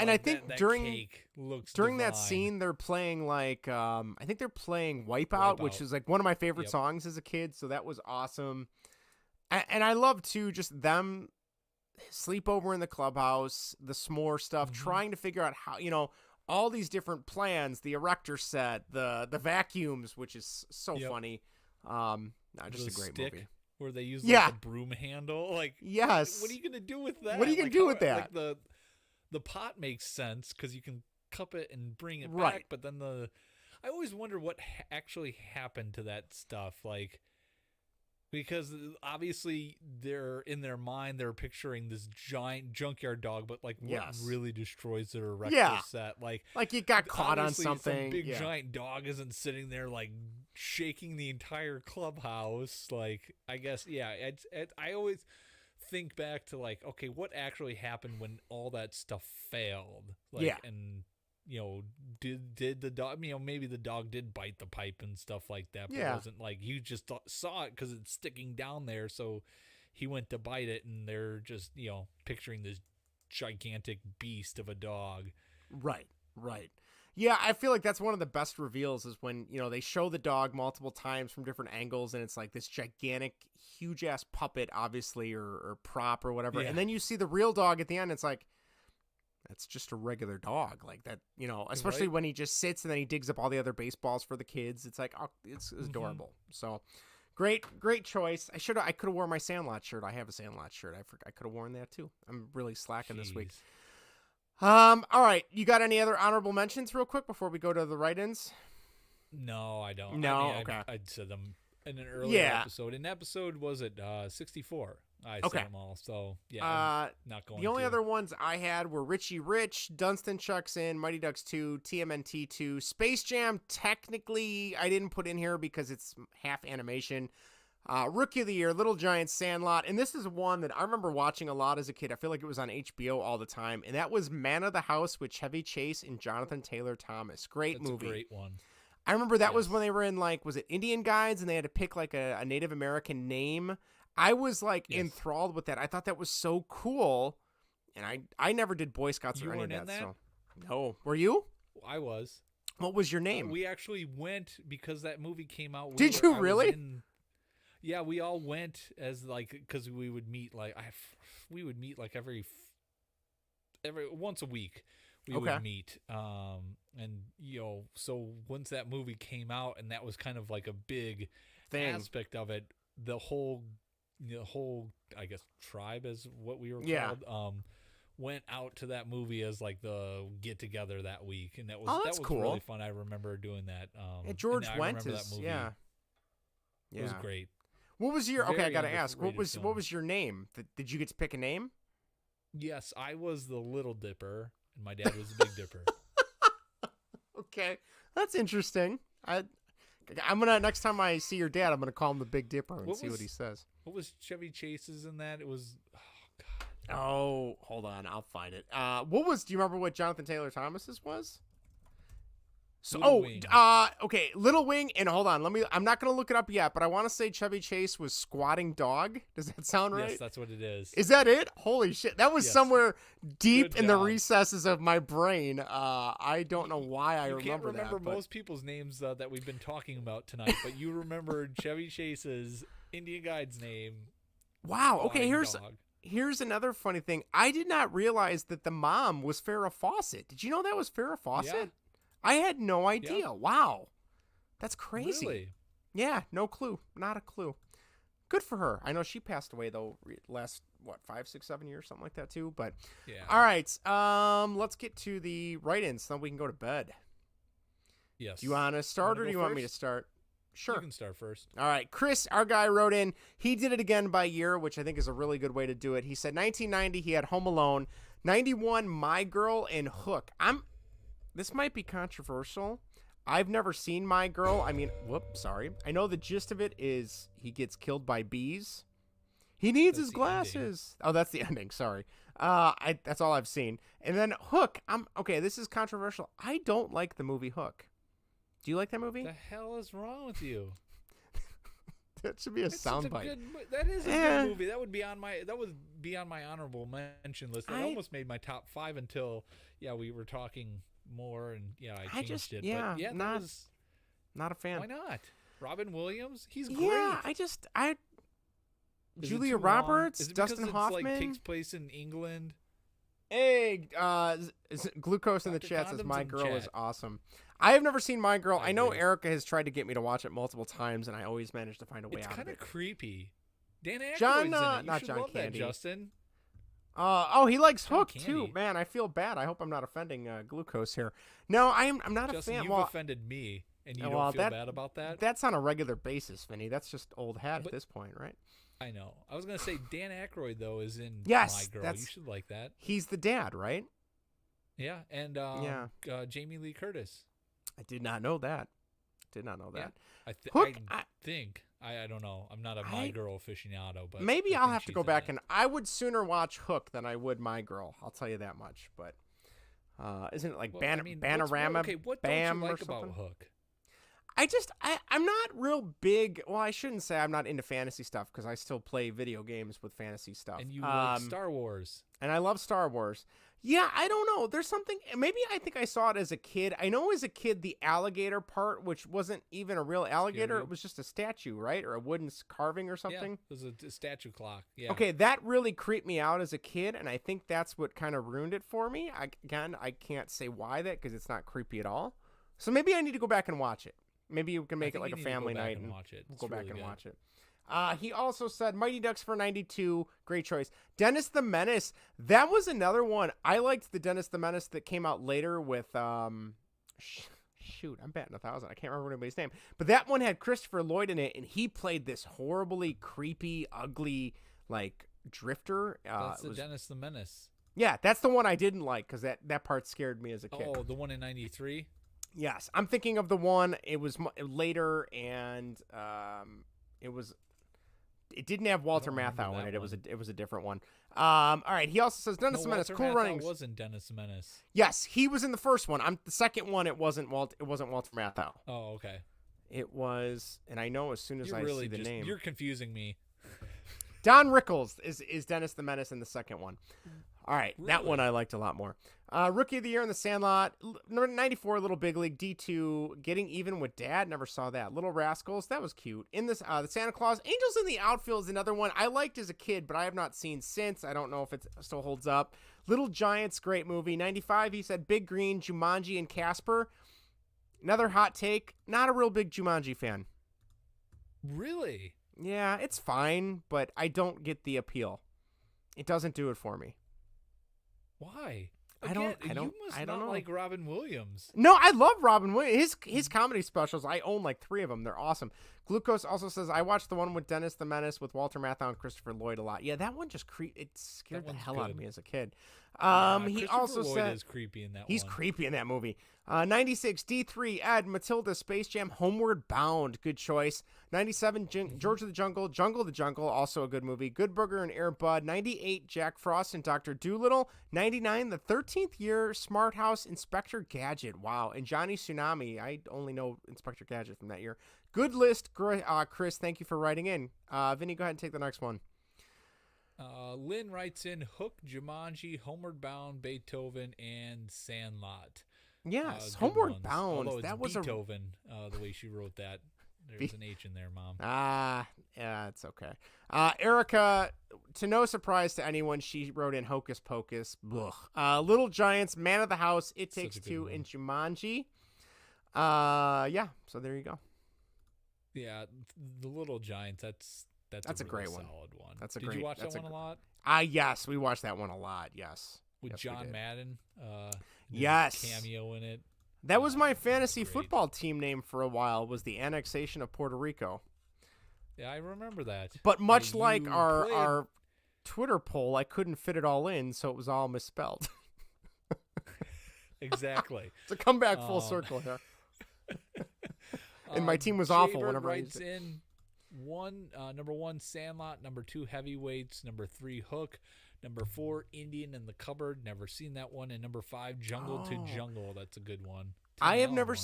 and I think that during cake looks that divine. scene they're playing like I think they're playing Wipeout, which is like one of my favorite songs as a kid. So that was awesome, and I love too just them sleep over in the clubhouse, the s'more stuff, trying to figure out how, all these different plans, the erector set, the vacuums, which is so funny. Just a great movie. Where they use like a broom handle. Like, yes. What are you going to do with that? What are you going to do with that? Like the pot makes sense because you can cup it and bring it right. back. But then I always wonder what actually happened to that stuff. Like, because obviously they're in their mind, they're picturing this giant junkyard dog, but like what really destroys their erector set? Like you got caught on something. Some big giant dog isn't sitting there like shaking the entire clubhouse. Like, I guess, I always think back to like, okay, what actually happened when all that stuff failed? Like, and did the dog, maybe the dog did bite the pipe and stuff like that, but it wasn't like you just saw it because it's sticking down there, so he went to bite it, and they're just, picturing this gigantic beast of a dog. Right. Yeah, I feel like that's one of the best reveals is when, they show the dog multiple times from different angles, and it's like this gigantic, huge-ass puppet, obviously, or prop or whatever, and then you see the real dog at the end, it's like, That's just a regular dog like that, especially when he just sits and then he digs up all the other baseballs for the kids. It's like, oh, it's adorable. So great choice. I could have worn my Sandlot shirt. I have a Sandlot shirt. I could have worn that too. I'm really slacking this week. All right. You got any other honorable mentions real quick before we go to the write-ins? No, I don't. No, okay. I said them in an earlier episode. In episode, was it 64? I said them all. So, yeah, I'm not going The only other ones I had were Richie Rich, Dunstan Chucks In, Mighty Ducks 2, TMNT 2, Space Jam. Technically, I didn't put in here because it's half animation. Rookie of the Year, Little Giants, Sandlot. And this is one that I remember watching a lot as a kid. I feel like it was on HBO all the time. And that was Man of the House with Chevy Chase and Jonathan Taylor Thomas. Great movie. That's a great one. I remember that was when they were in, was it Indian Guides, and they had to pick, a Native American name. I was, enthralled with that. I thought that was so cool, and I never did Boy Scouts or any of that. So. No. Were you? I was. What was your name? We actually went because that movie came out. Did you really? Yeah, we all went as, because we would meet, every once a week. We would meet, and so once that movie came out, and that was kind of like a big aspect of it, the whole, I guess, tribe is what we were called, went out to that movie as the get together that week, and that was cool. Really fun. I remember doing that. George went that movie. Yeah, it was great. What was your? I gotta ask. What was your name? Did you get to pick a name? Yes, I was the Little Dipper. And my dad was the Big Dipper. Okay, that's interesting. I'm gonna next time I see your dad, I'm gonna call him the Big Dipper and see what he says. What was Chevy Chase's in that? It was, God. Oh, hold on, I'll find it. Do you remember what Jonathan Taylor Thomas's was? So, Wing. Okay, Little Wing, and hold on, I'm not gonna look it up yet, but I want to say Chevy Chase was Squatting Dog. Does that sound right? Yes, that's what it is. Is that it? Holy shit, that was somewhere deep in the recesses of my brain. I don't know why I remember that. You can't remember most people's names that we've been talking about tonight, but you remembered Chevy Chase's Indian Guide's name. Wow. Okay, here's another funny thing. I did not realize that the mom was Farrah Fawcett. Did you know that was Farrah Fawcett? Yeah. I had no idea. Yeah. Wow. That's crazy. Really? Yeah, no clue. Not a clue. Good for her. I know she passed away, though, last, 5, 6, 7 years, something like that, too. But, yeah. All right. Let's get to the write-ins, then we can go to bed. Yes. Do you want to start, or do you want me to start? Sure. You can start first. All right. Chris, our guy, wrote in. He did it again by year, which I think is a really good way to do it. He said 1990, he had Home Alone. 91, My Girl, and Hook. This might be controversial. I've never seen My Girl. Sorry. I know the gist of it is he gets killed by bees. He needs his glasses. Oh, that's the ending. Sorry. That's all I've seen. And then Hook. Okay, this is controversial. I don't like the movie Hook. Do you like that movie? What the hell is wrong with you? That should be a soundbite. That is a good movie. That would be on my honorable mention list. It almost made my top 5 until we were talking more, and I changed it. Yeah, but not a fan. Why not? Robin Williams, he's great. Yeah, Julia Roberts, Dustin Hoffman. It takes place in England. Hey, Glucose in the chat says My Girl is awesome. I have never seen My Girl. I know Erica has tried to get me to watch it multiple times, and I always manage to find a way out of it. It's kind of creepy. Dan Aykroyd's John, in it. You not should John love Candy. that, Justin. He likes Hook Candy. too. Man, I feel bad. I hope I'm not offending Glucose here. No, I'm not Justin, a fan. You've offended me, and you don't feel bad about that? That's on a regular basis, Vinny. That's just old hat at this point, right? I know. I was going to say Dan Aykroyd, though, is in My Girl. You should like that. He's the dad, right? Yeah, and Jamie Lee Curtis. I did not know that. Yeah. Hook, I think. I don't know. I'm not a My Girl aficionado, but maybe I'll have to go back, and I would sooner watch Hook than I would My Girl. I'll tell you that much. But isn't it like Bananarama? What Bam, don't you like or something? about Hook? I'm not real big. Well, I shouldn't say I'm not into fantasy stuff because I still play video games with fantasy stuff. And you like Star Wars. And I love Star Wars. Yeah, I don't know. There's something. Maybe I think I saw it as a kid. I know as a kid the alligator part, which wasn't even a real alligator, it was just a statue, right, or a wooden carving or something. Yeah, it was a statue clock. Yeah. Okay, that really creeped me out as a kid, and I think that's what kind of ruined it for me. I can't say why that because it's not creepy at all. So maybe I need to go back and watch it. Maybe you can make it like a family night and watch it. Go back and watch it. He also said Mighty Ducks for 92. Great choice. Dennis the Menace. That was another one. I liked the Dennis the Menace that came out later with, shoot, I'm batting 1,000. I can't remember anybody's name. But that one had Christopher Lloyd in it, and he played this horribly creepy, ugly, like, drifter. That's the Dennis the Menace. Yeah, that's the one I didn't like because that part scared me as a kid. Oh, the one in 93? Yes. I'm thinking of the one, it was later, and it didn't have Walter Matthau in it. It was a different one. All right. He also says Dennis the Menace. Cool runnings. Wasn't Dennis the Menace? Yes, he was in the first one. The second one. It wasn't Walter Matthau. Oh, okay. It was, and I know as soon as I see the name. You're confusing me. Don Rickles is Dennis the Menace in the second one. All right, Really? That one I liked a lot more. Rookie of the Year in the Sandlot, number 94, Little Big League, D2, Getting Even with Dad, never saw that. Little Rascals, that was cute. In this, the Santa Claus, Angels in the Outfield is another one I liked as a kid, but I have not seen since. I don't know if it still holds up. Little Giants, great movie. 95, he said Big Green, Jumanji, and Casper. Another hot take, not a real big Jumanji fan. Really? Yeah, it's fine, but I don't get the appeal. It doesn't do it for me. Why? I don't know. Like Robin Williams. No, I love Robin Williams. His comedy specials, I own like 3 of them. They're awesome. Glucose also says, I watched the one with Dennis the Menace with Walter Matthau and Christopher Lloyd a lot. Yeah, that one just it scared the hell out of me as a kid. He also Lloyd said is creepy in that he's one. creepy in that movie. 96, D3, Ed, Matilda, Space Jam, Homeward Bound, good choice. 97, George of the Jungle, Jungle the Jungle, also a good movie. Good Burger and Air Bud. 98, Jack Frost and Dr. Dolittle. 99, The 13th Year, Smart House, Inspector Gadget. Wow, and Johnny Tsunami. I only know Inspector Gadget from that year. Good list, Chris. Thank you for writing in. Vinny, go ahead and take the next one. Lynn writes in Hook, Jumanji, Homeward Bound, Beethoven, and Sandlot. Yes, Homeward Bound. Although it's that was Beethoven, the way she wrote that. There's an H in there, Mom. Yeah, it's okay. Erica, to no surprise to anyone, she wrote in Hocus Pocus. Little Giants, Man of the House, It Takes Two, and Jumanji. Yeah, so there you go. Yeah, the Little Giants. That's a great really one. Solid one. Did you watch that one a lot? Yes, we watched that one a lot. Yes, with John Madden. Yes, cameo in it. That was my fantasy football team name for a while. Was the annexation of Puerto Rico. Yeah, I remember that. But much like our Twitter poll, I couldn't fit it all in, so it was all misspelled. Exactly. It's a comeback full circle here. And my team was awful whenever I used it. In number 1, Sandlot. Number 2, Heavyweights. Number 3, Hook. Number 4, Indian in the Cupboard. Never seen that one. And number 5, Jungle to Jungle. That's a good one. I have never.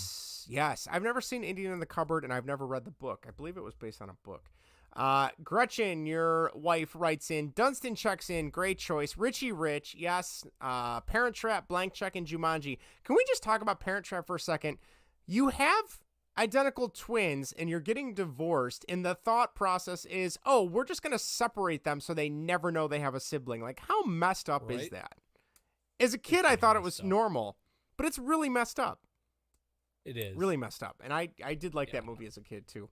Yes, I've never seen Indian in the Cupboard, and I've never read the book. I believe it was based on a book. Gretchen, your wife, writes in. Dunstan checks in. Great choice. Richie Rich, yes. Parent Trap, Blank Check, and Jumanji. Can we just talk about Parent Trap for a second? You have identical twins and you're getting divorced, and the thought process is, oh, we're just going to separate them so they never know they have a sibling. Like, how messed up is that? As a kid, I thought it was normal, but it's really messed up. It is. Really messed up. And I did like that movie as a kid, too.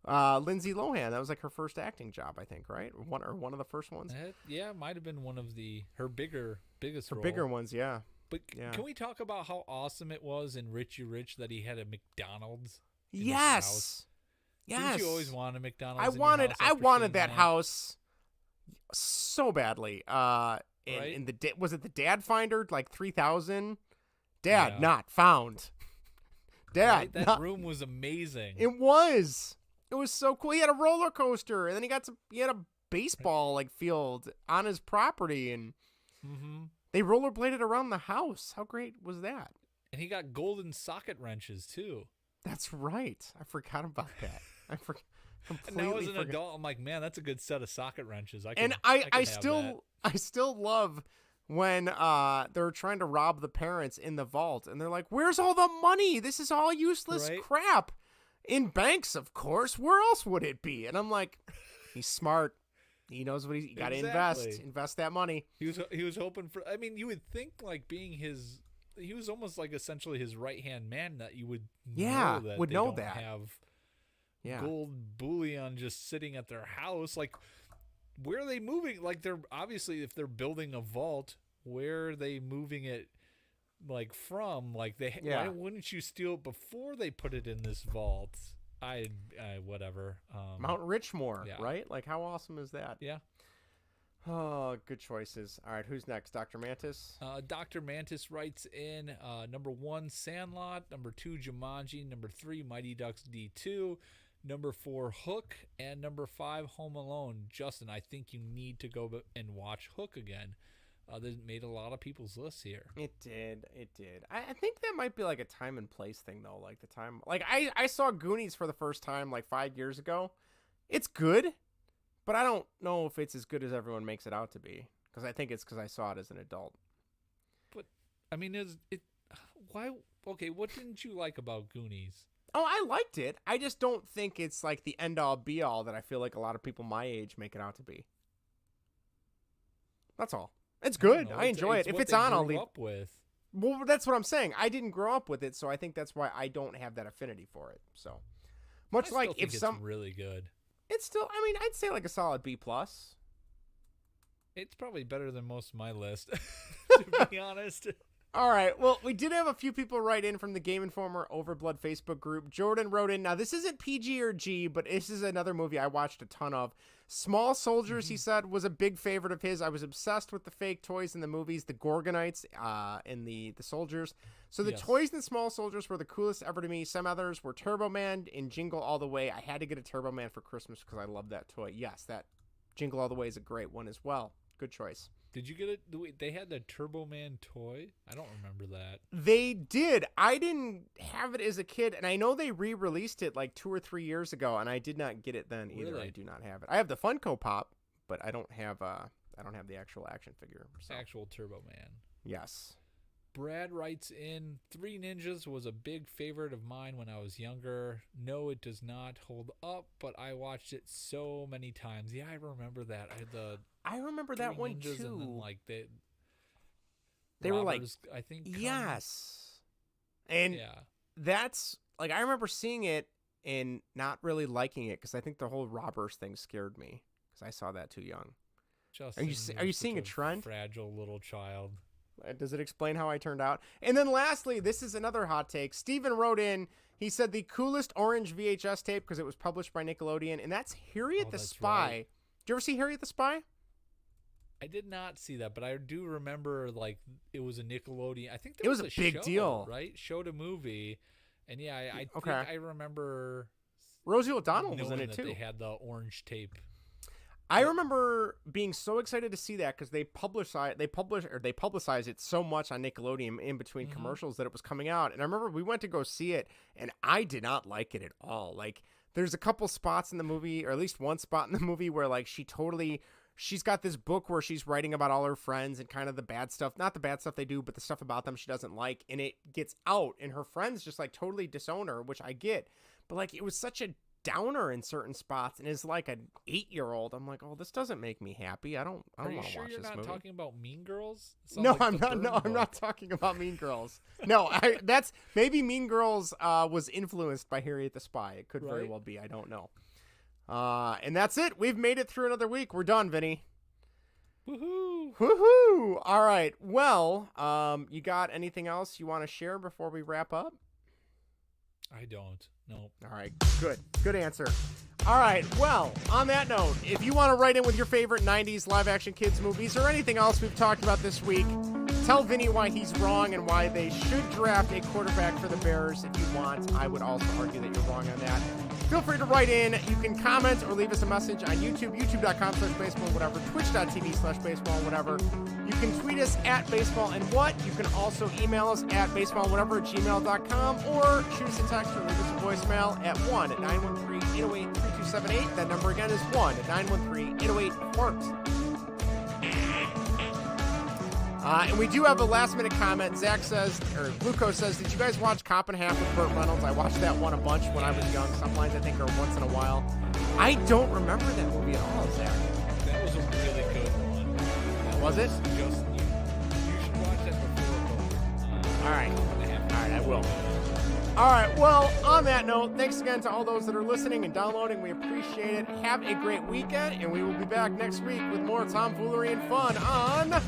Lindsay Lohan, that was like her first acting job, I think, right? Or one of the first ones. Yeah, might have been one of her biggest role. Bigger ones, yeah. But can we talk about how awesome it was in Richie Rich that he had a McDonald's? Yes. Yes. Didn't you always want a McDonald's? I wanted that house so badly. Right? Was it the Dad Finder, like 3000? Dad not found. Dad, right? That room was amazing. It was. It was so cool. He had a roller coaster, and then he had a baseball like field on his property, and they rollerbladed around the house. How great was that? And he got golden socket wrenches too. That's right. I forgot about that. And now as an adult, I'm like, man, that's a good set of socket wrenches. I still love when they're trying to rob the parents in the vault, and they're like, "Where's all the money? This is all useless crap." In banks, of course. Where else would it be? And I'm like, he's smart. He knows what he got to invest that money. He was hoping for. I mean, you would think like being his. He was almost like essentially his right hand man that you would know that would they know don't that have gold bullion just sitting at their house. Like, where are they moving? Like, they're obviously, if they're building a vault, where are they moving it? Like from, like why wouldn't you steal it before they put it in this vault? Whatever. Mount Richmore, right? Like, how awesome is that? Yeah. Oh, good choices. All right, who's next? Dr. Mantis? Dr. Mantis writes in number 1, Sandlot, number 2, Jumanji, number 3, Mighty Ducks D2, number 4, Hook, and number 5, Home Alone. Justin, I think you need to go and watch Hook again. That made a lot of people's lists here. It did. I think that might be like a time and place thing, though. Like the time, like I saw Goonies for the first time like 5 years ago. It's good, but I don't know if it's as good as everyone makes it out to be. Because I think it's because I saw it as an adult. But I mean, why? Okay, what didn't you like about Goonies? Oh, I liked it. I just don't think it's like the end all be all that I feel like a lot of people my age make it out to be. That's all. It's good. I enjoy it. If it's on, I'll leave. Up with. Well, that's what I'm saying. I didn't grow up with it, so I think that's why I don't have that affinity for it. So, much like if it's really good, it's still. I mean, I'd say like a solid B+. It's probably better than most of my list, to be honest. All right. Well, we did have a few people write in from the Game Informer Overblood Facebook group. Jordan wrote in. Now, this isn't PG or G, but this is another movie I watched a ton of. Small Soldiers, he said, was a big favorite of his. I was obsessed with the fake toys in the movies, the Gorgonites and the soldiers. So the toys in Small Soldiers were the coolest ever to me. Some others were Turbo Man and Jingle All the Way. I had to get a Turbo Man for Christmas because I love that toy. Yes, that Jingle All the Way is a great one as well. Good choice. Did you get it? They had the Turbo Man toy? I don't remember that. They did. I didn't have it as a kid, and I know they re-released it like 2 or 3 years ago, and I did not get it then either. Really? I do not have it. I have the Funko Pop, but I don't have the actual action figure. So. Actual Turbo Man. Yes. Brad writes in, 3 Ninjas was a big favorite of mine when I was younger. No, it does not hold up, but I watched it so many times. Yeah, I remember that. I remember that one too. And then, like they were like, I think. Yes. And that's like, I remember seeing it and not really liking it because I think the whole robbers thing scared me because I saw that too young. Justin, are you seeing a trend? Fragile little child. Does it explain how I turned out? And then lastly, this is another hot take. Steven wrote in, he said the coolest orange VHS tape because it was published by Nickelodeon, and that's Harriet the Spy. Right. Did you ever see Harriet the Spy? I did not see that, but I do remember like it was a Nickelodeon. I think it was a big deal, right? Showed a movie, and I think I remember Rosie O'Donnell was in it too. They had the orange tape. I remember being so excited to see that because they publicized it so much on Nickelodeon in between commercials that it was coming out. And I remember we went to go see it, and I did not like it at all. Like, there's a couple spots in the movie, or at least one spot in the movie, where like she's got this book where she's writing about all her friends and kind of the bad stuff, not the bad stuff they do, but the stuff about them she doesn't like, and it gets out, and her friends just like totally disown her, which I get, but like it was such a downer in certain spots, and as like an 8-year-old, I'm like, oh, this doesn't make me happy. I don't want to watch this movie. Are you sure you're not talking about Mean Girls? No, like I'm not. No, I'm not talking about Mean Girls. No, that's maybe Mean Girls was influenced by Harriet the Spy. It could very well be. I don't know. And that's it. We've made it through another week. We're done, Vinny. Woohoo! Woohoo! All right. Well, you got anything else you want to share before we wrap up? I don't. No. All right. Good answer. All right. Well, on that note, if you want to write in with your favorite 90s live-action kids movies or anything else we've talked about this week, tell Vinny why he's wrong and why they should draft a quarterback for the Bears if you want. I would also argue that you're wrong on that. Feel free to write in. You can comment or leave us a message on YouTube, youtube.com/baseball, whatever, twitch.tv/baseball, whatever. You can tweet us at baseballandwhat. You can also email us at baseballwhatever@gmail.com or shoot us a text or leave us a voicemail at 1-913-808-3278. That number again is 1-913-808-FORT. And we do have a last-minute comment. Zach says, or Glucose says, did you guys watch Cop and a Half with Burt Reynolds? I watched that one a bunch when I was young. Some lines I think are once in a while. I don't remember that movie at all, Zach. That was a really good one. Was it? Just you should watch that before. All right, I will. All right, well, on that note, thanks again to all those that are listening and downloading. We appreciate it. Have a great weekend, and we will be back next week with more tomfoolery and fun on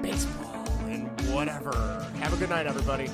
baseball and whatever. Have a good night, everybody.